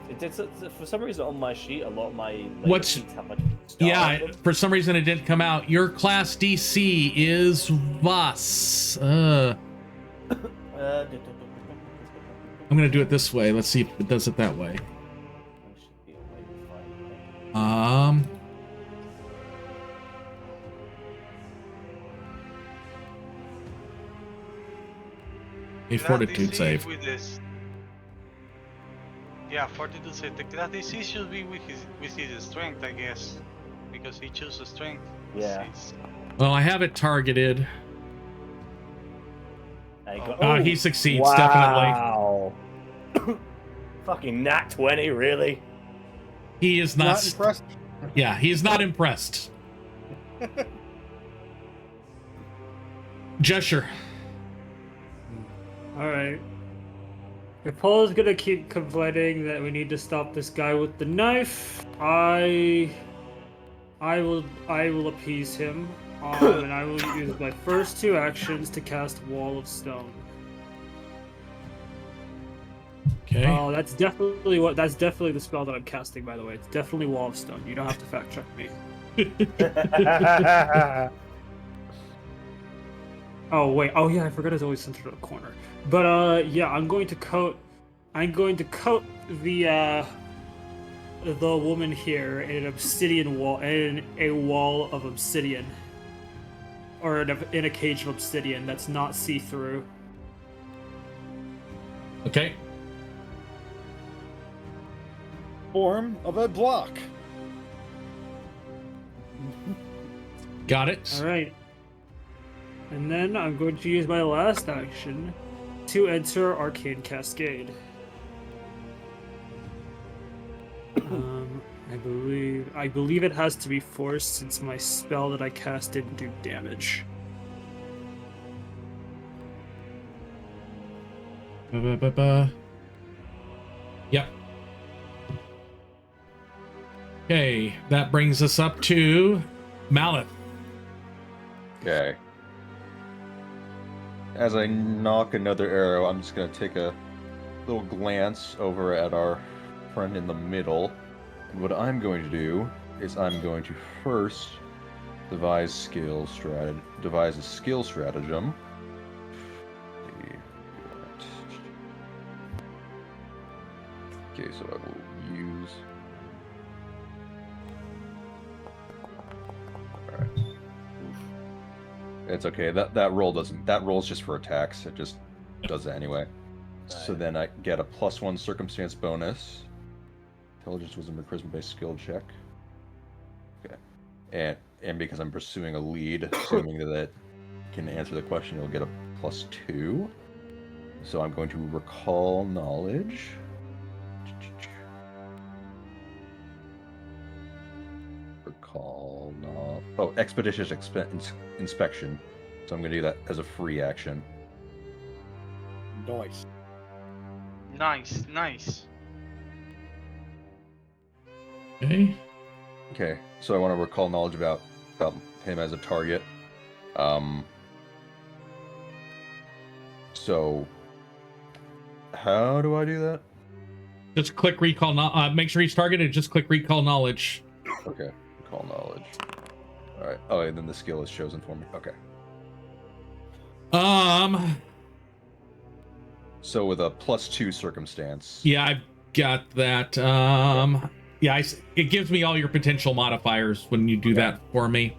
It did for some reason on my sheet. A lot of my What's- sheets have like stars Yeah, on them. for some reason it didn't come out. Your class DC is Vas. I'm gonna do it this way. Let's see if it does it that way. A fortitude DC save. With this. Yeah, fortitude save. The class DC should be with his strength, I guess, because he chooses strength. Yeah. Well, I have it targeted. He succeeds, wow. Fucking nat 20, really? He is Not not. impressed. Yeah, he's not impressed. Gesture. Alright. If Paul is gonna keep complaining that we need to stop this guy with the knife, I will appease him. And I will use my first 2 actions to cast Wall of Stone. Okay. Oh, that's definitely the spell that I'm casting, by the way. It's definitely Wall of Stone. You don't have to fact check me. Oh wait. Oh yeah, I forgot it's always centered in a corner. But yeah, I'm going to coat the woman here in an obsidian wall, in a wall of obsidian, or in a cage of obsidian that's not see-through. Okay. Form of a block. Got it. All right. And then I'm going to use my last action to enter Arcane Cascade. I believe it has to be forced since my spell that I cast didn't do damage. Yep. Okay, that brings us up to Malith. Okay. As I knock another arrow, I'm just going to take a little glance over at our friend in the middle. And what I'm going to do is I'm going to first devise a skill stratagem. Okay, so I will use... Alright. It's okay, that roll doesn't... That roll's just for attacks, it just does it anyway. So then I get a +1 circumstance bonus. Intelligence, wisdom, or charisma-based skill check. Okay. And because I'm pursuing a lead, assuming that it can answer the question, you'll get a +2. So I'm going to recall knowledge. Oh, expeditious inspection. So I'm going to do that as a free action. Nice. Nice. Okay. Okay, so I want to recall knowledge about him as a target. So how do I do that? Just click recall. Make sure he's targeted. Just click recall knowledge. Okay, recall knowledge. All right. Oh, and then the skill is chosen for me. Okay. So with a +2 circumstance. Yeah, I've got that. Yeah, it gives me all your potential modifiers when you do that for me.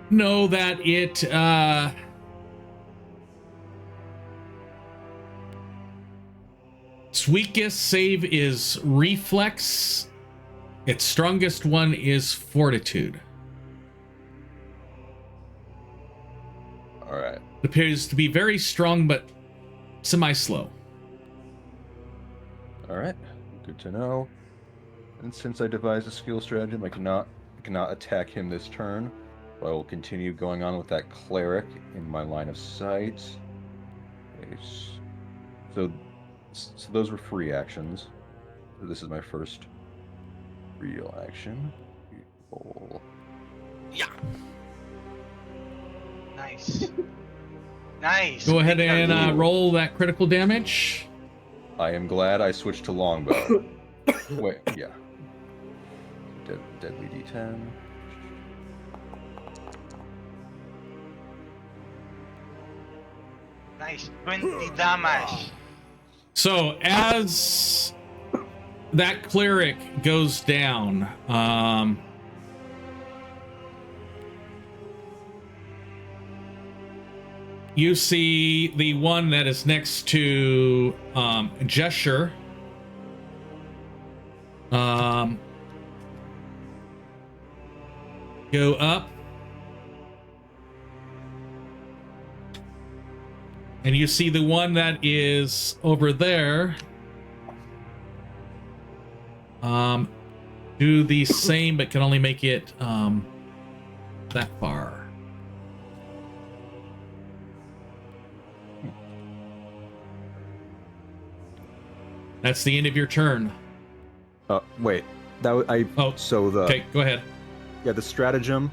Know that it its weakest save is reflex. Its strongest one is fortitude. All right. It appears to be very strong, but semi-slow. All right. Good to know. And since I devised a skill stratagem, I cannot attack him this turn. But I will continue going on with that cleric in my line of sight. Okay, so those were free actions. So this is my first real action. Roll. Yeah. Nice. Go ahead and roll that critical damage. I am glad I switched to longbow. Wait, yeah. Deadly D10. Nice. 20 damage. So as that cleric goes down, you see the one that is next to Gesture. Go up. And you see the one that is over there. Do the same, but can only make it that far. That's the end of your turn. Wait. That I. Oh, So the Okay, go ahead. yeah, the stratagem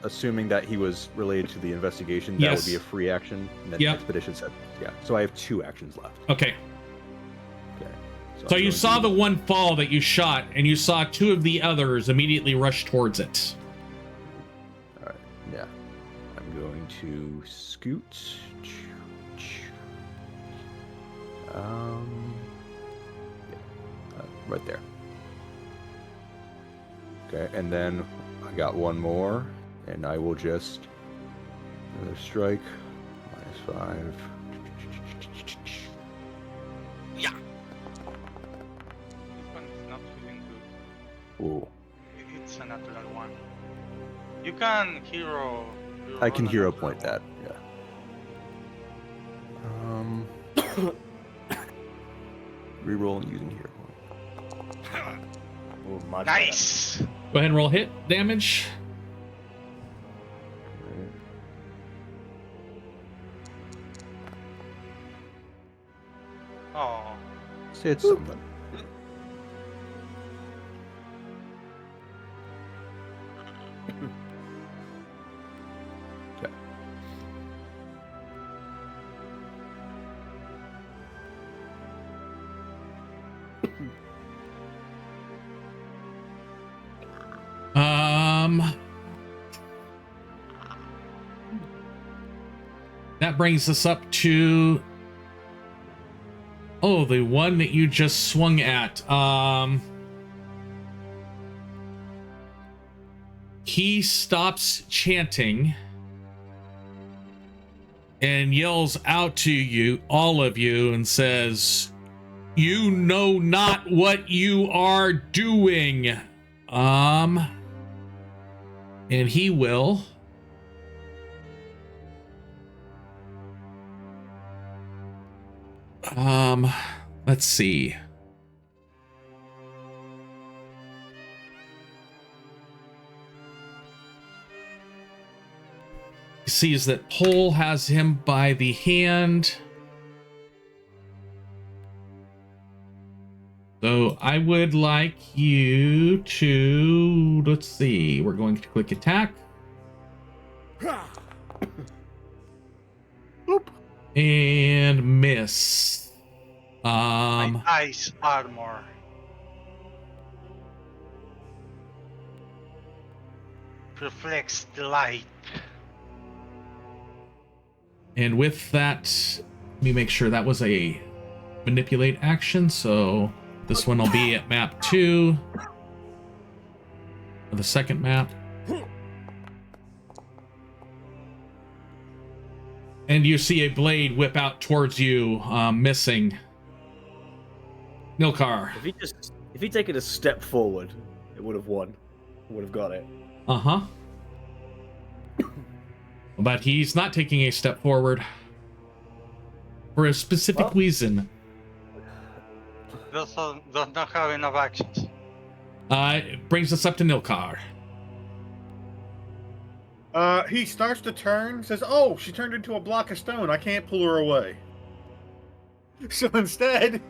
assuming that he was related to the investigation. That would be Yes. a free action. And then Yep. expedition said, yeah. So I have 2 actions left. Okay. Okay. So I'm you going saw to- the one fall that you shot, and you saw 2 of the others immediately rush towards it. All right. Yeah. I'm going to scoot. Right there. Okay, and then I got one more, and I will just another strike. -5. This one is not feeling good. Ooh. It's a natural one. You can hero. I can roll a hero natural point one. that. Yeah. Reroll and using hero point. Oh, much Nice. Go ahead and roll hit damage. Oh. Say it's something. Okay. That brings us up to the one that you just swung at. He stops chanting and yells out to you, all of you, and says, "You know not what you are doing." And he will let's see. He sees that Pole has him by the hand. So I would like you to, let's see, we're going to click attack. And miss. My ice armor. Reflects the light. And with that, let me make sure that was a manipulate action. So this one will be at map 2. Or the second map. And you see a blade whip out towards you, missing. Nilkar. If he'd taken a step forward, it would have won. Would have got it. Uh-huh. But he's not taking a step forward. For a specific reason. Does not have enough actions. It brings us up to Nilkar. He starts to turn, says, "Oh, she turned into a block of stone. I can't pull her away." So instead,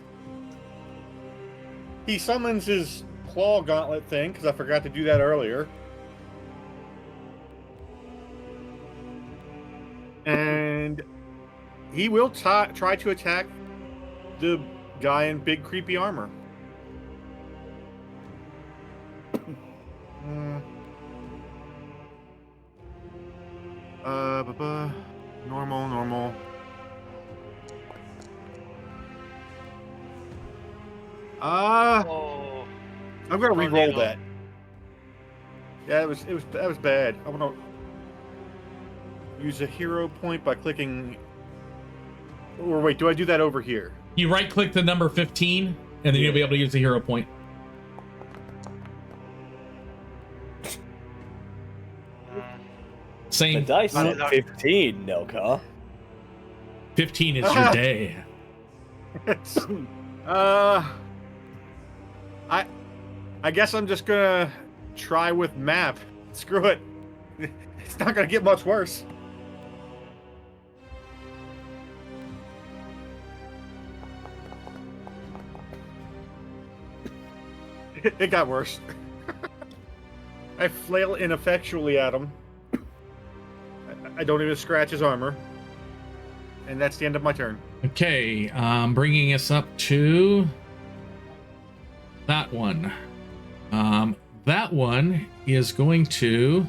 he summons his claw gauntlet thing, because I forgot to do that earlier. And he will try to attack the guy in big creepy armor. Normal. Oh. I'm gonna re-roll Tornado. that. Yeah, that was bad. I'm gonna use a hero point by clicking. Or wait, do I do that over here? You right-click the number 15, and then you'll be able to use the hero point. The Same. dice I at love- 15, Nelcar. 15 is your day. I guess I'm just gonna try with map. Screw it. It's not gonna get much worse. It got worse. I flail ineffectually at him. I don't even scratch his armor. And that's the end of my turn. Okay, bringing us up to that one. That one is going to...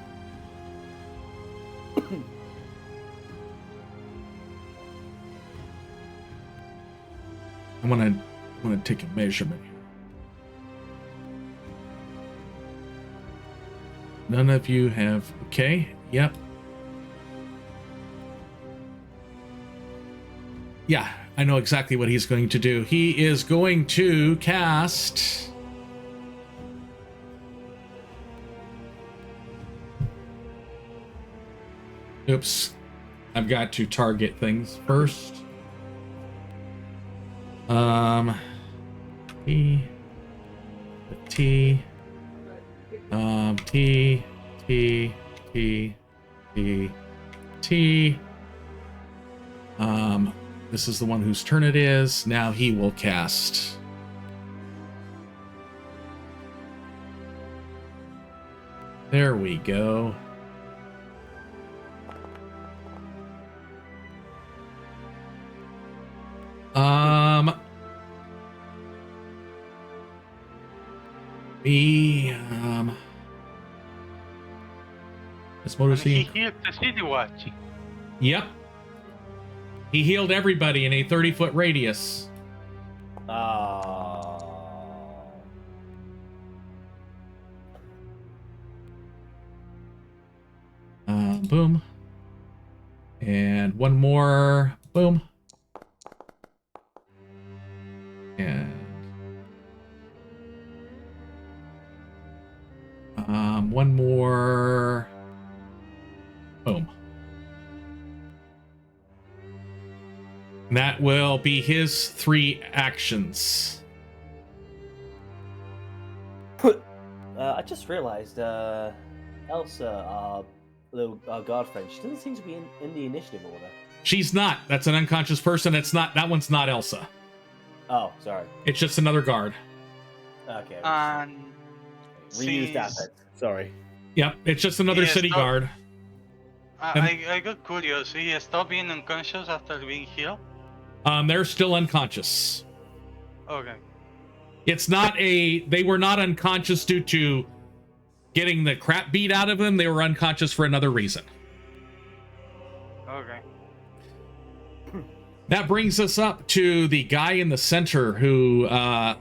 I want to take a measurement here. None of you have... Okay, yep. Yeah, I know exactly what he's going to do. He is going to cast... Oops. I've got to target things first. T, T, T, T, T, T, T. This is the one whose turn it is. Now he will cast. There we go. Asmodeus. He healed the city watch. Yep. He healed everybody in a 30-foot radius. Boom. And one more. Boom. And one more. Boom. And that will be his 3 actions. I just realized, Elsa, our little guard friend, she doesn't seem to be in the initiative order. She's not. That's an unconscious person. It's not. That one's not Elsa. Oh, sorry. It's just another guard. Okay. And Reused since asset. Sorry. Yep. It's just another Yes, city no. guard. I got curious. He stopped being unconscious after being healed? They're still unconscious. Okay. It's not a... They were not unconscious due to getting the crap beat out of them. They were unconscious for another reason. Okay. That brings us up to the guy in the center who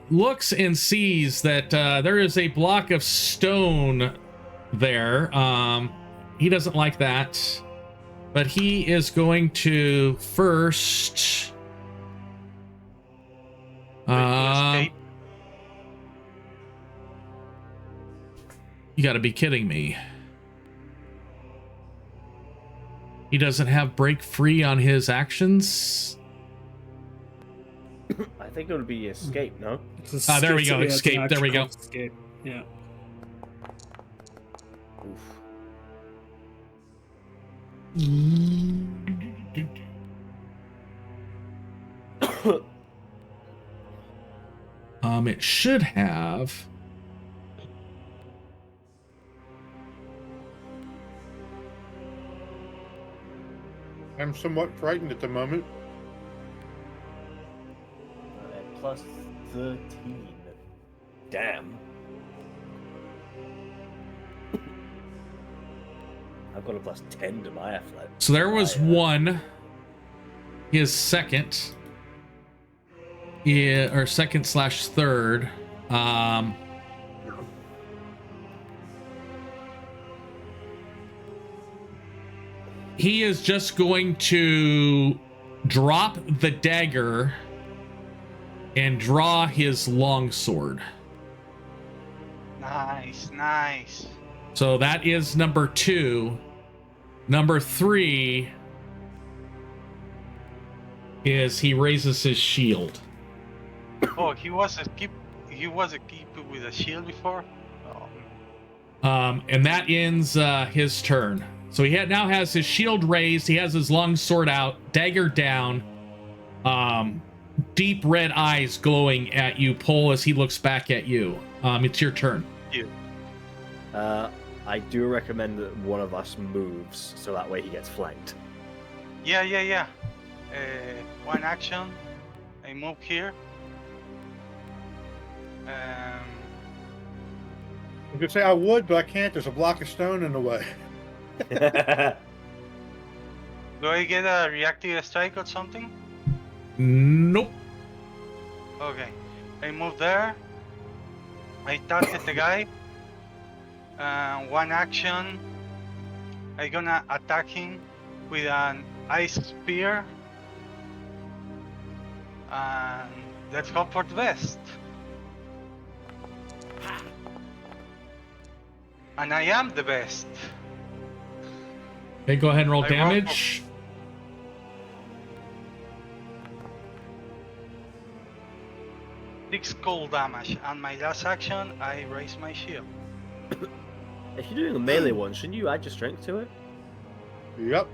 looks and sees that there is a block of stone there. He doesn't like that, but he is going to first... You gotta be kidding me. He doesn't have break free on his actions? I think it would be escape, no? There we go. Escape. There we go. Escape. Yeah. It should have... I'm somewhat frightened at the moment. Plus 13. Damn. I've got a plus 10 to my athletics. So there was one. His second. Yeah, or second/third. He is just going to drop the dagger and draw his longsword. Nice, nice. So that is number 2. Number 3 is he raises his shield. Oh, he was equipped with a shield before? Oh. And that ends his turn. So he now has his shield raised. He has his long sword out, dagger down. Deep red eyes glowing at you, Pull, as he looks back at you. It's your turn. I do recommend that one of us moves, so that way he gets flanked. Yeah. One action. I move here. I was gonna say I would, but I can't. There's a block of stone in the way. Do I get a reactive strike or something? Nope. Okay. I move there. I target the guy. One action. I gonna attack him with an ice spear. And let's hope for the best. And I am the best. Okay, go ahead and roll I roll damage. 6 cold damage, and my last action, I raise my shield. If you're doing a melee one, shouldn't you add your strength to it? Yep.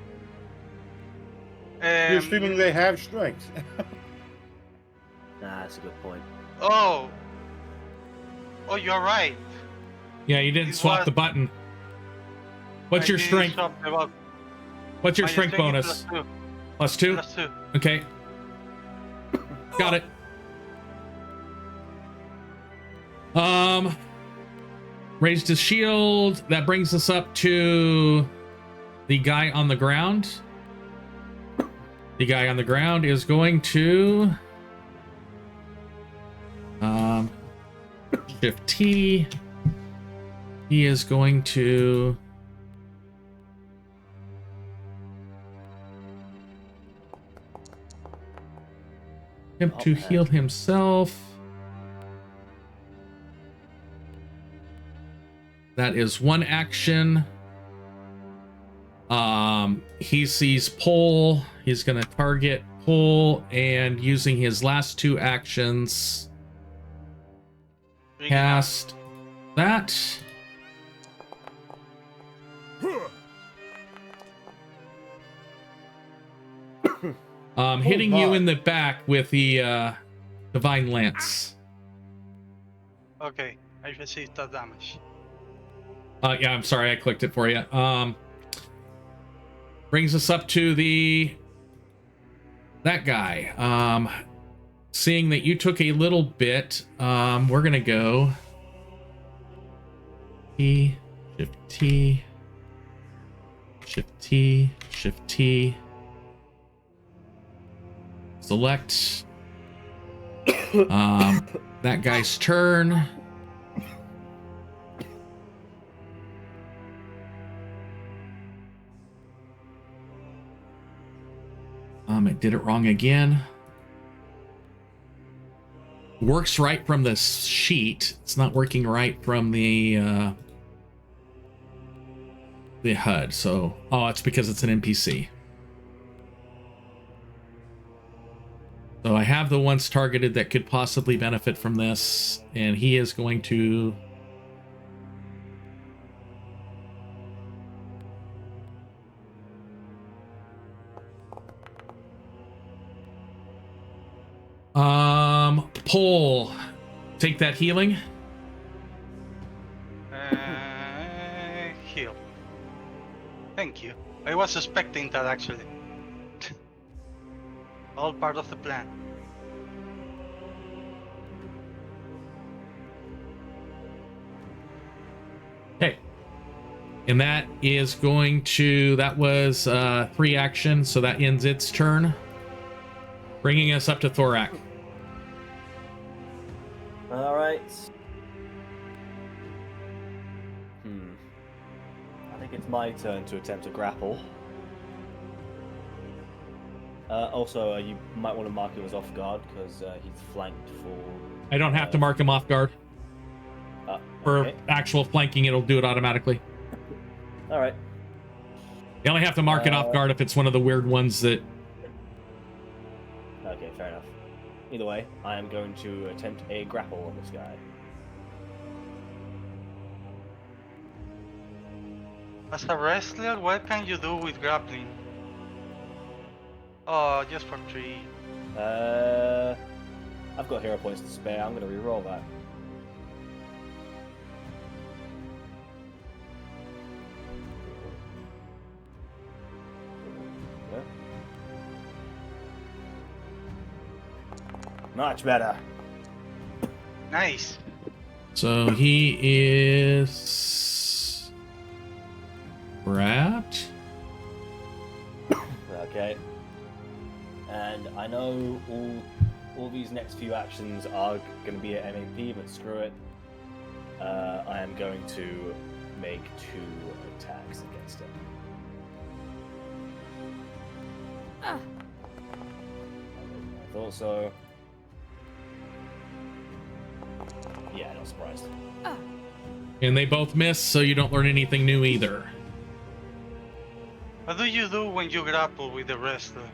You're assuming they have strength. Nah, that's a good point. Oh, you're right. Yeah, you didn't It swap was- the button. What's your I didn't strength? swap the button. What's your My strength strength bonus? is Plus 2? Plus 2. Okay. Got it. Raised his shield. That brings us up to the guy on the ground. The guy on the ground is going to Shift T. He is going to attempt to heal himself. That is one action. He sees Pole. He's gonna target Pole, and using his last 2 actions, cast that. Hitting you in the back with the Divine Lance. Okay, I received that damage. Yeah, I'm sorry, I clicked it for you. Brings us up to that guy. Seeing that you took a little bit, we're gonna go T, Shift T, Shift T, Shift T. Select that guy's turn. I did it wrong again. Works right from the sheet. It's not working right from the HUD. So, it's because it's an NPC. So I have the ones targeted that could possibly benefit from this, and he is going to Pole, take that healing. Heal. Thank you. I was suspecting that actually. All part of the plan. Okay. And that is going to, that was 3 actions, so that ends its turn. Bringing us up to Thorak. Alright. I think it's my turn to attempt to grapple. Also, you might want to mark him as off guard because he's flanked for... I don't have to mark him off guard. For okay. actual flanking, it'll do it automatically. Alright. You only have to mark it off guard if it's one of the weird ones that... Okay, fair enough. Either way, I am going to attempt a grapple on this guy. As a wrestler, what can you do with grappling? Oh, just for 3. I've got hero points to spare. I'm going to reroll that. Much better. Nice. So he is trapped. Okay. And I know all these next few actions are going to be at MAP, but screw it. I am going to make 2 attacks against him. I thought so. Yeah, not surprised. And they both miss, so you don't learn anything new either. What do you do when you grapple with the wrestler?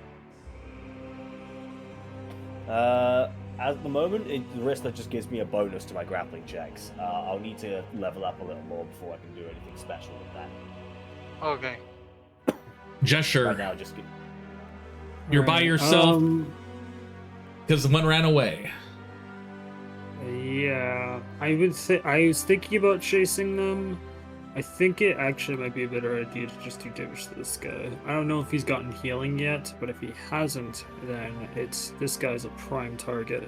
At the moment, the wrestler just gives me a bonus to my grappling checks. I'll need to level up a little more before I can do anything special with that. Okay. Gesture. Right now, just You're by yourself Um, because the one ran away. yeah, I would say I was thinking about chasing them. I think it actually might be a better idea to just do damage to this guy. I don't know if he's gotten healing yet, but if he hasn't, then this guy's a prime target.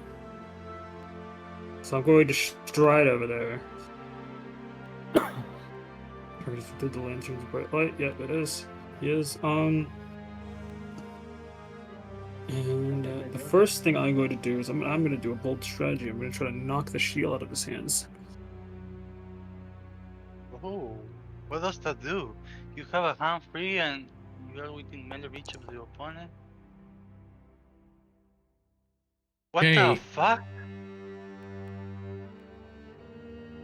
So I'm going to stride over there. Did the lantern's bright light? Yep, it is. He is. And the first thing I'm going to do is I'm going to do a bold strategy. I'm going to try to knock the shield out of his hands. Oh, what does that do? You have a hand free and you are within melee reach of the opponent? What Okay. the fuck?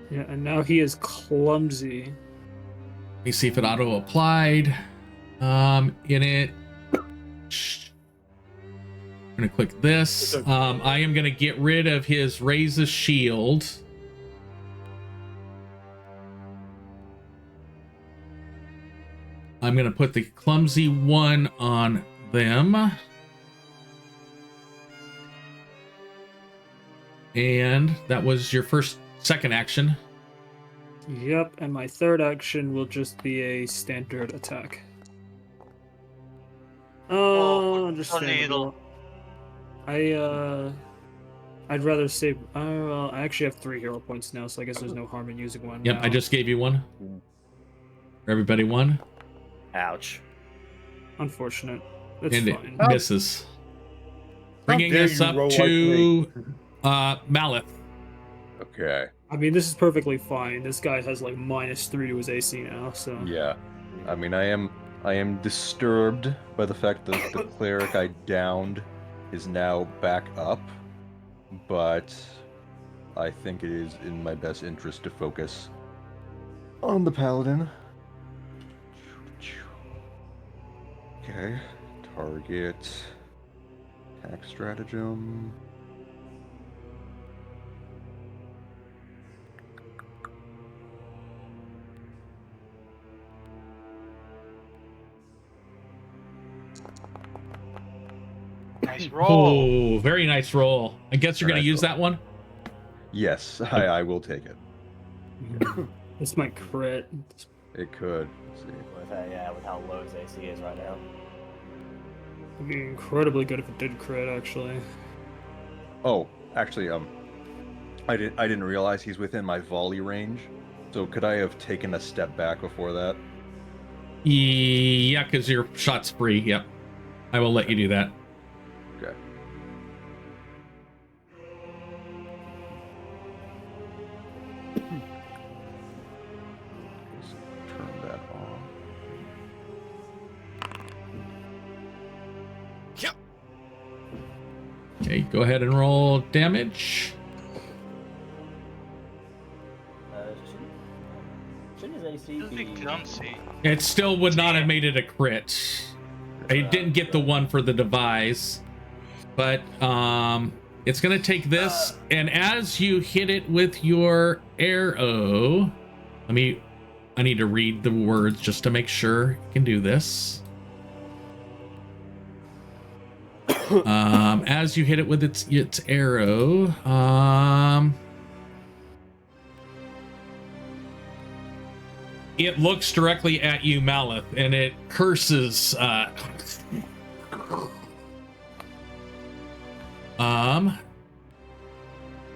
Yeah, and now he is clumsy. Let me see if it auto applied. In it. I'm gonna click this. I am gonna get rid of his Raise's shield. I'm gonna put the clumsy one on them. And that was your second action. Yep, and my third action will just be a standard attack. Oh, Understandable. I'd rather save. Well, I actually have 3 hero points now, so I guess there's no harm in using one. Yep, now. I just gave you one. For everybody one. ouch. Unfortunate. That's And fine. it misses. Bringing dare us you up roll like to me. Malith. Okay. I mean, this is perfectly fine. This guy has like -3 to his AC now, so. Yeah. I mean, I am disturbed by the fact that the cleric I downed is now back up, but I think it is in my best interest to focus on the paladin. Okay. Target. Attack stratagem. Nice roll. Oh, very nice roll. I guess you're going to Nice use roll. that one? Yes, I will take it. This might crit. It could. Let's see. With how low his AC is right now. It'd be incredibly good if it did crit, actually. Oh, actually, I didn't realize he's within my volley range. So could I have taken a step back before that? Yeah, because your shot's free. Yep. I will let you do that. Okay. Let's turn that on. Okay, go ahead and roll damage. Shouldn't his AC Just be clumsy. It still would not have made it a crit. I didn't get the one for the device, but it's gonna take this, and as you hit it with your arrow, I need to read the words just to make sure you can do this. As you hit it with its arrow, it looks directly at you, Malith, and it curses.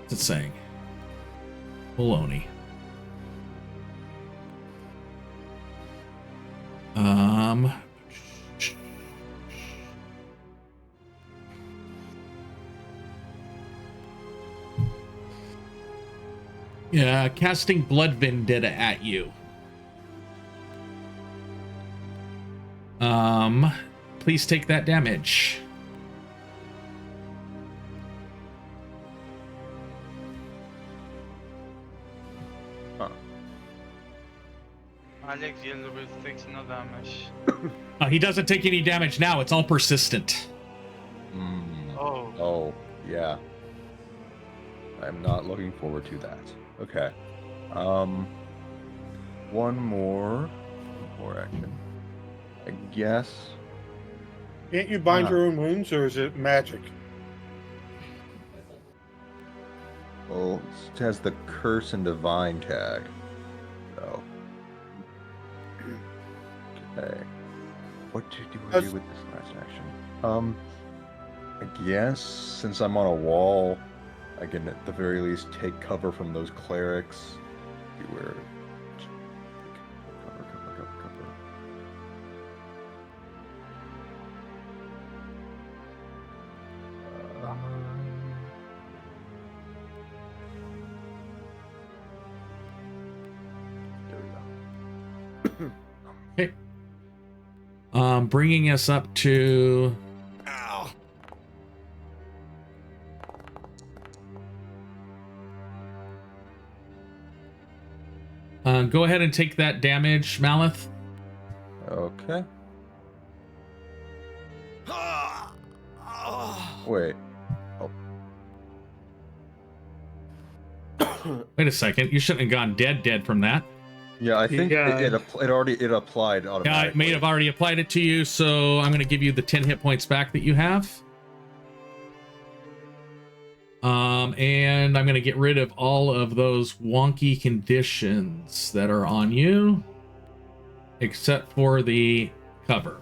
What's it saying? Baloney. Yeah, casting Blood Vendetta at you. Please take that damage. Alex Yellow takes no damage. He doesn't take any damage now. It's all persistent. Oh. Oh, yeah. I'm not looking forward to that. Okay. One more action. I guess. Can't you bind your own wounds, or is it magic? Well, it has the curse and divine tag. So. Okay. What do I do with this last action? I guess since I'm on a wall, I can at the very least take cover from those clerics. Beware. Cover. There we go. Okay. Bringing us up to. Ow. Go ahead and take that damage, Malith. Okay. Wait. Wait a second. You shouldn't have gone dead from that. Yeah, I think Yeah. it applied Yeah, automatically. it may have already applied it to you, so I'm going to give you the 10 hit points back that you have. And I'm going to get rid of all of those wonky conditions that are on you, except for the cover.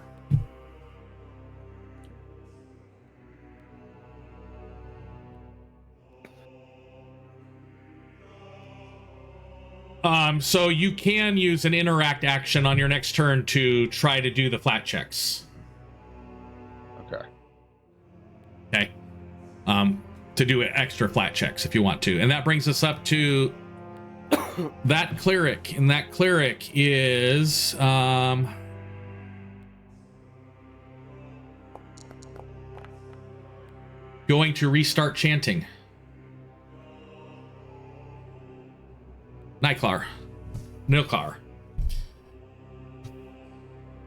So you can use an interact action on your next turn to try to do the flat checks. Okay. Okay. To do extra flat checks if you want to. And that brings us up to that cleric. And that cleric is going to restart chanting. Nilkar.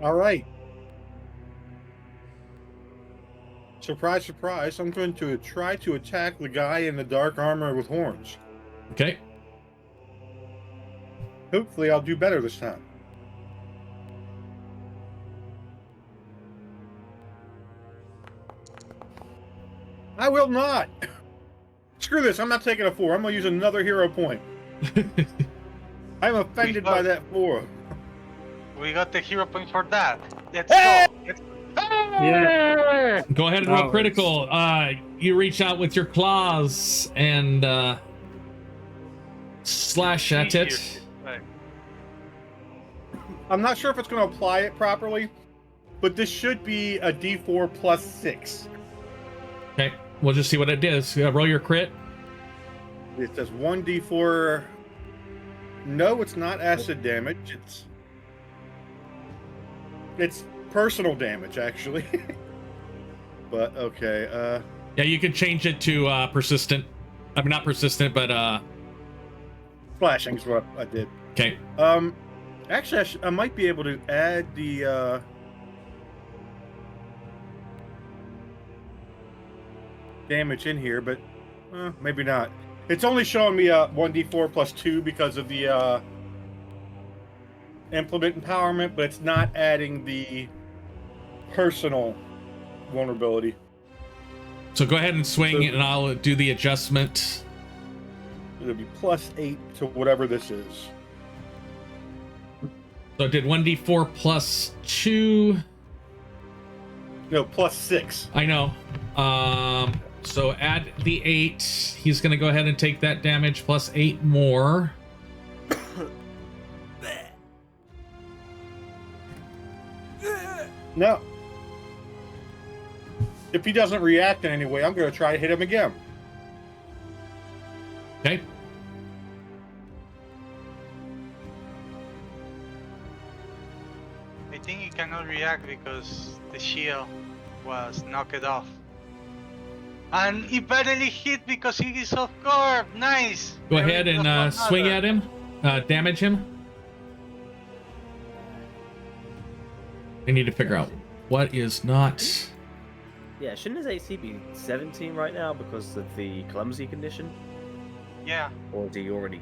All right. Surprise, surprise. I'm going to try to attack the guy in the dark armor with horns. Okay. Hopefully, I'll do better this time. I will not. Screw this. I'm not taking a 4. I'm going to use another hero point. I'm offended by that 4. We got the hero point for that. Let's go. Yeah. Go ahead and roll critical. You reach out with your claws and slash at it. Right. I'm not sure if it's going to apply it properly, but this should be a D4 plus 6. Okay, we'll just see what it is. Roll your crit. It says 1d4. No, it's not acid damage. It's personal damage, actually. But okay. Yeah, you can change it to persistent. I mean, not persistent, but Slashing is what I did. okay. Actually, I might be able to add the damage in here, but maybe not. It's only showing me 1d4 plus 2 because of the implement empowerment, but it's not adding the personal vulnerability. So go ahead and swing, and I'll do the adjustment. It'll be plus 8 to whatever this is. So it did 1d4 plus 2. No, plus 6. I know. So add the 8. He's going to go ahead and take that damage plus 8 more. No. If he doesn't react in any way, I'm going to try to hit him again. Okay. I think he cannot react because the shield was knocked off. And he barely hit because he is off guard. Nice. Go There ahead is and another. swing at him. Damage him. I need to figure out what is not. Yeah, shouldn't his AC be 17 right now because of the clumsy condition? Yeah. Or is he already?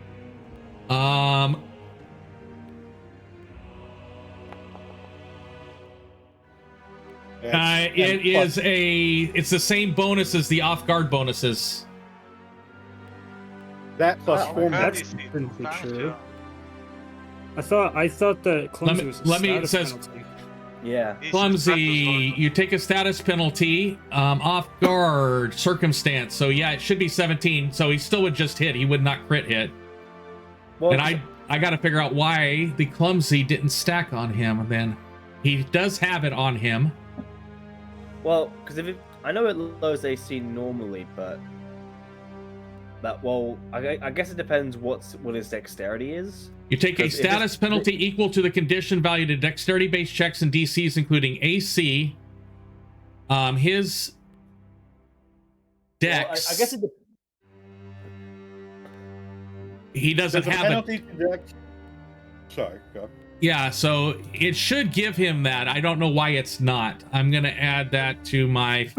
It's the same bonus as the off guard bonuses. That plus Oh, 4 God, that's this is technically substantial. true. I thought that clumsy was a it status says penalty. Yeah. This clumsy. status You take a status penalty. Off guard circumstance. So yeah, it should be 17. So he still would just hit. He would not crit hit. Well, And I got to figure out why the clumsy didn't stack on him. Then he does have it on him. Well, because I know it lowers AC normally, but I guess it depends what his dexterity is. You take a 'Cause if status penalty equal to the condition value to dexterity-based checks and DCs, including AC. His dex. Well, I guess it. He doesn't There's a have it. penalty to dex. Sorry, go. Yeah, so it should give him that. I don't know why it's not. I'm gonna add that to my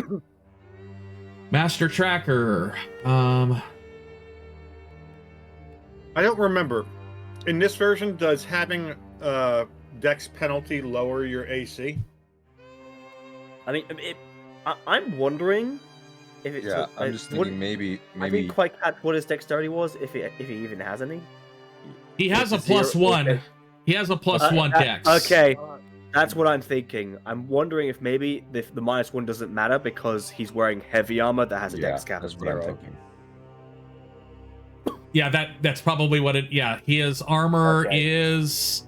master tracker. I don't remember. In this version, does having a dex penalty lower your AC? I mean, I'm wondering if it's. Yeah, I'm just thinking maybe. I didn't quite catch what his dexterity was, if he even has any. He has a It's a zero- +1. okay. He has a +1 dex. Okay, that's what I'm thinking. I'm wondering if maybe the -1 doesn't matter because he's wearing heavy armor that has a dex cap of that's what I'm 0. thinking. Yeah, that's probably what it. Yeah, his armor Okay. is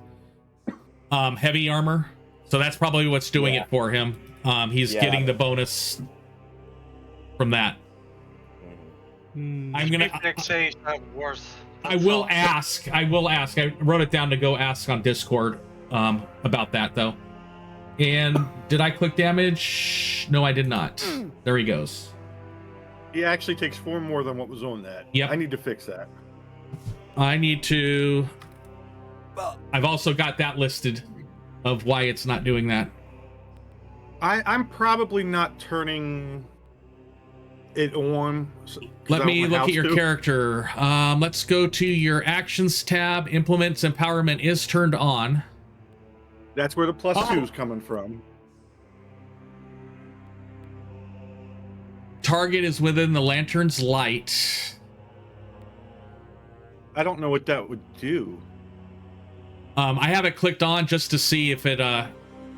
heavy armor, so that's probably what's doing Yeah. it for him. He's Yeah. getting the bonus from that. Hmm. I'm gonna. Dex saves are worse. I will ask. I wrote it down to go ask on Discord about that though. And did I click damage? No, I did not. There he goes. He actually takes 4 more than what was on that. Yep. I need to fix that. I need to. I've also got that listed of why it's not doing that. I'm probably not turning it on. 'Cause I Let don't me know look how at your to. character. Let's go to your actions tab. Implements empowerment is turned on. That's where the plus Oh. 2 is coming from. Target is within the lantern's light. I don't know what that would do. I have it clicked on just to see if it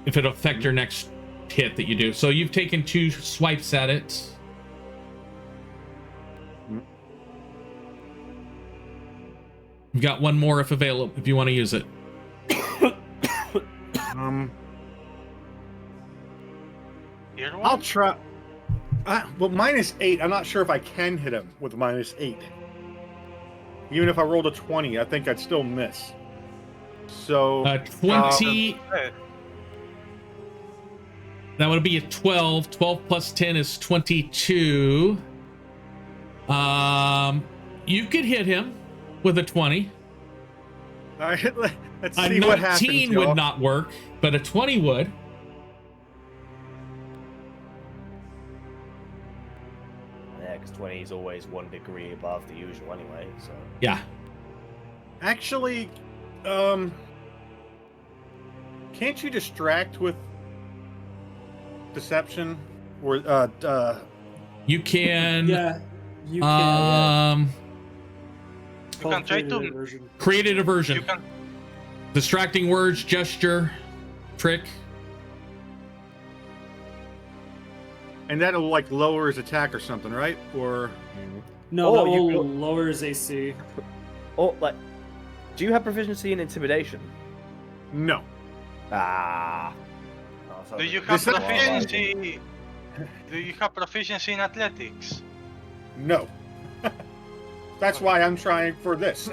affect your next hit that you do. So you've taken 2 swipes at it. You've got 1 more if available if you want to use it. Here I'll one? try. Well, -8. I'm not sure if I can hit him with -8. Even if I rolled a 20, I think I'd still miss. So 20. Hey, That would be a 12. 12 plus 10 is 22. You could hit him with a 20. all right, let's A see what happens. 19 y'all. would not work, but a 20 would. Yeah, because 20 is always 1 degree above the usual anyway. So Yeah. Actually, can't you distract with deception or You can Yeah, you can. It's You can called try creative to- diversion. create a you diversion. can Distracting words, gesture, trick. And that'll like lower his attack or something, right? Or No, Oh, that you will go- lower his AC. Oh, like, do you have proficiency in intimidation? no. Ah. Do you have Deception. proficiency? Do you have proficiency in athletics? No. That's why I'm trying for this.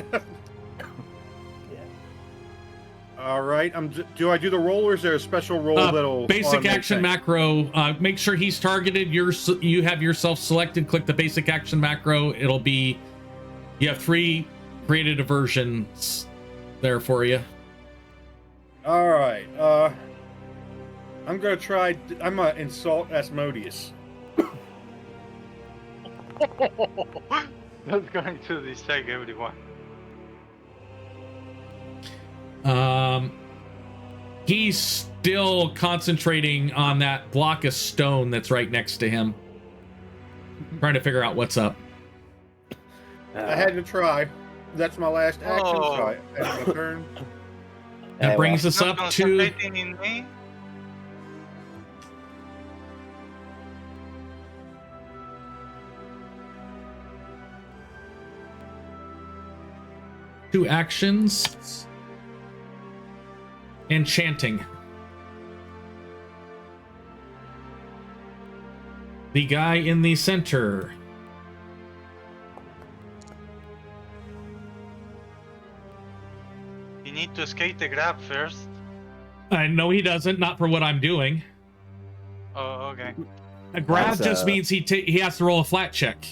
All right. Do I do the roll, or is there a special roll that'll Basic automate action things? macro. Make sure he's targeted. You have yourself selected. Click the basic action macro. It'll be. You have 3 created diversions there for you. All right. I'm gonna try. I'm gonna insult Asmodeus. That's going to distract everyone. He's still concentrating on that block of stone that's right next to him, trying to figure out what's up. I had to try. That's my last action. Oh. So I had a turn. That brings us Not up to concentrating in me. two actions. Enchanting. The guy in the center. You need to escape the grab first. I know he doesn't, not for what I'm doing. Oh, okay. A grab That's, just means he has to roll a flat check.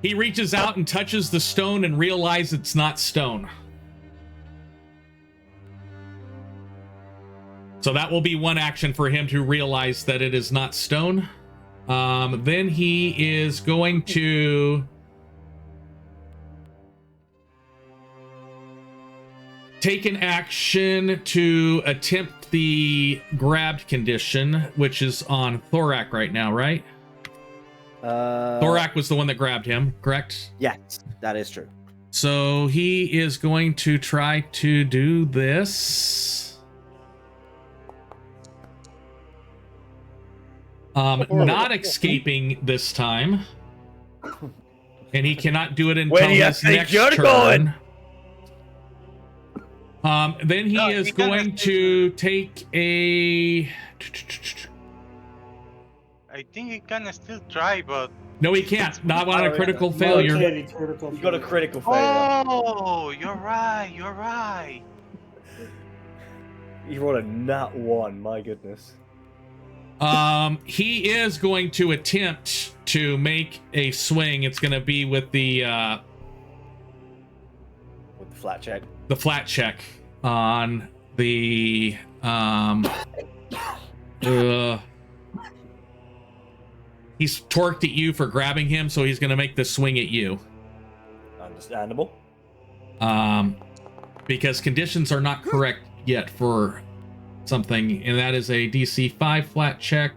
He reaches out and touches the stone and realizes it's not stone. So that will be one action for him to realize that it is not stone. Then he is going to take an action to attempt the grabbed condition, which is on Thorak right now, right? Thorak was the one that grabbed him, correct? Yes, that is true. So he is going to try to do this. Not escaping this time. And he cannot do it until Where do you his think next you're turn. Then he No, is he can going escape. to take a... I think he can still try, but No, he can't. Not on a Oh, critical yeah. failure. Okay, critical You got a failure. critical failure. oh, you're right. You're right. You rolled a nat 1, my goodness. He is going to attempt to make a swing. It's going to be with the With the flat check. flat check on the he's torqued at you for grabbing him, so he's going to make the swing at you. Understandable. Because conditions are not correct yet for something, and that is a DC 5 flat check.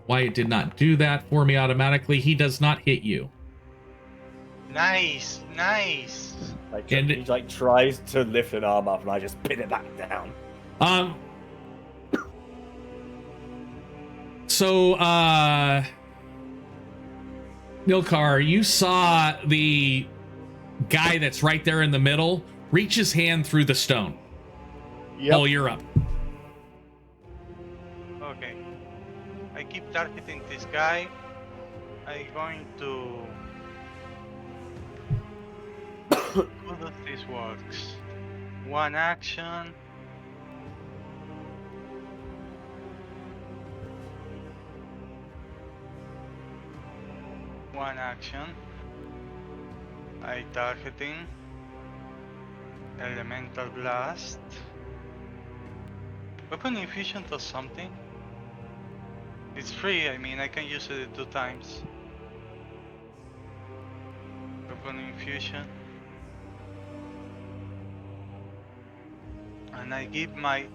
Why it did not do that for me automatically. He does not hit you. Nice, nice. Like, And- he like tries to lift an arm up, and I just pin it back down. So, Nilkar, you saw the guy that's right there in the middle reach his hand through the stone. Yep. Oh, you're up. Okay. I keep targeting this guy. I'm going to. How does this works? One action. One action. I targeting. Elemental blast. Weapon infusion does something. It's free, I mean, I can use it 2 times. Weapon infusion. And I give my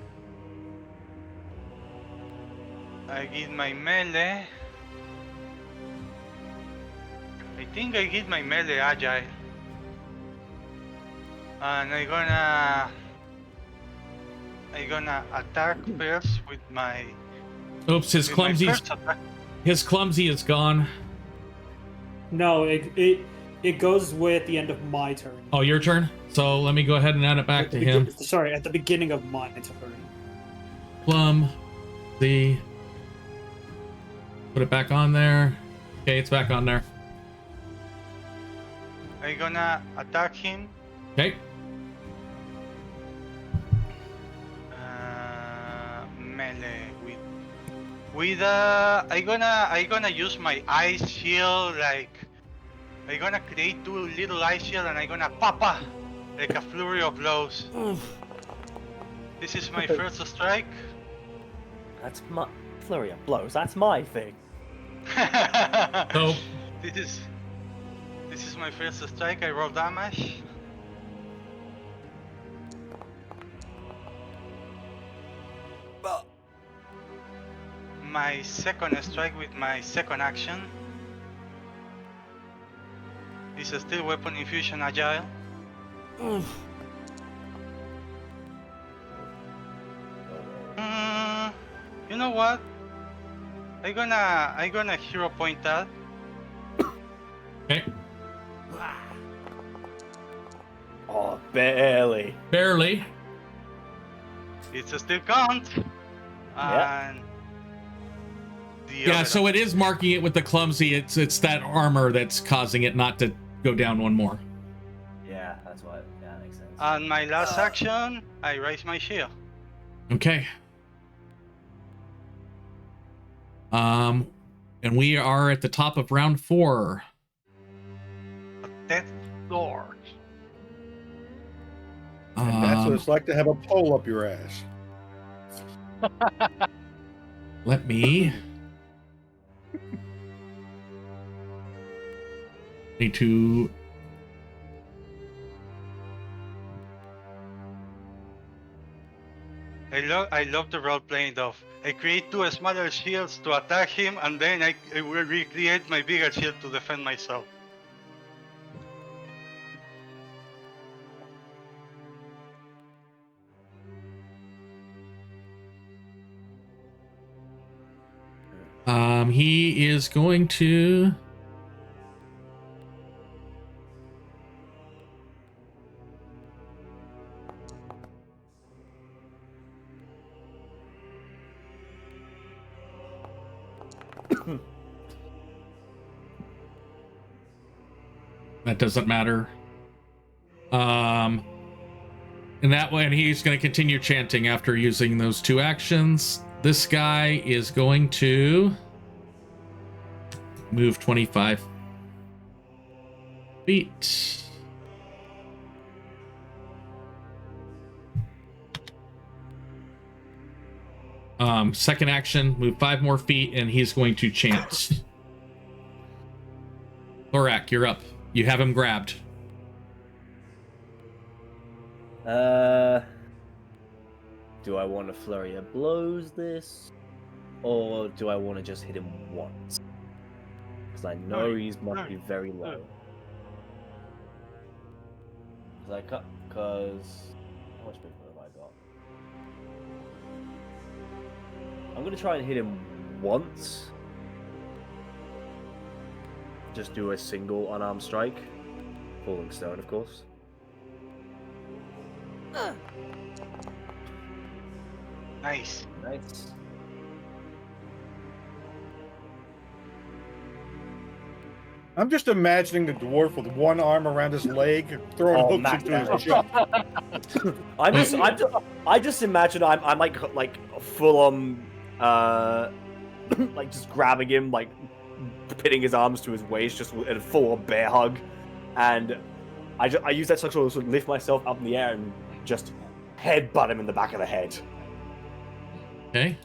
melee. I think I give my melee agile. And I'm gonna attack first with my Oops, his With my clumsy first attack. is gone. No, it goes way at the end of my turn. Oh, your turn. So let me go ahead and add it back At to the him. Sorry, at the beginning of my turn. Clumsy. Put it back on there. Okay, it's back on there. I'm gonna attack him. Okay. Melee with I'm gonna use my ice shield. Like I'm gonna create 2 little ice shield and I'm gonna papa like a flurry of blows. This is my first strike. That's my flurry of blows. That's my thing. So This is my first strike. I roll damage. My second strike with my second action. Is a steel weapon infusion agile. You know what? I'm gonna hero point that. okay. Oh, barely. Barely. It's a still count. And the Yeah, other- so it is marking it with the clumsy. It's that armor that's causing it not to go down one more. Yeah, that's what. Yeah, that makes sense. And my last action, I raise my shield. Okay. And we are at the top of round 4. A death door. And that's what it's like to have a pole up your ass. Let me. Need to. I love the role playing of I create 2 smaller shields to attack him, and then I will recreate my bigger shield to defend myself. He is going to. That doesn't matter. In that way, and he's going to continue chanting after using those 2 actions. This guy is going to move 25 feet. Second action, move 5 more feet, and he's going to chant. Thorak, you're up. You have him grabbed. Do I want to flurry of blows this, or do I want to just hit him once? Because I know he's must be very low. Because how much movement have I got? I'm gonna try and hit him once. Just do a single unarmed strike. Falling stone, of course. Nice. Nice. I'm just imagining the dwarf with one arm around his leg, throwing hooks Matt, into his junk. I just imagine I'm like full on like just grabbing him, like pinning his arms to his waist, just in a full on bear hug, and I use that to sort of lift myself up in the air and just headbutt him in the back of the head. Okay.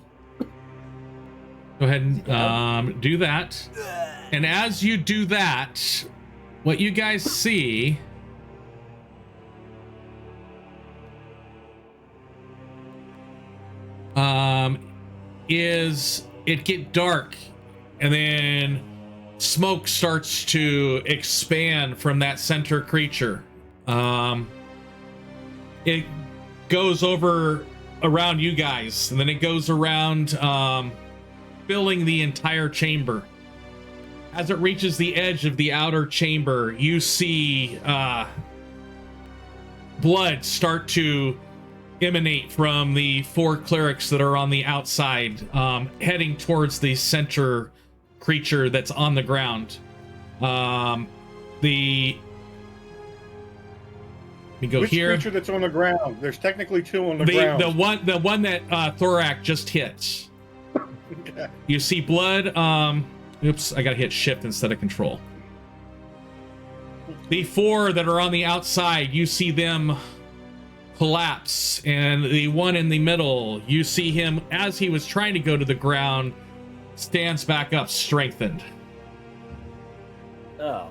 Go ahead and do that. And as you do that, what you guys see is it get dark, and then smoke starts to expand from that center creature. It goes over around you guys, and then it goes around filling the entire chamber. As it reaches the edge of the outer chamber, you see blood start to emanate from the 4 clerics that are on the outside, heading towards the center creature that's on the ground. We go Which here. creature that's on the ground? There's technically 2 on the ground. The one that Thorak just hit. Okay. You see blood. Oops, I gotta hit shift instead of control. The 4 that are on the outside, you see them collapse, and the one in the middle, you see him as he was trying to go to the ground, stands back up, strengthened. Oh.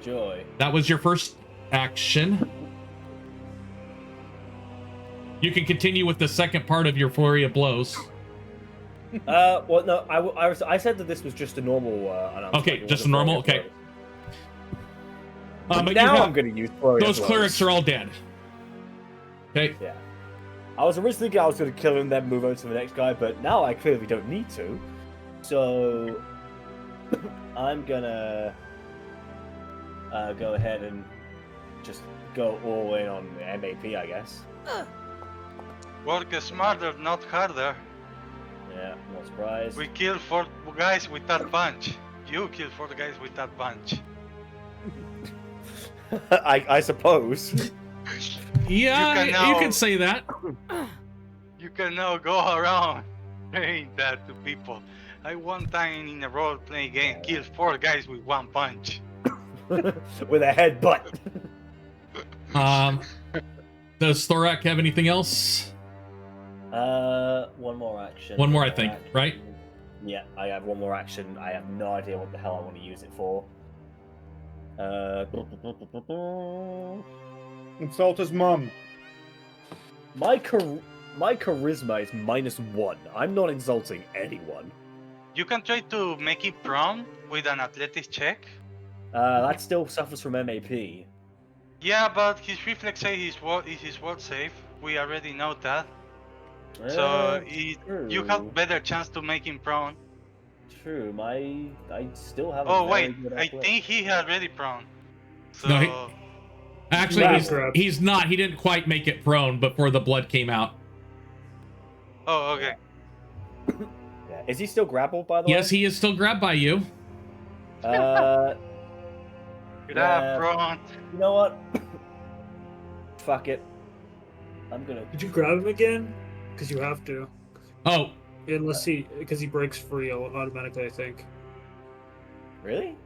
Joy. That was your first action. You can continue with the second part of your flurry of blows. Well, no, I said that this was just a normal. Okay, just a normal. Okay. But now I'm going to use flurry of those blows. clerics are all dead. Okay. Yeah. I was originally thinking I was going to kill him, then move on to the next guy, but now I clearly don't need to. So I'm gonna go ahead and just go all in on MAP, I guess. Work smarter, not harder. Yeah, no surprise. We killed 4 guys with that bunch. You killed 4 guys with that bunch. I suppose. Yeah, you can say that. You can now go around saying that to people. I one time in a role-playing game killed 4 guys with 1 punch. With a headbutt. Does Thorak have anything else? One more action. One more, I think, right? Yeah, I have one more action. I have no idea what the hell I want to use it for. Insult his mum. My charisma is -1. I'm not insulting anyone. You can try to make it prone with an athletics check. That still suffers from MAP. Yeah, but his reflex save is his word save. We already know that. So you have better chance to make him prone. True. I still have. Oh wait, I think he already prone. So No, actually, he's not. He didn't quite make it prone before the blood came out. oh okay. Yeah. Is he still grappled, by the way? Yes, he is still grabbed by you. Prone. You know what? Fuck it. I'm gonna. Did you grab him again? Because you have to. Oh, Unless because he breaks free automatically, I think. Really?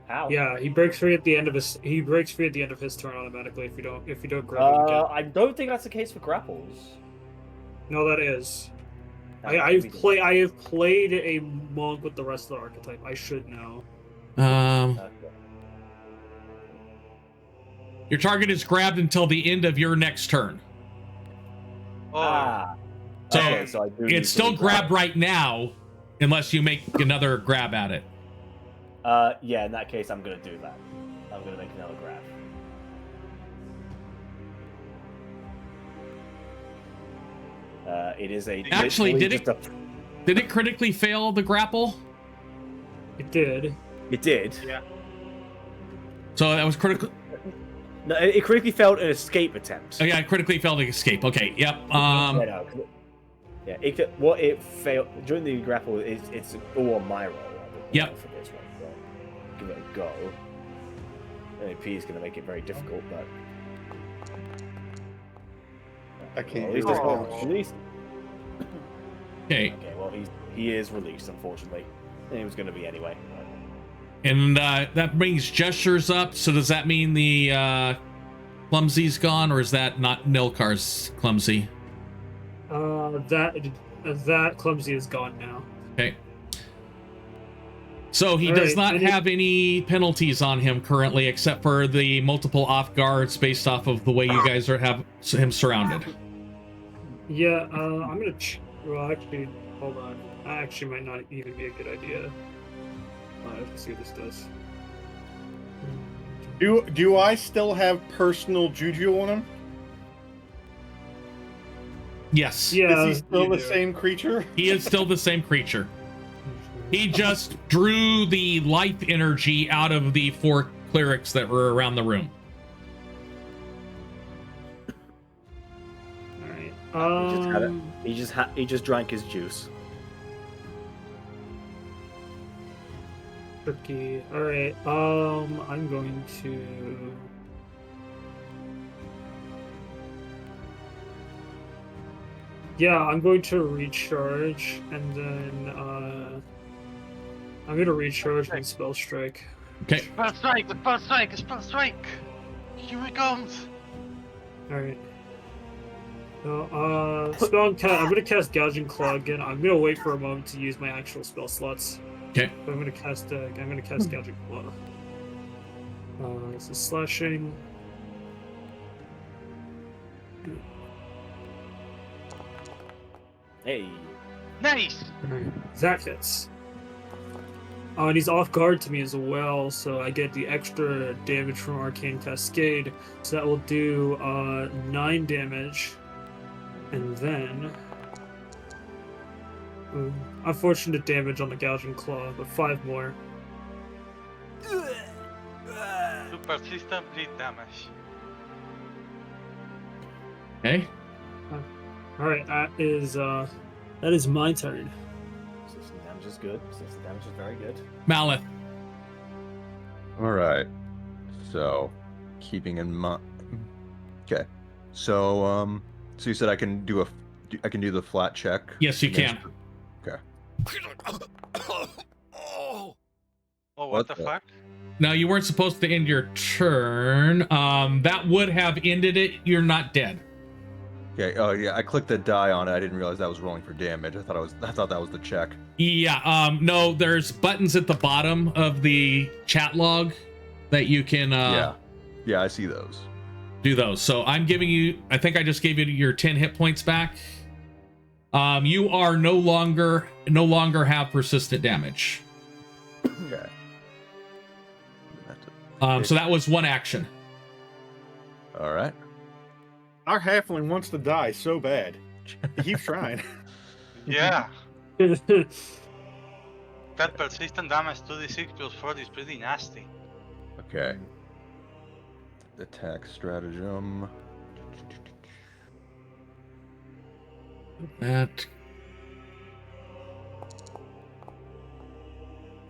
How? Yeah, he breaks free at the end of his. He breaks free at the end of his turn automatically if you don't grab him again. I don't think that's the case for grapples. No, that is. Okay, I have played a monk with the rest of the archetype. I should know. Okay. Your target is grabbed until the end of your next turn. Oh. So, okay, so I do need it's to still grab. grabbed right now, unless you make another grab at it. Yeah, in that case, I'm gonna do that. I'm gonna make another grab. It is a. Actually, literally did it critically fail the grapple? It did. It did. Yeah. So that was critical. No, it critically failed an escape attempt. Oh yeah, it critically failed to escape. Okay, yep. What it failed during the grapple is it's all on my roll. Yep. For this one, so give it a go. NAP is going to make it very difficult, but I can't at hear least the it's not sounds. released. Okay. Okay, well he is released, unfortunately. And he was going to be anyway. And that brings gestures up. So does that mean the clumsy's gone, or is that not Nilkar's clumsy? That clumsy is gone now. Okay. So he All does right, not have any penalties on him currently, except for the multiple off guards based off of the way you guys have him surrounded. Yeah, I'm gonna. Well, actually, hold on. That actually might not even be a good idea. Let's see what this does. Do I still have personal juju on him? Yes. Yeah. Is he still you the do. same creature? He is still the same creature. He just drew the life energy out of the 4 clerics that were around the room. All He just had it. right. He just drank his juice. Tricky. All right. I'm going to. Yeah, I'm going to recharge, and then I'm going to recharge and spell strike. Okay. Spell strike, spell strike, spell strike! Here it comes! All right. So, I'm gonna cast Gouging Claw again. I'm gonna wait for a moment to use my actual spell slots. Okay. But I'm gonna cast Gouging Claw. This is slashing. Hey. Nice! That hits. Oh, and he's off guard to me as well, so I get the extra damage from Arcane Cascade. So that will do 9 damage. And then unfortunate damage on the Gouging Claw, but 5 more. To persistent bleed damage. Okay. Alright, that is my turn. Persistent damage is good. Persistent damage is very good. Malith. All right. So, keeping in mind. Okay. So you said I can do the flat check. Yes, you can. Okay. Oh, what What the the- fuck? Now, you weren't supposed to end your turn. That would have ended it. You're not dead. Okay. Oh yeah, I clicked the die on it. I didn't realize that was rolling for damage. I thought that was the check. Yeah. No, there's buttons at the bottom of the chat log that you can Yeah, I see those. do those. So I'm giving you, I think I just gave you your 10 hit points back. You are no longer have persistent damage. Okay. So that was one action. All right. Our halfling wants to die so bad. He keeps trying. Yeah, that persistent damage 2d6 plus 4 is pretty nasty. Okay. Attack stratagem. That.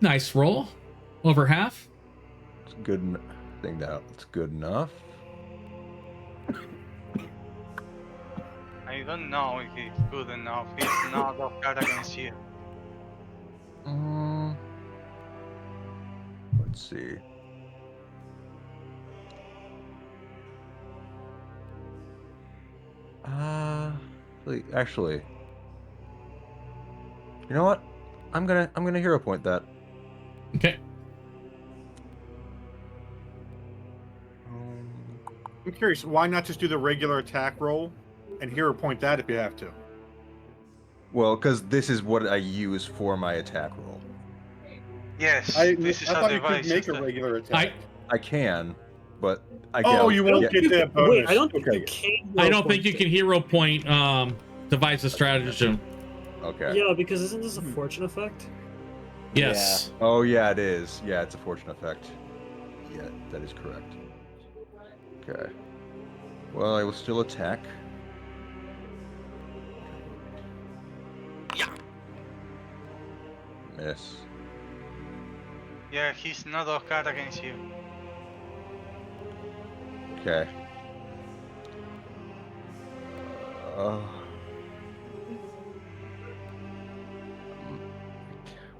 Nice roll. Over half. It's good. I think that's good enough. I don't know if he's good enough. He's not off guard against you. Let's see. Actually, you know what? I'm gonna hero point that. Okay. I'm curious, why not just do the regular attack roll and hero point that if you have to? Well, because this is what I use for my attack roll. Yes, I this is a thought you device. could make a system. regular attack. I can, but I Oh, you won't yeah, get that bonus. Wait, I don't think Okay. you can. I don't think you can hero point devise a stratagem. Okay. Yeah, because isn't this a fortune effect? Yes. Oh yeah, it is. Yeah, it's a fortune effect. Yeah, that is correct. Okay. Well, I will still attack. Miss. Yeah, he's not off guard against you. Okay.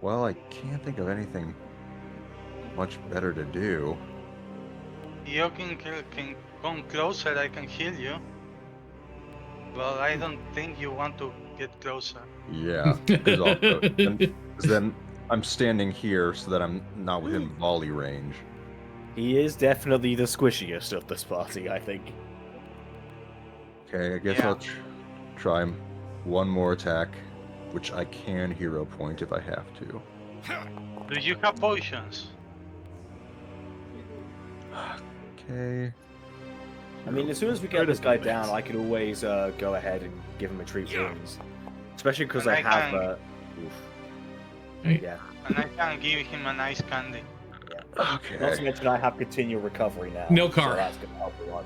Well, I can't think of anything much better to do. You can come closer, I can heal you. Well, I don't think you want to get closer. Yeah, because then I'm standing here so that I'm not within volley range. He is definitely the squishiest of this party, I think. Okay, I guess Yeah. I'll try one more attack, which I can hero point if I have to. Do you have potions? Okay. I mean, as soon as we get this guy down, I could always go ahead and give him a treat wounds. Especially because And I I have. can- Oof. Hey. Yeah. And I can give him a nice candy. Not to Okay. mention, I have continual recovery now. Nilkar. So that's gonna help a lot.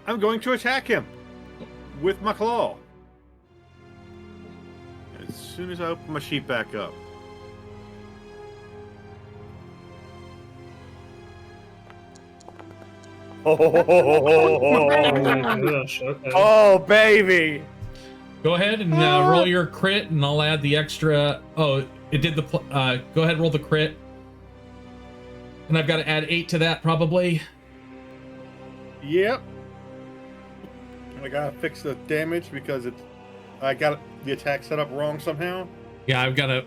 I'm going to attack him with my claw. As soon as I open my sheet back up. Gosh, okay. Oh, baby! Go ahead and roll your crit, and I'll add the extra. Oh, it did the. Go ahead, and roll the crit, and I've got to add 8 to that probably. Yep. I gotta fix the damage because I got the attack set up wrong somehow. Yeah, I've got to.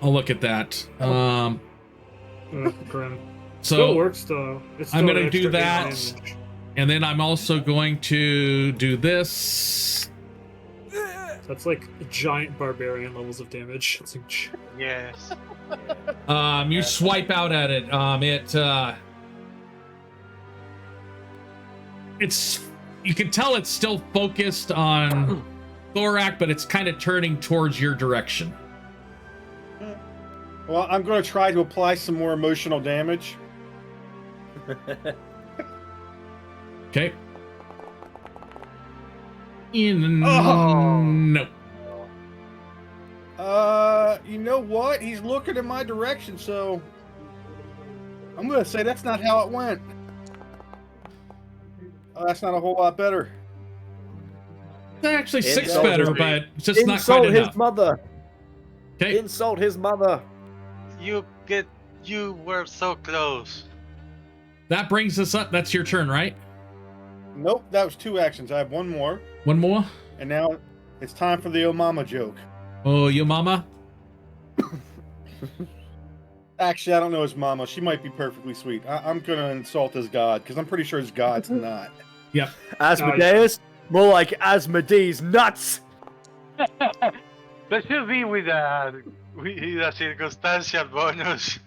I'll look at that. Grim. So Still works though. It's I'm still gonna do extra that. damage. And then I'm also going to do this. That's like giant barbarian levels of damage. It's like, Yes. You swipe out at it. It's you can tell it's still focused on Thorak, but it's kind of turning towards your direction. Well, I'm going to try to apply some more emotional damage. Okay. Oh. No. You know what? He's looking in my direction, so I'm going to say that's not how it went. That's not a whole lot better. Actually, 6 Insult better, his- but it's just not Insult quite his enough. mother! Okay. Insult his mother! You were so close. That brings us up. That's your turn, right? Nope, that was 2 actions. I have one more, One more. and now it's time for the oh mama joke. Oh, your mama. Actually, I don't know his mama. She might be perfectly sweet. I'm going to insult his god, because I'm pretty sure his god's not. Yep. Asmodeus? More like Asmodeus nuts! That should be with a circumstantial bonus.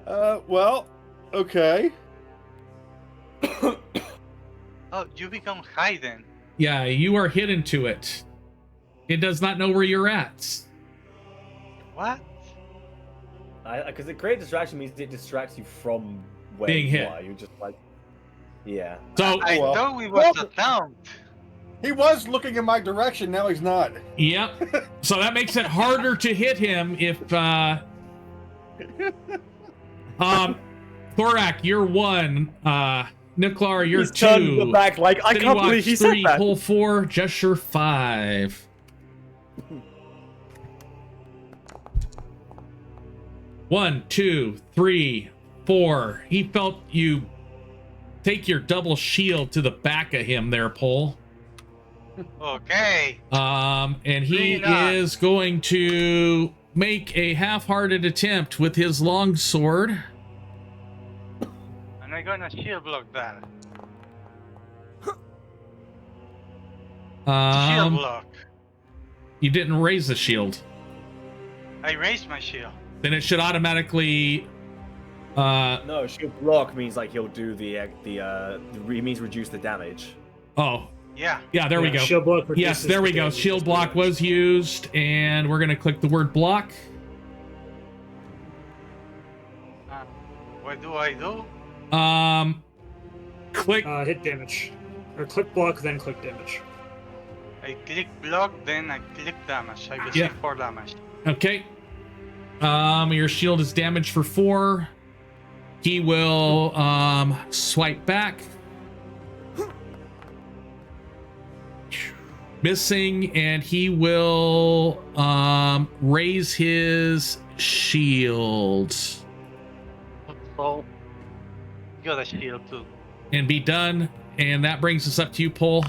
Well, okay. Oh, you become hidden. Yeah, you are hidden to it. It does not know where you're at. What? Because the great distraction means it distracts you from where Being you hit. are. You're just like, yeah. So, I well. thought we was a town. He was looking in my direction, now he's not. yep. So that makes it harder to hit him if Thorak, you're 1. Niklar, you're He's turned 2. back like, I City can't Watch believe he 3, said that! Pull 4, Gesture 5. One, 2, 3, 4. He felt you take your double shield to the back of him there, Pull. Okay. And he Bring it on. is going to make a half-hearted attempt with his long sword. And I'm gonna shield block that. Shield block. You didn't raise the shield. I raised my shield. Then it should automatically. No, shield block means like he'll do it means reduce the damage. Oh, Yeah. yeah. There we go. Shield block Yes, reduces there we the go. damage Shield as block damage. was used, and we're gonna click the word block. What do I do? Click. Hit damage. Or click block, then click damage. I click block, then I click damage. I receive Yeah. 4 damage. Okay. Your shield is damaged for 4. He will swipe back. Missing, and he will raise his shield So, you got a shield too. and be done. And that brings us up to you, Paul.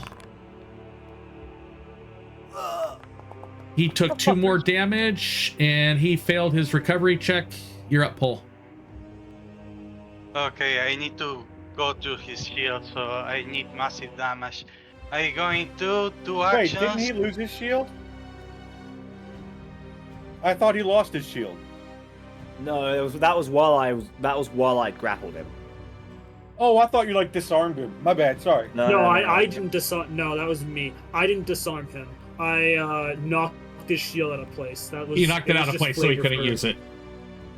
He took 2 more damage, and he failed his recovery check. You're up, Paul. Okay, I need to go to his shield, so I need massive damage. I'm going to do Wait, actions. didn't he lose his shield? I thought he lost his shield. No, that was while I grappled him. Oh, I thought you like disarmed him. My bad. Sorry. No, I didn't disarm. No, that was me. I didn't disarm him. I knocked his shield out of place. That was. You knocked it out of place so he couldn't use it.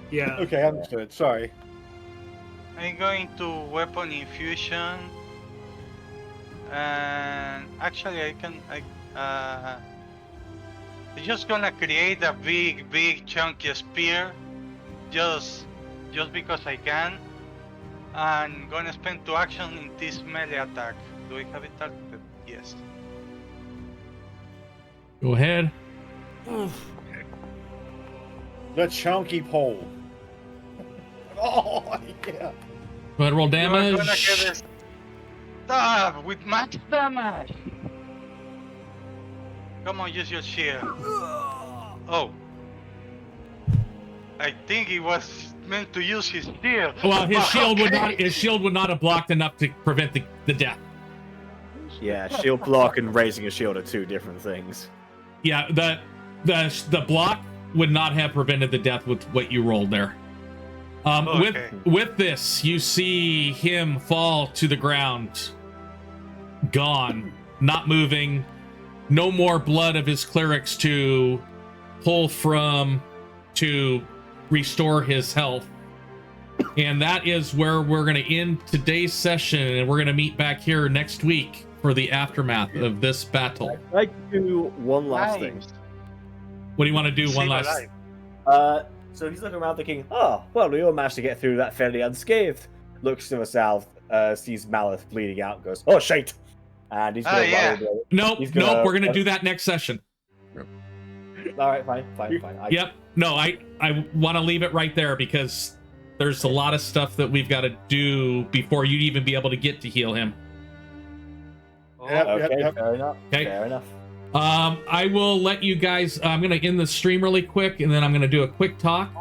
Yeah. Okay, understood. Sorry. I'm going to weapon infusion, and actually I'm just gonna create a big chunky spear, just because I can. I'm gonna spend 2 actions in this melee attack. Do we have it targeted? Yes. Go ahead. The chunky pole. Oh, yeah. Go ahead, roll You are gonna damage. get a stab with max damage. Come on, use your shield. Oh. I think he was meant to use his shield. Well, his shield would Okay. not. His shield would not have blocked enough to prevent the death. Yeah, shield block and raising a shield are two different things. Yeah, the block would not have prevented the death with what you rolled there. Okay. With this, you see him fall to the ground, gone, not moving, no more blood of his clerics to pull from to restore his health. And that is where we're going to end today's session, and we're going to meet back here next week for the aftermath of this battle. I'd like to do one last thing. What do you want to do? One Save a last. life. So he's looking around thinking, oh, well, we all managed to get through that fairly unscathed. Looks to the south, sees Malith bleeding out, goes, oh, shit! And he's going to yeah. Nope, He's gonna- nope. We're going to do that next session. Alright, fine. Yep. No, I want to leave it right there because there's a lot of stuff that we've got to do before you'd even be able to get to heal him. Yep, Okay, yep. fair enough. Okay. Fair enough. I will let you guys. I'm going to end the stream really quick, and then I'm going to do a quick talk.